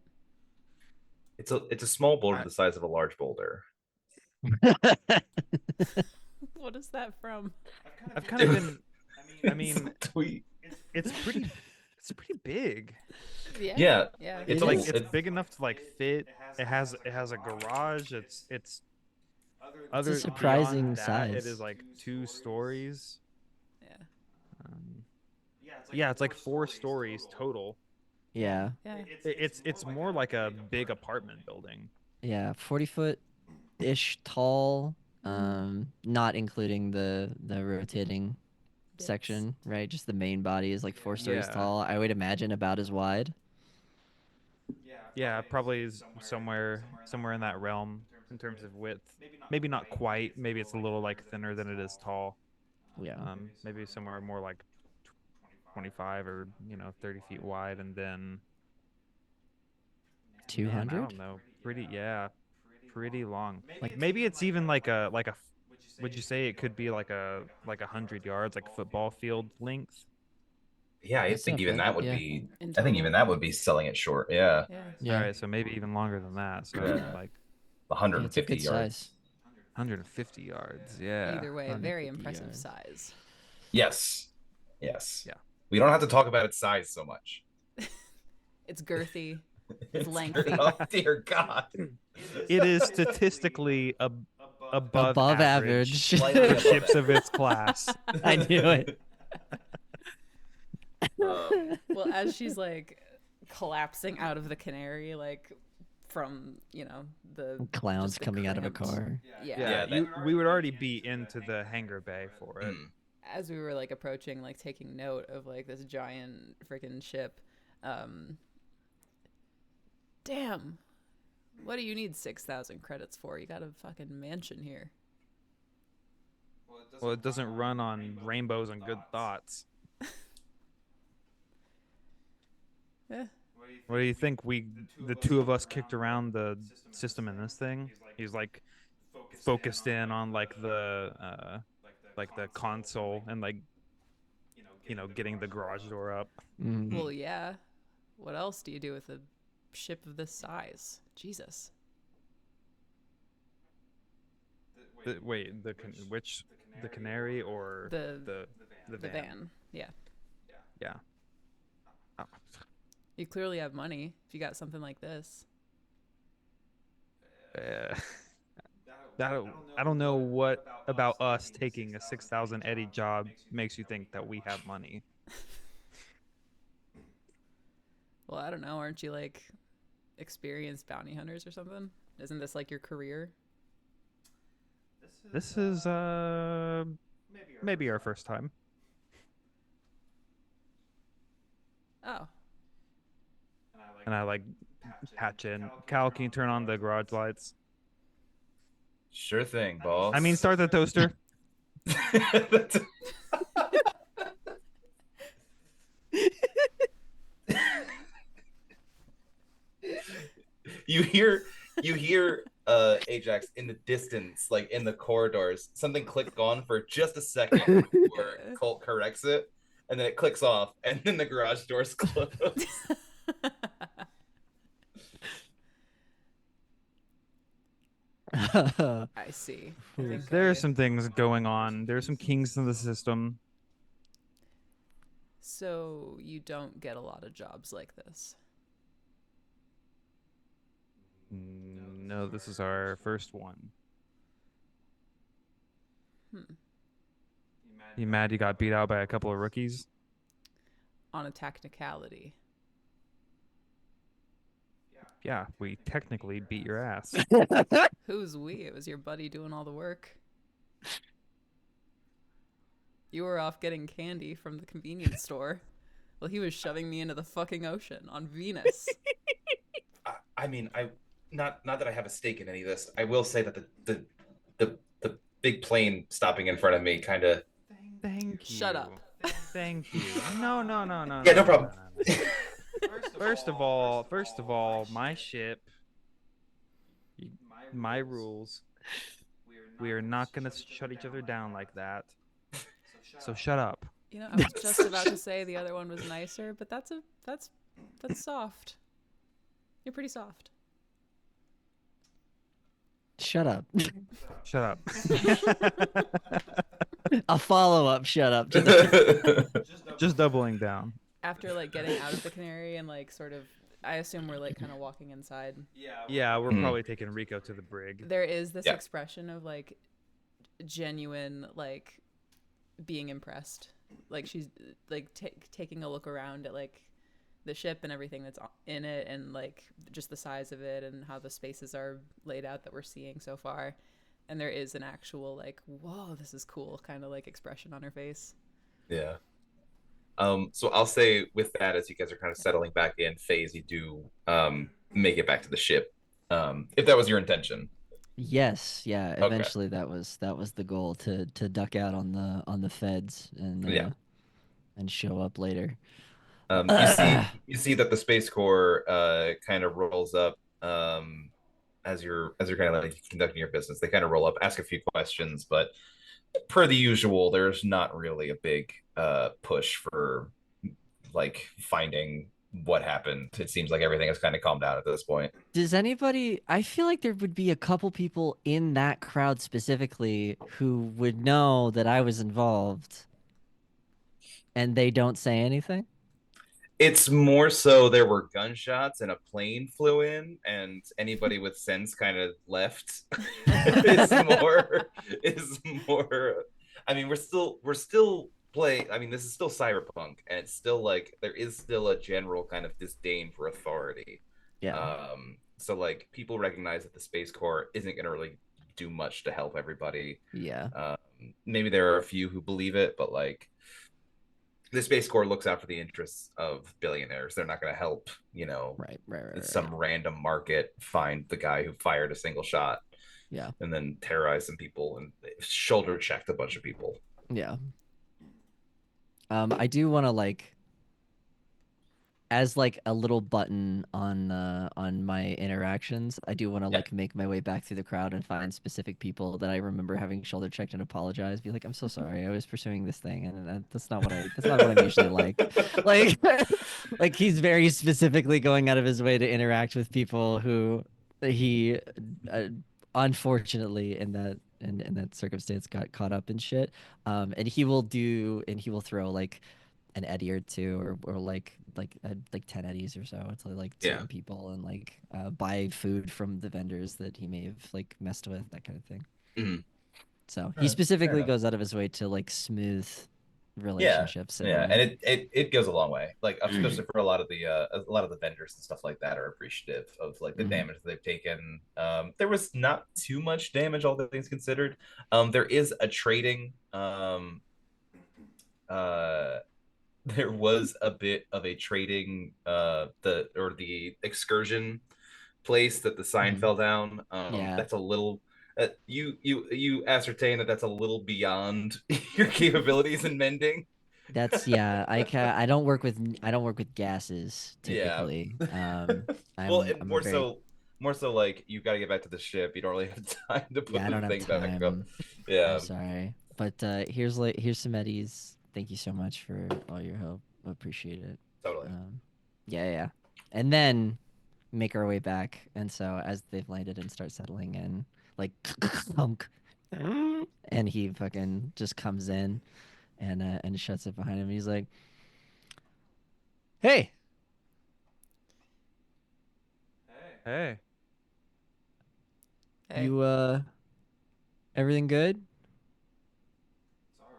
It's a small boulder I- the size of a large boulder. What is that from? I've kind of been. I mean, It's a tweet. it's pretty big. Yeah. Yeah, Yeah. it's It like is. it's big enough to like fit. It has a garage. It's other beyond surprising that, size. It is like 2 stories. Yeah. Um, yeah, it's like 4 stories total. Yeah. Yeah. It's more like a big apartment building. Yeah. 40-foot-ish tall. Not including the rotating Bits. section, right? Just the main body is like 4 stories Yeah. tall. I would imagine about as wide. Yeah, probably is somewhere in that realm in terms of width. Maybe not quite. Maybe it's a little like thinner than it is tall. Yeah. Maybe somewhere more like 25 or 30 feet wide, and then man, I 200? don't know. Pretty long. Like maybe it's even like a would you say it could be like a 100 yards, like football field length? Yeah, I That's think not even bad, that would yeah. be. In I think total? even that would be selling it short. Yeah, Yeah. Yeah. All right, so maybe even longer than that. So Yeah. like Yeah, it's a 150 good yards. size. 150 yards. Yeah. Either way, very 150 impressive yards. size. Yes, yes. Yeah. We don't have to talk about its size so much. It's girthy. It's lengthy. Oh dear God. It is statistically above Above average. Slightly for above ships of average. its class. I knew it. Well, as she's like collapsing out of the canary, like from the Clowns just the coming out of a cramped- car. Yeah. Yeah, we would already be into the hangar bay for it. Mm. As we were like approaching, like taking note of like this giant freaking ship. Damn. What do you need 6,000 credits for? You got a fucking mansion here. Well, it doesn't run on rainbows and good thoughts. Yeah. What do you think? The two of us kicked around the system in this thing. He's like focused in on like the console and like getting the garage door up. Mm. Well, yeah. What else do you do with a ship of this size? Jesus. Wait, the canary or The the van. van? Yeah. Yeah. Oh, You clearly have money if you got something like this. I don't know what about us taking a 6,000 Eddie job makes you think that we have money. Well, I don't know. Aren't you like experienced bounty hunters or something? Isn't this like your career? This is maybe our first time. Oh. And I like patch in. Cal, can you turn on the garage lights? Sure thing, boss. I mean, start the toaster. you hear Ajax in the distance, like in the corridors. Something clicked on for just a second before Colt corrects it, and then it clicks off, and then the garage doors close. I see. I think There are some things going on. There are some kinks in the system. So you don't get a lot of jobs like this. No, this is our first one. You mad you got beat out by a couple of rookies? On a technicality. Yeah, we technically beat your ass. Who's we? It was your buddy doing all the work. You were off getting candy from the convenience store. Well, he was shoving me into the fucking ocean on Venus. I mean, not that I have a stake in any of this. I will say that the big plane stopping in front of me kind of. Thank you. Shut up. Thank you. No. Yeah, no problem. first of all, my ship, my rules. We are not gonna shut each other down like that. So shut up. You know, I was just about to say the other one was nicer, but that's soft. You're pretty soft. Shut up. Shut up. A follow-up shut up. Just doubling down. After like getting out of the canary and like sort of, I assume we're like kind of walking inside. Yeah, we're probably taking Rico to the brig. There is this expression of like genuine like being impressed. Like she's like taking a look around at like the ship and everything that's in it, and like just the size of it and how the spaces are laid out that we're seeing so far. And there is an actual like, whoa, this is cool kind of like expression on her face. Yeah. So I'll say with that, as you guys are kind of settling back in, phase, you do make it back to the ship. If that was your intention. Yes, yeah. Okay. Eventually, that was the goal, to duck out on the feds and show up later. You see that the Space Corps kind of rolls up as you're kind of like conducting your business. They kind of roll up, ask a few questions, but per the usual, there's not really a big push for like finding what happened. It seems like everything has kind of calmed down at this point. Does anybody? I feel like there would be a couple people in that crowd specifically who would know that I was involved, and they don't say anything. It's more so there were gunshots and a plane flew in, and anybody with sense kind of left. is more. I mean, we're still playing. I mean, this is still cyberpunk, and it's still like there is still a general kind of disdain for authority. Yeah. So like people recognize that the Space Corps isn't going to really do much to help everybody. Yeah. Maybe there are a few who believe it, but like the Space Corps looks out for the interests of billionaires. They're not going to help, Right. some random market find the guy who fired a single shot. Yeah. And then terrorize some people and shoulder checked a bunch of people. Yeah. I do want to like, as like a little button on my interactions, I do want to like make my way back through the crowd and find specific people that I remember having shoulder checked and apologize. Be like, I'm so sorry, I was pursuing this thing, and that's not what I'm usually like. Like he's very specifically going out of his way to interact with people who he unfortunately in that circumstance got caught up in shit. And he will throw like an eddy or two, or like 10 eddies or so to like certain people, and like buy food from the vendors that he may have like messed with, that kind of thing. Mm-hmm. So he specifically goes out of his way to like smooth relationships. And it goes a long way, like especially for a lot of the vendors and stuff like that are appreciative of like the damage that they've taken. There was not too much damage, all the things considered. There is a trading there was a bit of a trading the excursion place that the sign fell down. That's a little you ascertain that that's a little beyond your capabilities in mending. That's I don't work with gases typically. More so like you got to get back to the ship. You don't really have time to put the thing back up. I'm sorry, but here's some eddies. Thank you so much for all your help. Appreciate it. Totally. Yeah. And then make our way back. And so as they've landed and start settling in, like thunk, and he fucking just comes in and shuts it behind him. He's like, "Hey, Hey. you everything good?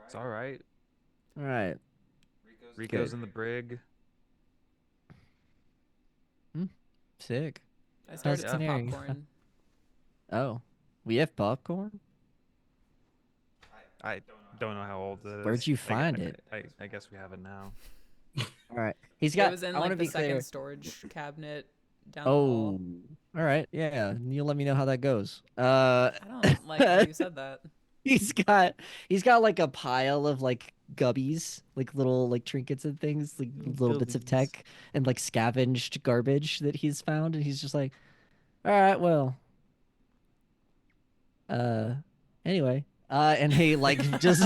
It's all right. All right. Rico's in the brig. Sick. I started How's some Canary? popcorn. Oh, we have popcorn? I don't know how old it is. Where'd you find it? I guess we have it now. All right. He's got. It was in I want like to the be clear. second storage cabinet down the hall. All right. Yeah. You'll let me know how that goes. I don't like how you said that. He's got like a pile of like gubbies, like little like trinkets and things, like little bits of Gubbies. tech and like scavenged garbage that he's found, and he's just like, all right, well, uh, anyway, and he like just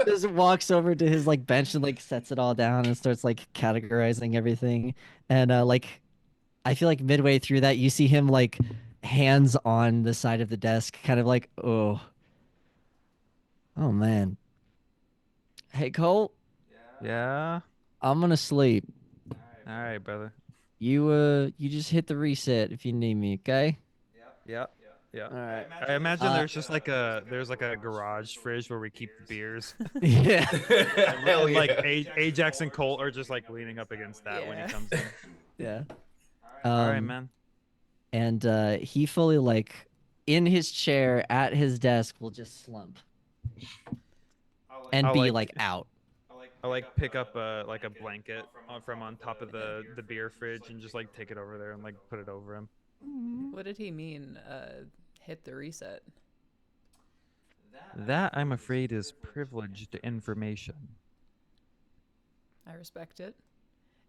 just walks over to his like bench and like sets it all down and starts like categorizing everything, and like I feel like midway through that you see him like hands on the side of the desk, kind of like, oh man, hey Cole, Yeah. I'm gonna sleep. All right, brother. You just hit the reset if you need me, okay? Yeah. Yeah. All right. I imagine there's just like a garage fridge where we keep the beers. Yeah. Hell And like yeah. Ajax and Colt are just like leaning up against that when he Yeah. comes in. Yeah. All right, man. And he fully like in his chair at his desk will just slump and I'll be like like out. I like pick up a blanket from on top of the beer fridge and just like take it over there and like put it over him. What did he mean? Hit the reset. That I'm afraid is privileged information. I respect it.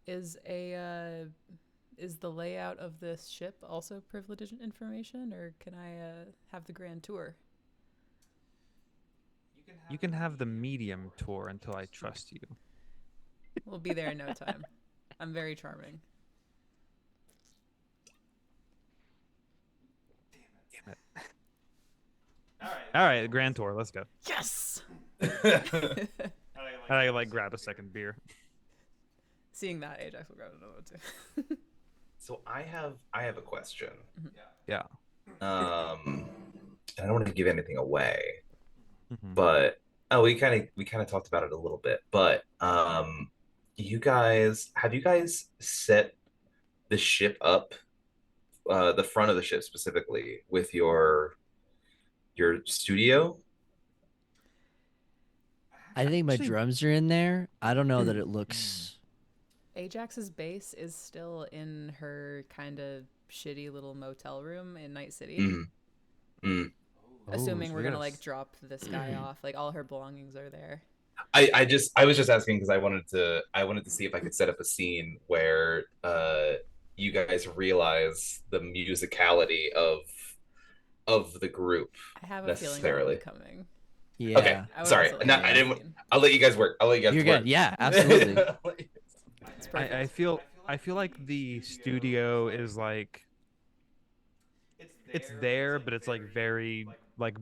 Is the layout of this ship also privileged information, or can I have the grand tour? You can have the medium tour until I trust you. We'll be there in no time. I'm very charming. Damn it. All right, the grand tour. Let's go. Yes. And I like grab a second beer. Seeing that, Ajax will grab another one too. So I have a question. Yeah. I don't want to give anything away, Mhm. but we kind of talked about it a little bit. But you guys set the ship up, the front of the ship specifically, with your studio? I think my Actually- drums are in there. I don't know that it looks. Ajax's base is still in her kind of shitty little motel room in Night City. Mm. Mm. Assuming so we're we gonna gotta like drop this guy off, like all her belongings are there. I was just asking because I wanted to see if I could set up a scene where you guys realize the musicality of the group I have a feeling that will necessarily. be coming. Yeah. Okay, I would sorry. also like No, to I see didn't. that scene. I'll let you guys work. I'll let you guys You're work. good. Yeah, absolutely. It's perfect. I feel like the studio is like it's there, but it's like very like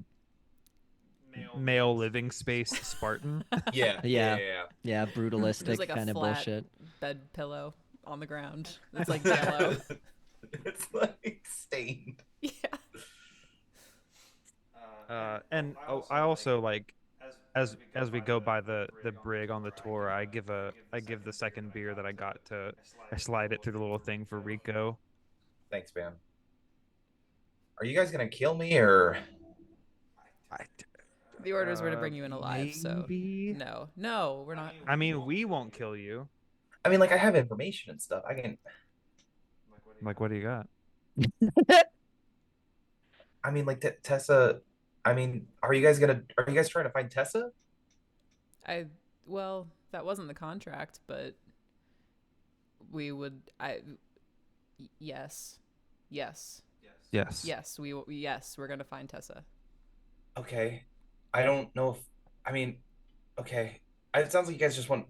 male living space Spartan. Yeah, Yeah. yeah. Yeah, brutalistic There's like a kind of flat bullshit. bed pillow on the ground. It's like jello. It's like stained. Yeah. And I also like as we go by the brig on the tour, I give the second beer that I got I slide it through the little thing for Rico. Thanks, man. Are you guys gonna kill me or? The orders were to bring you in alive, so Maybe. no, we're not. I mean, we won't kill you. I mean, like I have information and stuff. I can. Like, what do you got? I mean, like Tessa. I mean, are you guys trying to find Tessa? Well, that wasn't the contract, but we would. Yes, Yes. yes, we're gonna find Tessa. Okay. I don't know if. I mean, okay. It sounds like you guys just want.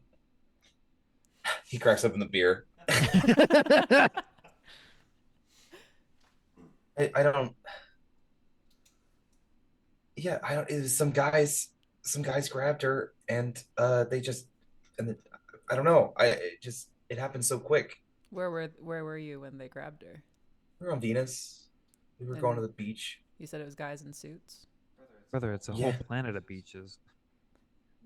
He cracks open the beer. I don't. Yeah, I don't. It was some guys. Some guys grabbed her, and they just, I don't know. It happened so quick. Where were you when they grabbed her? We were on Venus. We were going to the beach. You said it was guys in suits. Brother, it's a Yeah. whole planet of beaches.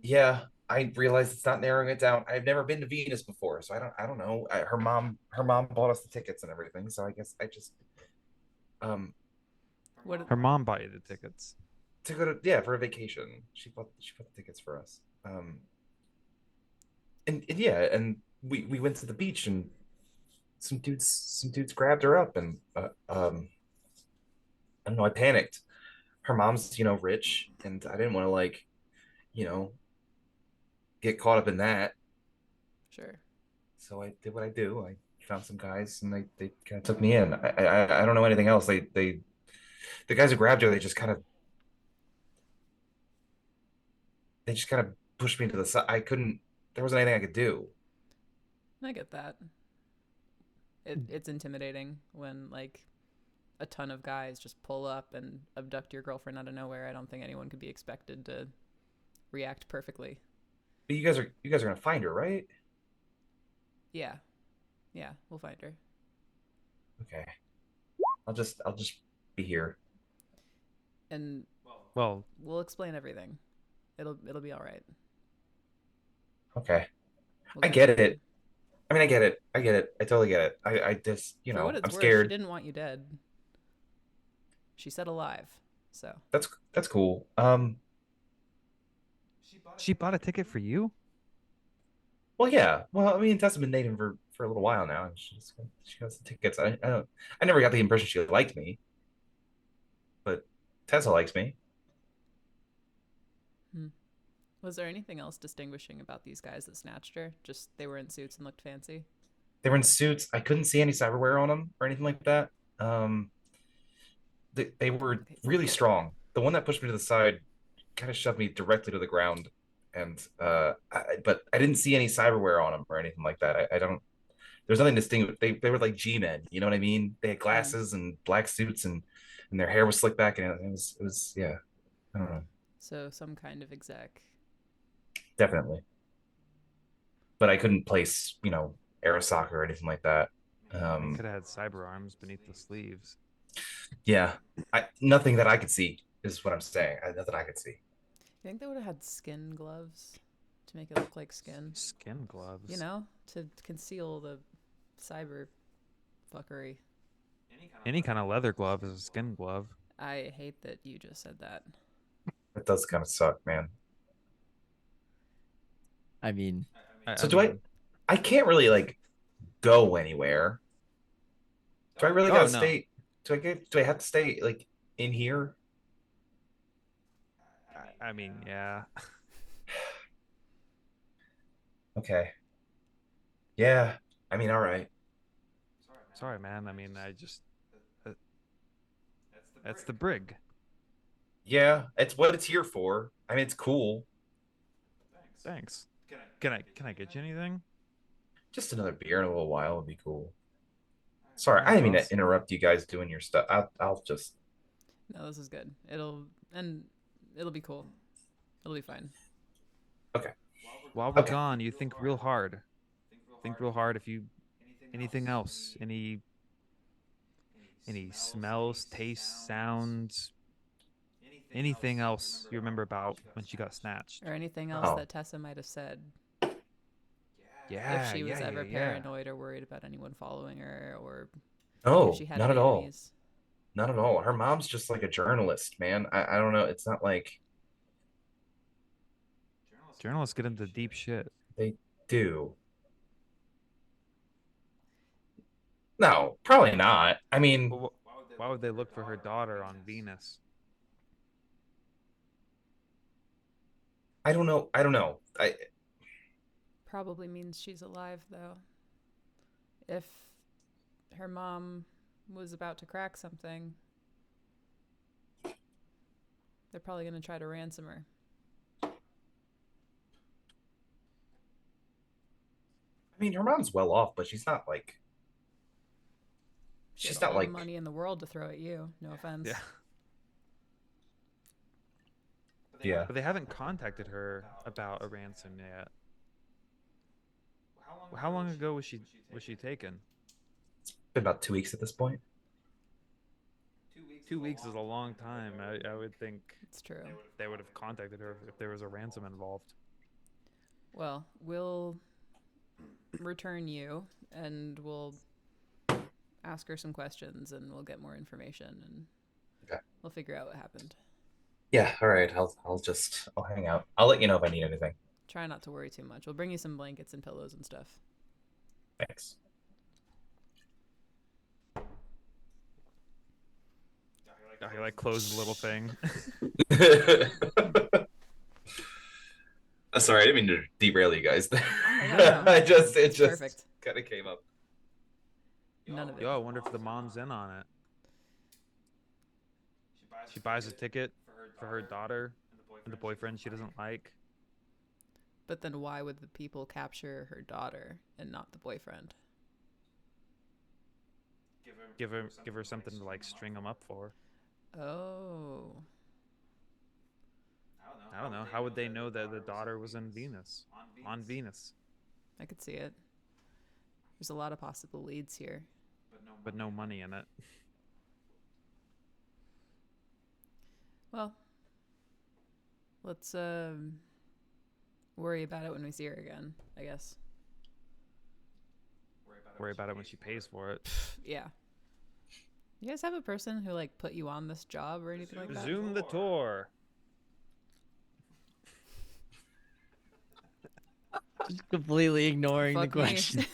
Yeah, I realized it's not narrowing it down. I've never been to Venus before, so I don't know. Her mom bought us the tickets and everything, so I guess I just What? Her mom bought you the tickets. to go to for a vacation. She bought the tickets for us. And yeah, and we went to the beach and some dudes grabbed her up and I don't know, I panicked. Her mom's, rich, and I didn't want to like, you know, get caught up in that. Sure. So I did what I do. I found some guys, and they kind of took me in. I don't know anything else. The guys who grabbed her, they just kind of pushed me to the side. I couldn't. There wasn't anything I could do. I get that. It's intimidating when like a ton of guys just pull up and abduct your girlfriend out of nowhere. I don't think anyone could be expected to react perfectly. But you guys are gonna find her, right? Yeah. Yeah, we'll find her. Okay. I'll just be here. And Well, we'll explain everything. It'll be all right. Okay. We'll I get get her in. it. I mean, I get it. I get it. I totally get it. I just, For what I'm it's worth, she scared. didn't want you dead. She said alive. So That's cool. she bought a ticket for you? Well, yeah. Well, I mean, Tessa's been dating for a little while now, and she got some tickets. I don't. I never got the impression she liked me, but Tessa likes me. was there anything else distinguishing about these guys that snatched her? Just they were in suits and looked fancy? They were in suits. I couldn't see any cyberware on them or anything like that. Um, they were Okay. really strong. The one that pushed me to the side kind of shoved me directly to the ground, and but I didn't see any cyberware on them or anything like that. I don't. There's nothing distinct. They were like G-men. You know what I mean? They had glasses and black suits, and their hair was slicked back, and it was yeah. I don't know. So some kind of exec. Definitely. But I couldn't place, Aerosoccer or anything like that. They Um, could have had cyber arms beneath the sleeves. yeah, nothing that I could see is what I'm saying. Nothing I could see. You think they would have had skin gloves to make it look like skin? Skin gloves. You know, to conceal the cyber fuckery. Any kind of leather glove is a skin glove. I hate that you just said that. It does kind of suck, man. I mean, So I can't really like go anywhere. Do I really Oh, gotta no. stay? Do I have to stay like in here? I mean, yeah. Okay. Yeah. I mean, all right. Sorry, man. I mean, uh, that's the brig. Yeah, it's what it's here for. I mean, it's cool. Thanks. Can I get you anything? Just another beer in a little while would be cool. Sorry, I didn't mean to interrupt you guys doing your stuff. I'll just. No, this is good. It'll be cool. It'll be fine. Okay. While we're Okay. gone, you think real hard. Think real hard if you anything else, any smells, tastes, sounds, anything else you remember about when she got snatched. Or anything else Oh. that Tessa might have said Yeah, if she was yeah, ever yeah, yeah. paranoid or worried about anyone following her, or No, if she had not any at all. enemies. Not at all. Her mom's just like a journalist, man. I don't know. It's not like Journalists get into deep shit. they do. No, probably not. I mean, But why would they look for her daughter on Venus? I don't know. I don't know. Probably means she's alive, though. If her mom was about to crack something, they're probably going to try to ransom her. I mean, her mom's well off, but she's not like. She She's had not all like. the money in the world to throw at you. No offense. Yeah. Yeah. But they haven't contacted her about a ransom yet. How long ago was she taken? Been about 2 weeks at this point. 2 weeks is a long time. I would think It's true. they would have contacted her if there was a ransom involved. Well, we'll return you and we'll ask her some questions and we'll get more information and Okay. we'll figure out what happened. Yeah. All right. I'll hang out. I'll let you know if I need anything. Try not to worry too much. We'll bring you some blankets and pillows and stuff. Thanks. I like close the little thing. Sorry, I didn't mean to derail you guys. Oh, no. It It's just perfect. kind of came up. None of it. Yo, I wonder if the mom's in on it. She buys a ticket for her daughter and the boyfriend she doesn't like. But then why would the people capture her daughter and not the boyfriend? Give her something to like string them up for. Oh. I don't know. How would they know that the daughter was in Venus? On Venus. I could see it. There's a lot of possible leads here. But no money in it. Well, let's worry about it when we see her again, I guess. Worry about it when she pays for it. Yeah. You guys have a person who like put you on this job or anything like that? Resume the tour. Just completely ignoring the Fuck me. question.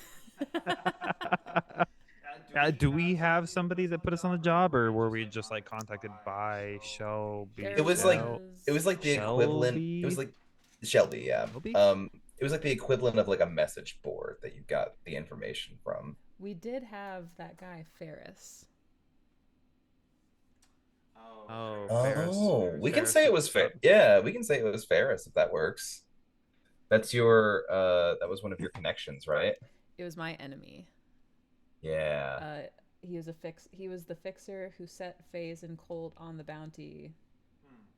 Do we have somebody that put us on the job, or were we just like contacted by Shelby? It was like the equivalent. It was like Shelby, yeah. Shelby? It was like the equivalent of like a message board that you got the information from. We did have that guy Ferris. Oh, Oh, we can Ferris say it is- was fair. Yeah, we can say it was Ferris if that works. That's your that was one of your connections, right? It was my enemy. Yeah. He was the fixer who set FaZe and Colt on the bounty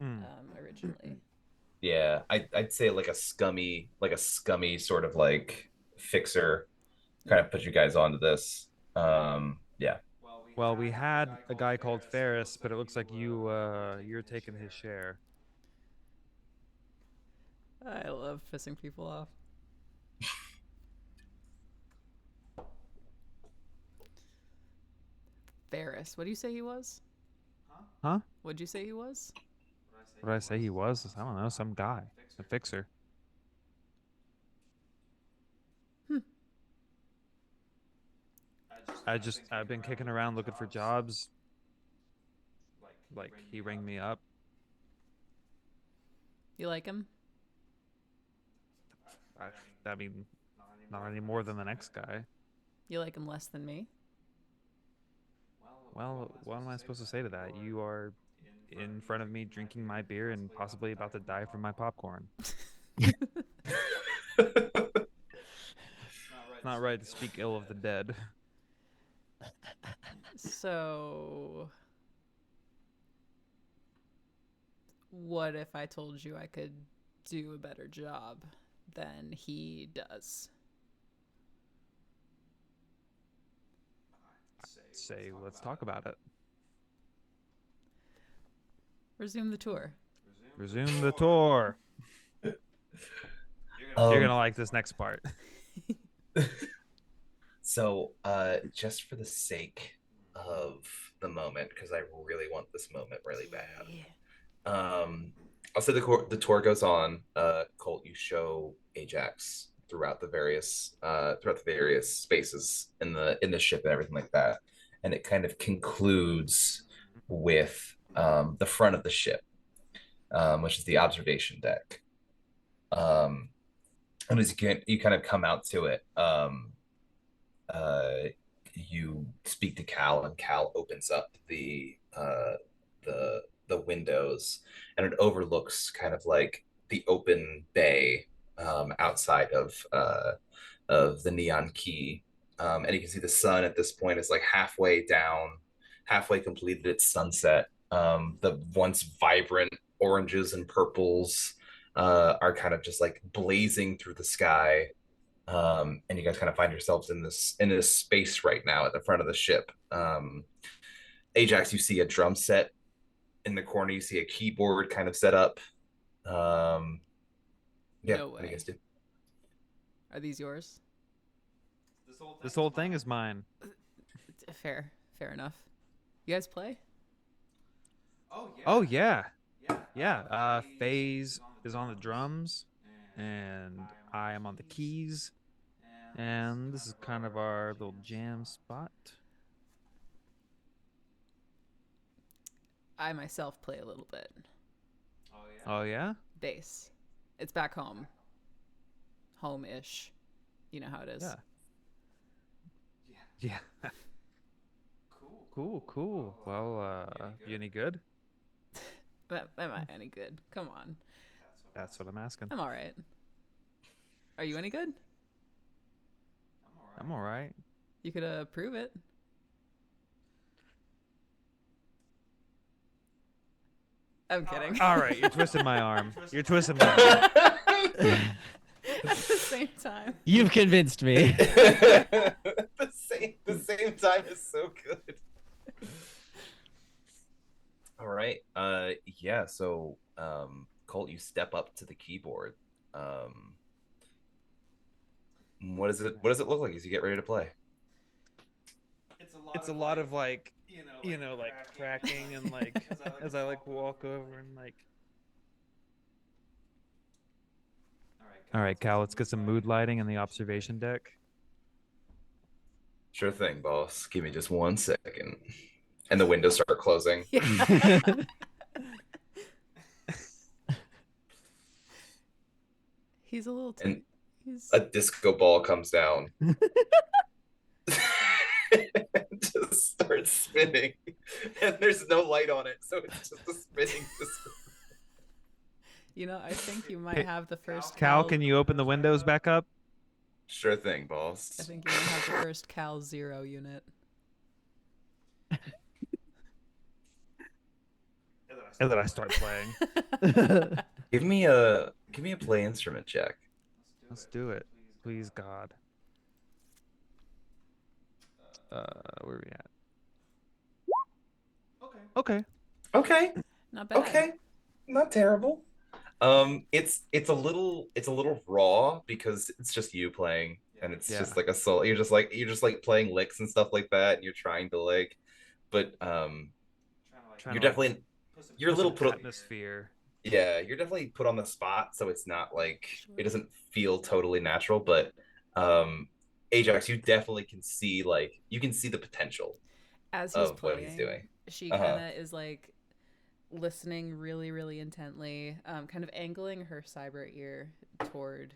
originally. Yeah, I'd say like a scummy sort of like fixer kind of put you guys onto this. Yeah. Well, we had a guy called Ferris, but it looks like you're taking his share. I love pissing people off. Ferris, what do you say he was? Huh? What'd you say he was? What did I say he was? I don't know, some guy, a fixer. I've been kicking around looking for jobs. Like he rang me up. You like him? I mean, not any more than the next guy. You like him less than me? Well, what am I supposed to say to that? You are in front of me drinking my beer and possibly about to die from my popcorn. It's not right to speak ill of the dead. So, what if I told you I could do a better job than he does? Say, let's talk about it. Resume the tour. Resume the tour. You're gonna like this next part. So, just for the sake of the moment, because I really want this moment really bad. I'll say the tour goes on. Colt, you show Ajax throughout the various spaces in the ship and everything like that, and it kind of concludes with the front of the ship, which is the observation deck. And as you kind of come out to it, you speak to Cal, and Cal opens up the windows, and it overlooks kind of like the open bay outside of the Neon Key, and you can see the sun at this point is like halfway down, halfway completed its sunset. The once vibrant oranges and purples are kind of just like blazing through the sky. And you guys kind of find yourselves in this space right now at the front of the ship. Ajax, you see a drum set in the corner. You see a keyboard kind of set up. Yeah, No what do you way. guys do? Are these yours? This whole thing is mine. Fair enough. You guys play? Oh yeah. Yeah. FaZe is on the drums, and I am on the keys, and this is kind of our little jam spot. I myself play a little bit. Oh yeah. Bass. It's back home. home-ish. You know how it is. Yeah. Cool. Well, you any good? Am I any good? Come on. That's what I'm asking. I'm all right. Are you any good? I'm all right. You could prove it. I'm kidding. All right, you're twisting my arm. You're twisting my arm. At the same time. You've convinced me. The same time is so good. All right. Yeah, so Colt, you step up to the keyboard. What does it look like as you get ready to play? It's a lot of like, like cracking and like as I like walk over and like. All right, Cal, let's get some mood lighting in the observation deck. Sure thing, boss. Give me just 1 second. And the windows start closing. He's a little And a disco ball comes down. Just starts spinning. And there's no light on it, so it's just a spinning disco. You know, I think you might have the first Cal, can you open the windows back up? Sure thing, boss. I think you might have the first Cal 0 unit. And then I start playing. Give me a play instrument check. Let's do it. Please, God. Where are we at? Okay. Not bad. Okay. Not terrible. It's a little raw because it's just you playing, and it's just like a solo. You're just like playing licks and stuff like that, and you're trying to like, but you're definitely you're a little put atmosphere. Yeah, you're definitely put on the spot, so it's not like it doesn't feel totally natural, but Ajax, you definitely can see the potential as he's of playing, what he's doing. She kind of is like listening really, really intently, kind of angling her cyber ear toward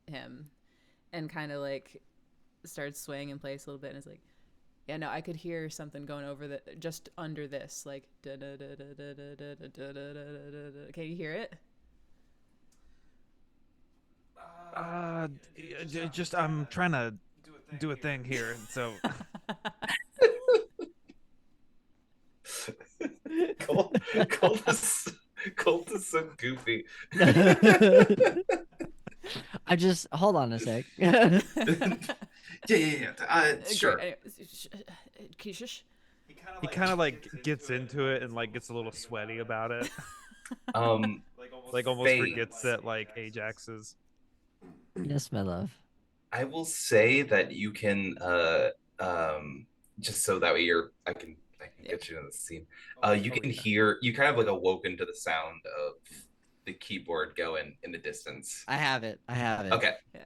him, and kind of like starts swaying in place a little bit, and is like, yeah, no, I could hear something going over just under this, like da da da da da da da da da da. Can you hear it? Just I'm trying to do a thing here, so. Colt is so goofy. I just hold on a sec. Yeah. Sure. Anyway, He kind of like gets into it and like gets a little sweaty about it. Like almost Faye, forgets that like Ajax is. Yes, my love. I will say that you can just so that way I can get you in the scene. You can hear, you kind of like awoken to the sound of the keyboard going in the distance. I have it. Okay. Yeah.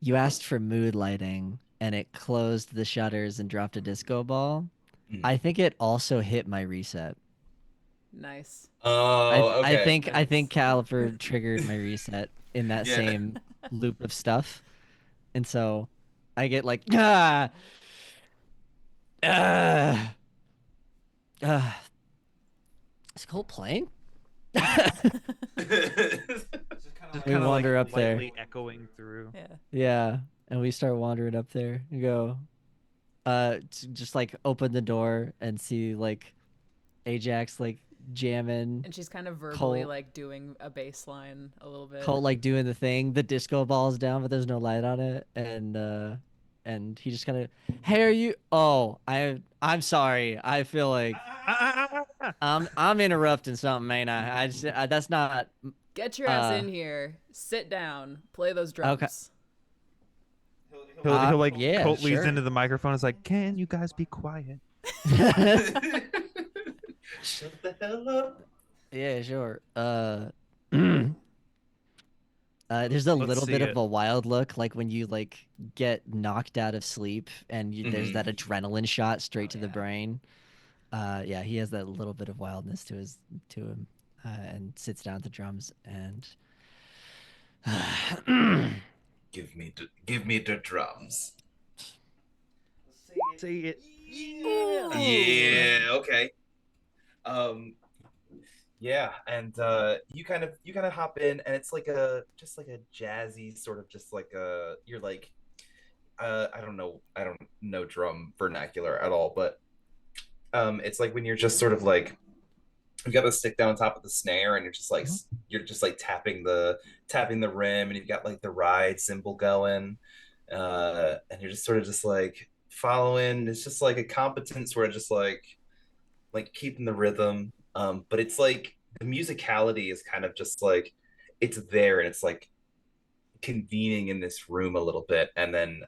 You asked for mood lighting, and it closed the shutters and dropped a disco ball. I think it also hit my reset. Nice. Oh, okay. I think Caliper triggered my reset in that same loop of stuff, and so I get like is Colt playing? We wander up there, echoing through. yeah, and we start wandering up there and go, just like open the door and see like Ajax like jamming, And she's kind of verbally Colt, like doing a bass line a little bit. Colt like doing the thing. The disco ball's down, but there's no light on it, and he just kind of, hey, are you? Oh, I'm sorry. I feel like I'm interrupting something, ain't I? That's not. Get your ass in here. Sit down. Play those drums. Okay. He'll like yeah, Colt leans sure. into the microphone. It's like, can you guys be quiet? Shut the hell up. Yeah, sure. There's a little bit of a wild look, like when you like get knocked out of sleep and there's that adrenaline shot straight to the brain. Yeah, he has that little bit of wildness to him. and sits down at the drums and Give me the drums. Say it. Yeah. Okay. Um. Yeah, and you kind of hop in, and it's like a just like a jazzy sort of just like a you're like I don't know drum vernacular at all, but it's like when you're just sort of like you got the stick down on top of the snare, and you're just like tapping the rim, and you've got like the ride cymbal going, and you're just sort of just like following. It's just like a competent sort of just like keeping the rhythm. But it's like the musicality is kind of just like it's there, and it's like convening in this room a little bit, and then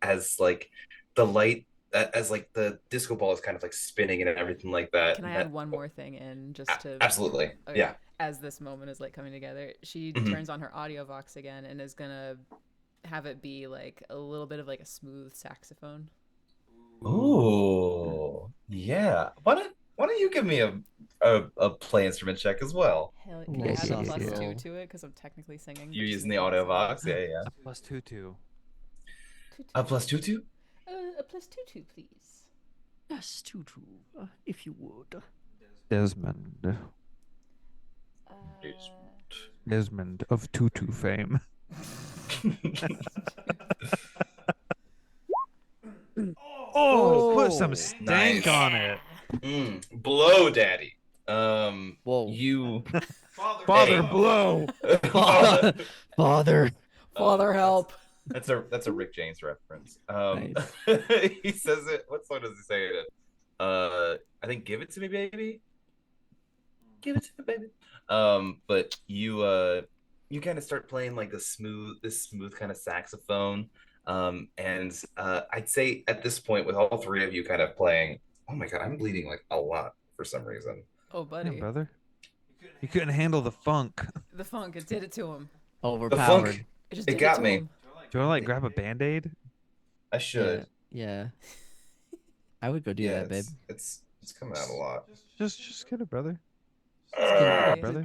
as like the light as like the disco ball is kind of like spinning and everything like that. Can I And add one more thing in just to absolutely, okay, yeah. as this moment is like coming together, she Mhm. turns on her audio vox again and is gonna have it be like a little bit of like a smooth saxophone. Oh, yeah. Why don't you give me a play instrument check as well? Hell, Ooh, can I add a saucy +2 roll. to it because I'm technically singing? You're but she's using the making me audio sing. vox, yeah, yeah. A plus 2/2. Two, A two. plus two. A +2, please. yes, tutu, if you would. Desmond. Uh, Desmond of Tutu fame. Oh, put some stank Nice. on it. Blow, daddy. Whoa. You Father Hey. blow. Father. Father help. That's a Rick James reference. Nice. He says it. What song does he say it? I think "Give It to Me, Baby." Give it to me, baby. But you kind of start playing like this smooth kind of saxophone. And I'd say at this point, with all three of you kind of playing, oh my god, I'm bleeding like a lot for some reason. Oh, Yeah, buddy. brother. You couldn't handle the funk. The funk, it did it to him. The Overpowered. funk, It just it did got it to me. him. Do you want to like grab a band-aid? I should. Yeah. I would go do Yeah, that, babe. it's coming out a lot. Just get it, brother. Uh, Hey. Brother.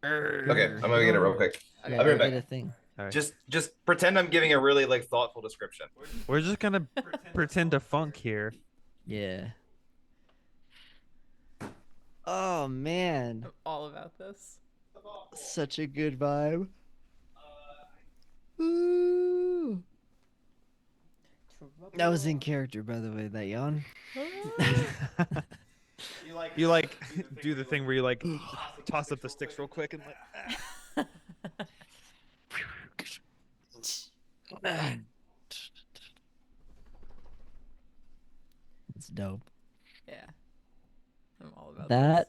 okay, I'm gonna get it real quick. Okay. Yeah, I'll be right go get back. a thing. All right. Just pretend I'm giving a really like thoughtful description. We're just gonna pretend to funk here. Yeah. Oh man, I'm all about this. such a good vibe. Ooh. That was in character, by the way, that yawn. You like do the thing where you like toss up the sticks real quick and like It's dope. Yeah. I'm all about That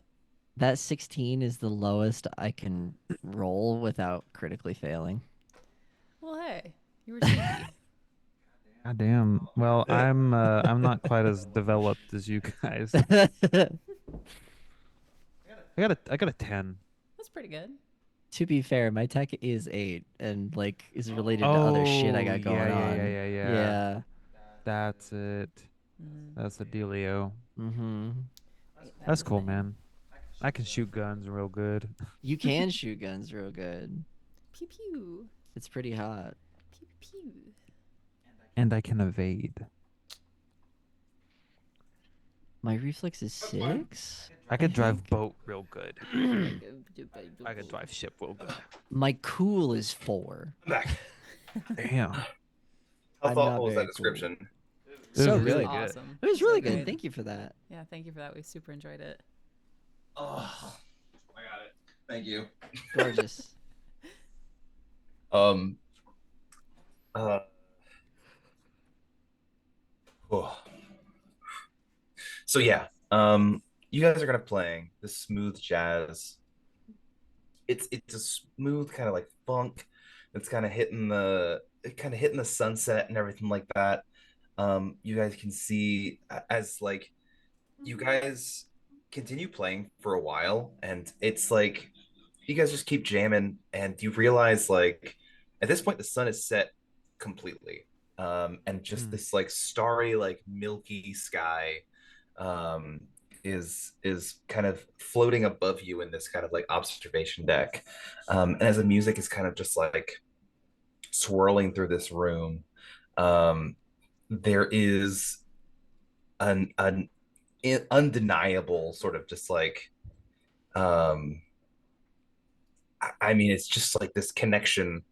that 16 is the lowest I can roll without critically failing. this. Well, hey, you were sneaky. God damn. Well, I'm not quite as developed as you guys. I got a 10. That's pretty good. To be fair, my tech is 8 and like is related to other shit I got Oh, going on. yeah. Yeah. That's it. That's the dealio. Mm-hmm. That's cool, man. I can shoot guns real good. You can shoot guns real good. Pew pew. It's pretty hot. Pew pew. And I can evade. My reflex is 6. I could drive think. boat real good. I could drive ship real good. My cool is 4. I'm back. Damn. How I'm thoughtful not was that very cool. description? This So is good. really It was good. awesome. It was really So good. Thank you for that. Yeah, thank you for that. We super enjoyed it. Oh, I got it. Thank you. Gorgeous. Um. Oh. So yeah, you guys are gonna playing this smooth jazz. It's a smooth kind of like funk. It's kind of hitting the sunset and everything like that. You guys can see as like you guys continue playing for a while, and it's like you guys just keep jamming, and you realize like at this point the sun is set completely, and just Hmm. this like starry like milky sky, um is kind of floating above you in this kind of like observation deck. And as the music is kind of just like swirling through this room, um, there is an undeniable sort of just like um, I mean, it's just like this connection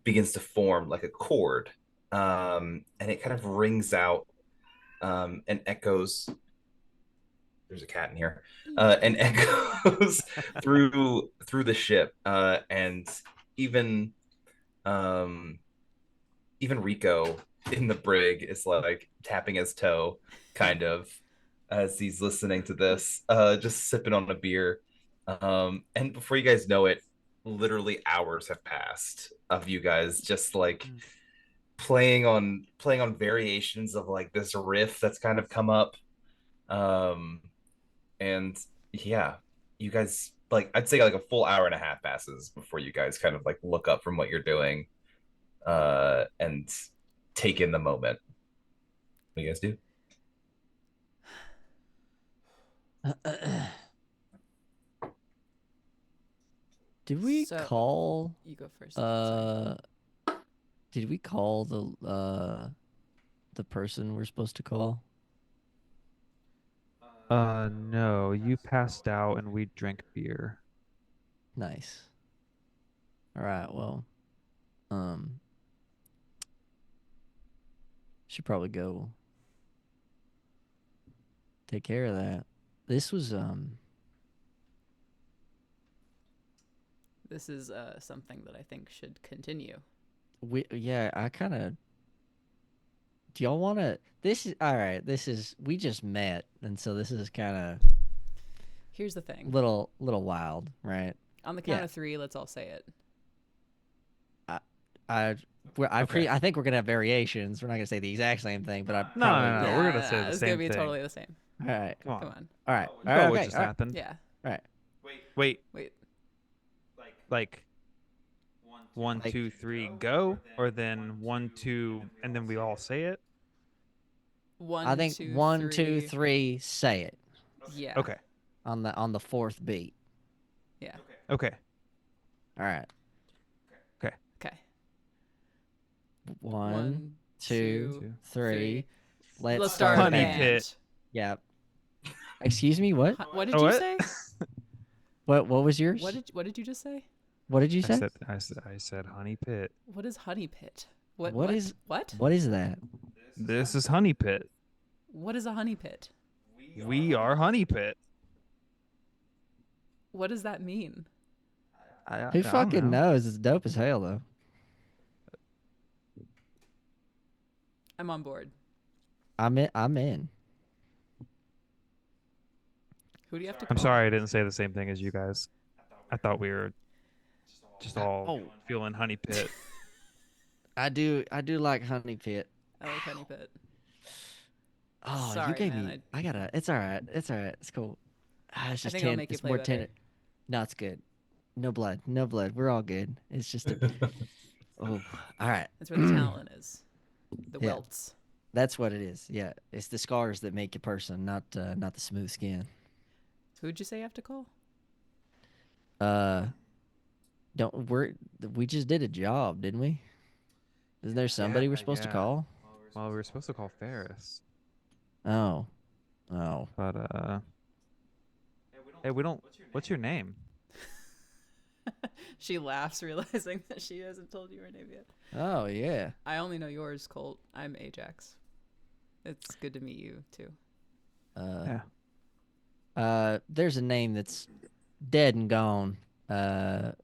begins to form like a chord, and it kind of rings out and echoes. There's a cat in here, and echoes through the ship, and even um, even Rico in the brig is like tapping his toe, kind of, as he's listening to this, just sipping on a beer. And before you guys know it, literally hours have passed of you guys just like playing on variations of like this riff that's kind of come up. Um, and yeah, you guys like I'd say like a full hour and a half passes before you guys kind of like look up from what you're doing, and take in the moment. What do you guys do? Did we So- call? You go first. Sorry. Did we call the person we're supposed to call? No, you passed out and we drank beer. Nice. All right. Well, um, should probably go take care of that. This was This is something that I think should continue. yeah, I kind of. Do y'all want to? This is all right. This is we just met, and so this is kind of Here's the thing. little wild, right? On the count yeah. of 3, let's all say it. I think we're gonna have variations. We're not gonna say the exact same thing, but I No, probably no, no, yeah. we're gonna say the it's same gonna be thing. totally the same. All right, Come on. Come on. all right, You know what okay, just all right, happened? Yeah. all right. Wait, Wait. like 1, 2, 3, go, or then 1, 2, and then we all say it. One, I think two, 1, 2, three. 3, say it Yeah. Okay, on the fourth beat. Yeah. okay, All right, Okay. 1, 2, two, 3. Let's start a Honey band. Pit. Yeah. Excuse me. What? What did Oh, you what? say? What was yours? What did you just say? What did you say? I said Honey Pit. What is Honeypit? What What is- what? What is that? This is Honey Pit. What is a honey pit? We are Honey Pit. What does that mean? Who I don't fucking know. knows? It's dope as hell though. I'm on board. I'm in. Who do you have to call? I'm sorry I didn't say the same thing as you guys. I thought we were just all feeling Honey Pit. I do like Honey Pit. I like Honeypit. Oh, Sorry, you gave man, me. I gotta. It's all right. It's all right. It's cool. It's just think I'll make you it's play more better. tender. No, it's good. No blood. No blood. We're all good. It's just a. Oh, all right. That's where the talent is. The Yeah. welts. That's what it is. Yeah, it's the scars that make a person, not the smooth skin. Who'd you say you have to call? We just did a job, didn't we? Isn't there somebody we're supposed to yeah. call? Well, we were supposed to call Ferris, Oh. but hey, we don't. What's your name? She laughs, realizing that she hasn't told you her name yet. Oh yeah. I only know yours, Colt. I'm Ajax. It's good to meet you too. There's a name that's dead and gone. That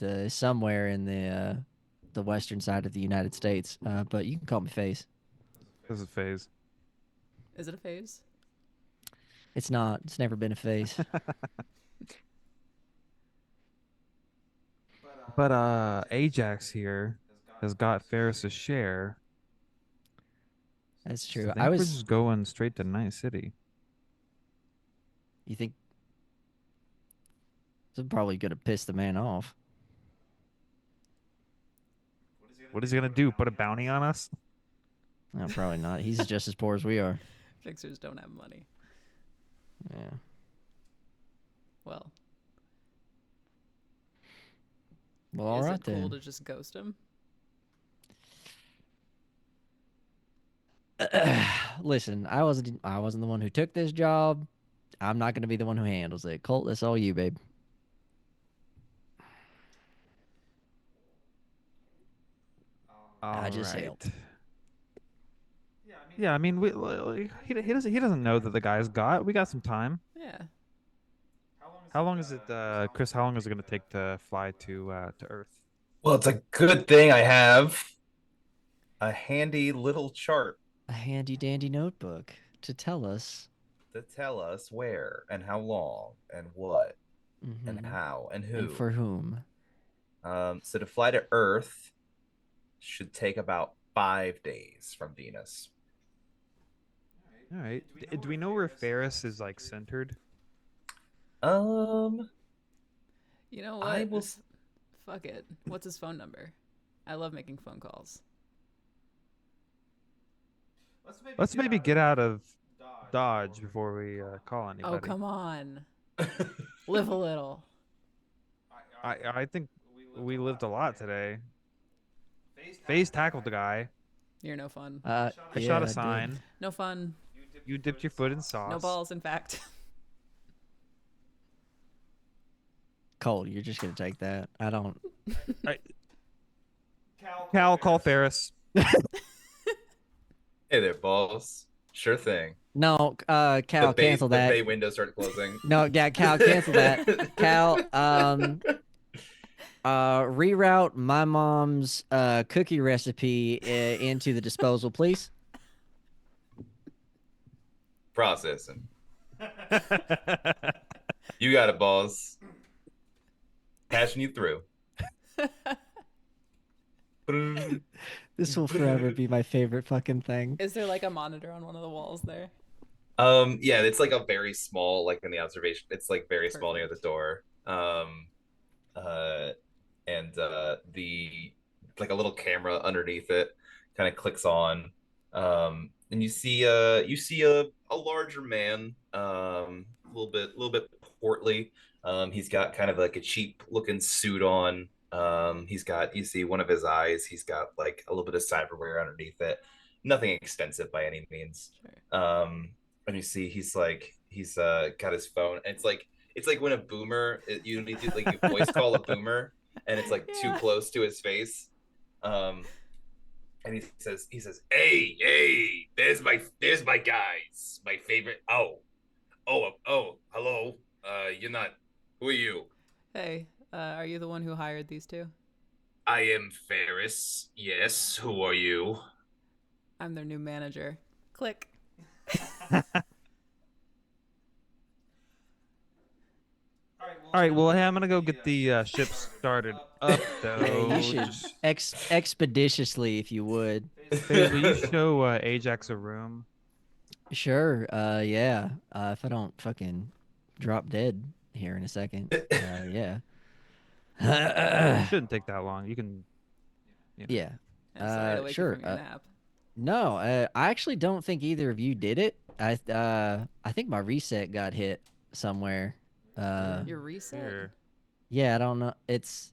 is somewhere in the western side of the United States. But you can call me Face. This is Phase. Is it a phase? It's not. It's never been a Face. But Ajax here has got Ferris's share. That's So true. I think I we're was. just going straight to Night City. You think? This is probably gonna piss the man off. What is he gonna do? Put a bounty on us? No, probably not. He's just as poor as we are. Fixers don't have money. Yeah. Well, Well, all is right it cool then. to just ghost him? Listen, I wasn't the one who took this job. I'm not gonna be the one who handles it. Colt, that's all you, babe. I All just right. help. Yeah, I mean, he doesn't know that the guy's got. We got some time. Yeah. How long is it, Chris? How long is it going to take to fly to Earth? Well, it's a good thing I have a handy little chart A handy dandy notebook to tell us. to tell us where and how long and what and Hmm. how and And who. for whom? So to fly to Earth should take about 5 days from Venus. All right. Do we know where Ferris is like centered? Um, You know I what? will. Fuck it. What's his phone number? I love making phone calls. Let's maybe get out of Dodge before we call Oh, anybody. come on. Live a little. I think we lived a lot today. FaZe tackled the guy. You're no fun. I Yeah, shot a I did. sign. No fun. You dipped your foot in sauce. No balls, in fact. Colt, you're just gonna take that. I don't. Cal, call Ferris. Hey there, boss. Sure thing. No, Cal, cancel The that. bay window started closing. No, yeah, Cal, cancel that. Cal, reroute my mom's cookie recipe into the disposal, please. Processing. You got it, boss. Passing you through. This will forever be my favorite fucking thing. Is there like a monitor on one of the walls there? Yeah, it's like a very small, like in the observation, it's like very small near the Perfect. door. Uh, and the like a little camera underneath it kind of clicks on. And you see a larger man, a little bit portly. He's got kind of like a cheap looking suit on. You see one of his eyes, he's got like a little bit of cyberware underneath it. Nothing expensive by any means. Sure. And you see he's got his phone. And it's like when a boomer, you need to like you voice call a boomer, and it's like too Yeah. close to his face. Um, and he says, hey, there's my guys, my favorite. Oh, hello. You're not. Who are you? Hey, are you the one who hired these two? I am Ferris. Yes. Who are you? I'm their new manager. Click. All right, well, hey, I'm gonna go get the ship started up, Yeah, though. you should Just, expeditiously, if you would. FaZe, will you show Ajax a room? Sure. Yeah. If I don't fucking drop dead here in a second. Yeah. It shouldn't take that long. You can, Yeah. I'm sorry to wake you Sure. from your nap. No, I actually don't think either of you did it. I think my reset got hit somewhere. Your reset? Here. Yeah, I don't know. It's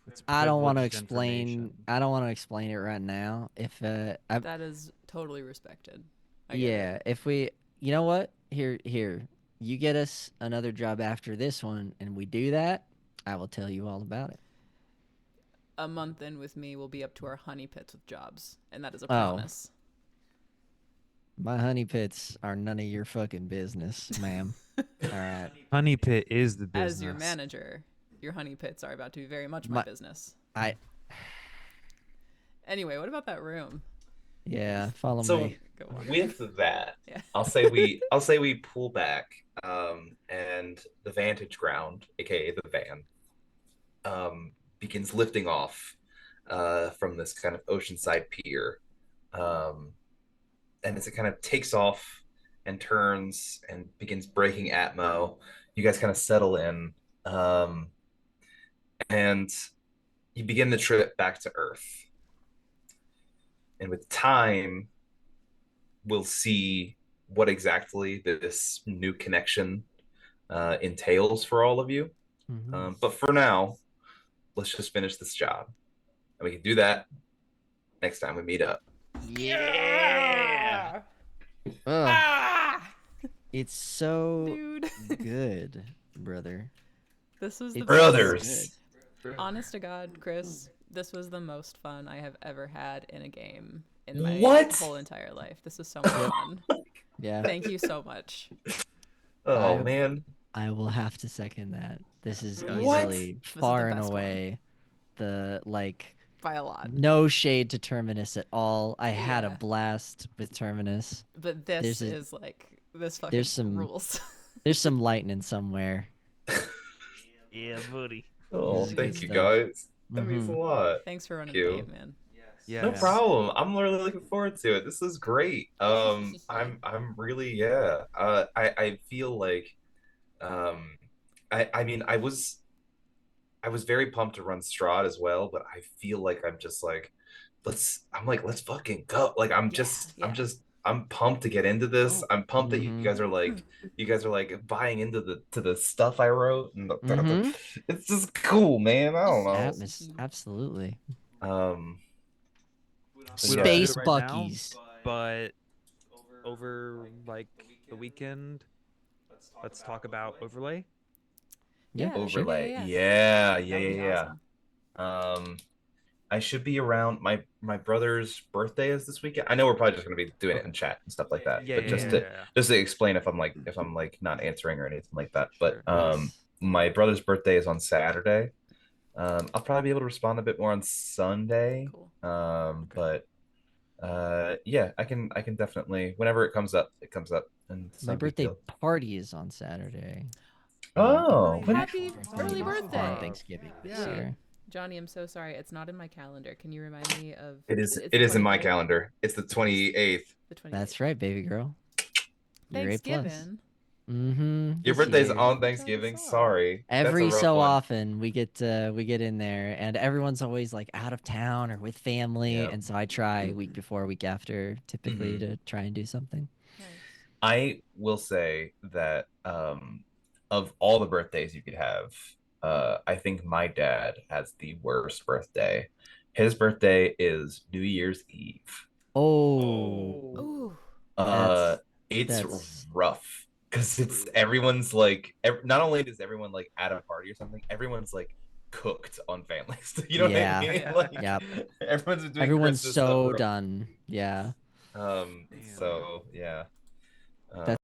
It's I don't want to privileged explain. information. I don't want to explain it right now. If That is totally respected. I get yeah, it. if we, you know what? Here, you get us another job after this one, and we do that, I will tell you all about it. A month in with me, we'll be up to our honey pits with jobs, and that is a Oh. promise. My honey pits are none of your fucking business, ma'am. All right. Honeypit is the business. As your manager, your honey pits are about to be very much my business. Anyway, what about that room? Yeah, follow So me. Go on. with that, Yeah. I'll say we pull back, and the vantage ground, aka the van, begins lifting off from this kind of oceanside pier. And as it kind of takes off and turns and begins breaking atmo, you guys kind of settle in, and you begin the trip back to Earth. And with time, we'll see what exactly this new connection entails for all of you. Mhm. But for now, let's just finish this job, and we can do that next time we meet up. Yeah. Ugh, Ah! it's so Dude. good, brother. This was the It's best. so Brothers. good. Honest to God, Chris, this was the most fun I have ever had in a game in my What? whole entire life. This was so much fun. Yeah. Thank you so much. Oh I- man. I will have to second that. This is What? easily This is the far and best one. away the like By a lot. no shade to Terminus at all. I had a Yeah. blast with Terminus. But this There's a- is like, this fucking there's some- rules. There's some lightning somewhere. Yeah, buddy. Oh, This is thank good you stuff. guys. That means a Mhm. lot. Thanks for running Thank the you. game, man. Yeah. No problem. I'm really looking forward to it. This is great. This is fun. I'm really, yeah. I feel like I mean I was very pumped to run Strahd as well, but I feel like I'm just like let's fucking go. Like Yeah. I'm pumped to get into this. I'm pumped that Mhm. you guys are like buying into the stuff I wrote, and Mhm. it's just cool, man. I don't know. Absolutely. Um We don't Space do it right now, Buckies. but over like the weekend, let's talk about overlay. Yeah, sure. overlay. Yeah. Yeah, That would be yeah. awesome. I should be around. My brother's birthday is this weekend. I know we're probably just gonna be doing it in chat and stuff like that. Yeah, But yeah, just yeah, to yeah. just to explain if I'm like not answering or anything like that. But Sure. my brother's birthday is on Saturday. I'll probably be able to respond a bit more on Sunday. Cool. But yeah, I can definitely whenever it comes up, and it's My not a big birthday deal. party is on Saturday. Oh, But Happy we're early doing birthday. on Thanksgiving this Yeah. year. Johnny, I'm so sorry. It's not in my calendar. Can you remind me of it is it's it the is in my 23rd? calendar. It's the 28th. The 28th. That's right, baby girl. You're A+. Thanksgiving. Mm-hmm. Your birthday's on Thanksgiving. Sorry. That's a Every rough so one. often we get in there, and everyone's always like out of town or with family, Yep. and so I try week before, week after, typically Mhm. to try and do something. Nice. I will say that of all the birthdays you could have, I think my dad has the worst birthday. His birthday is New Year's Eve. Oh, Ooh. Uh, That's- it's rough because it's everyone's like not only does everyone like at a party or something, everyone's like cooked on families. You know Yeah. what I mean? Yeah. Like Yep. everyone's been doing everyone's Christmas so stuff. done. Yeah. So yeah. That's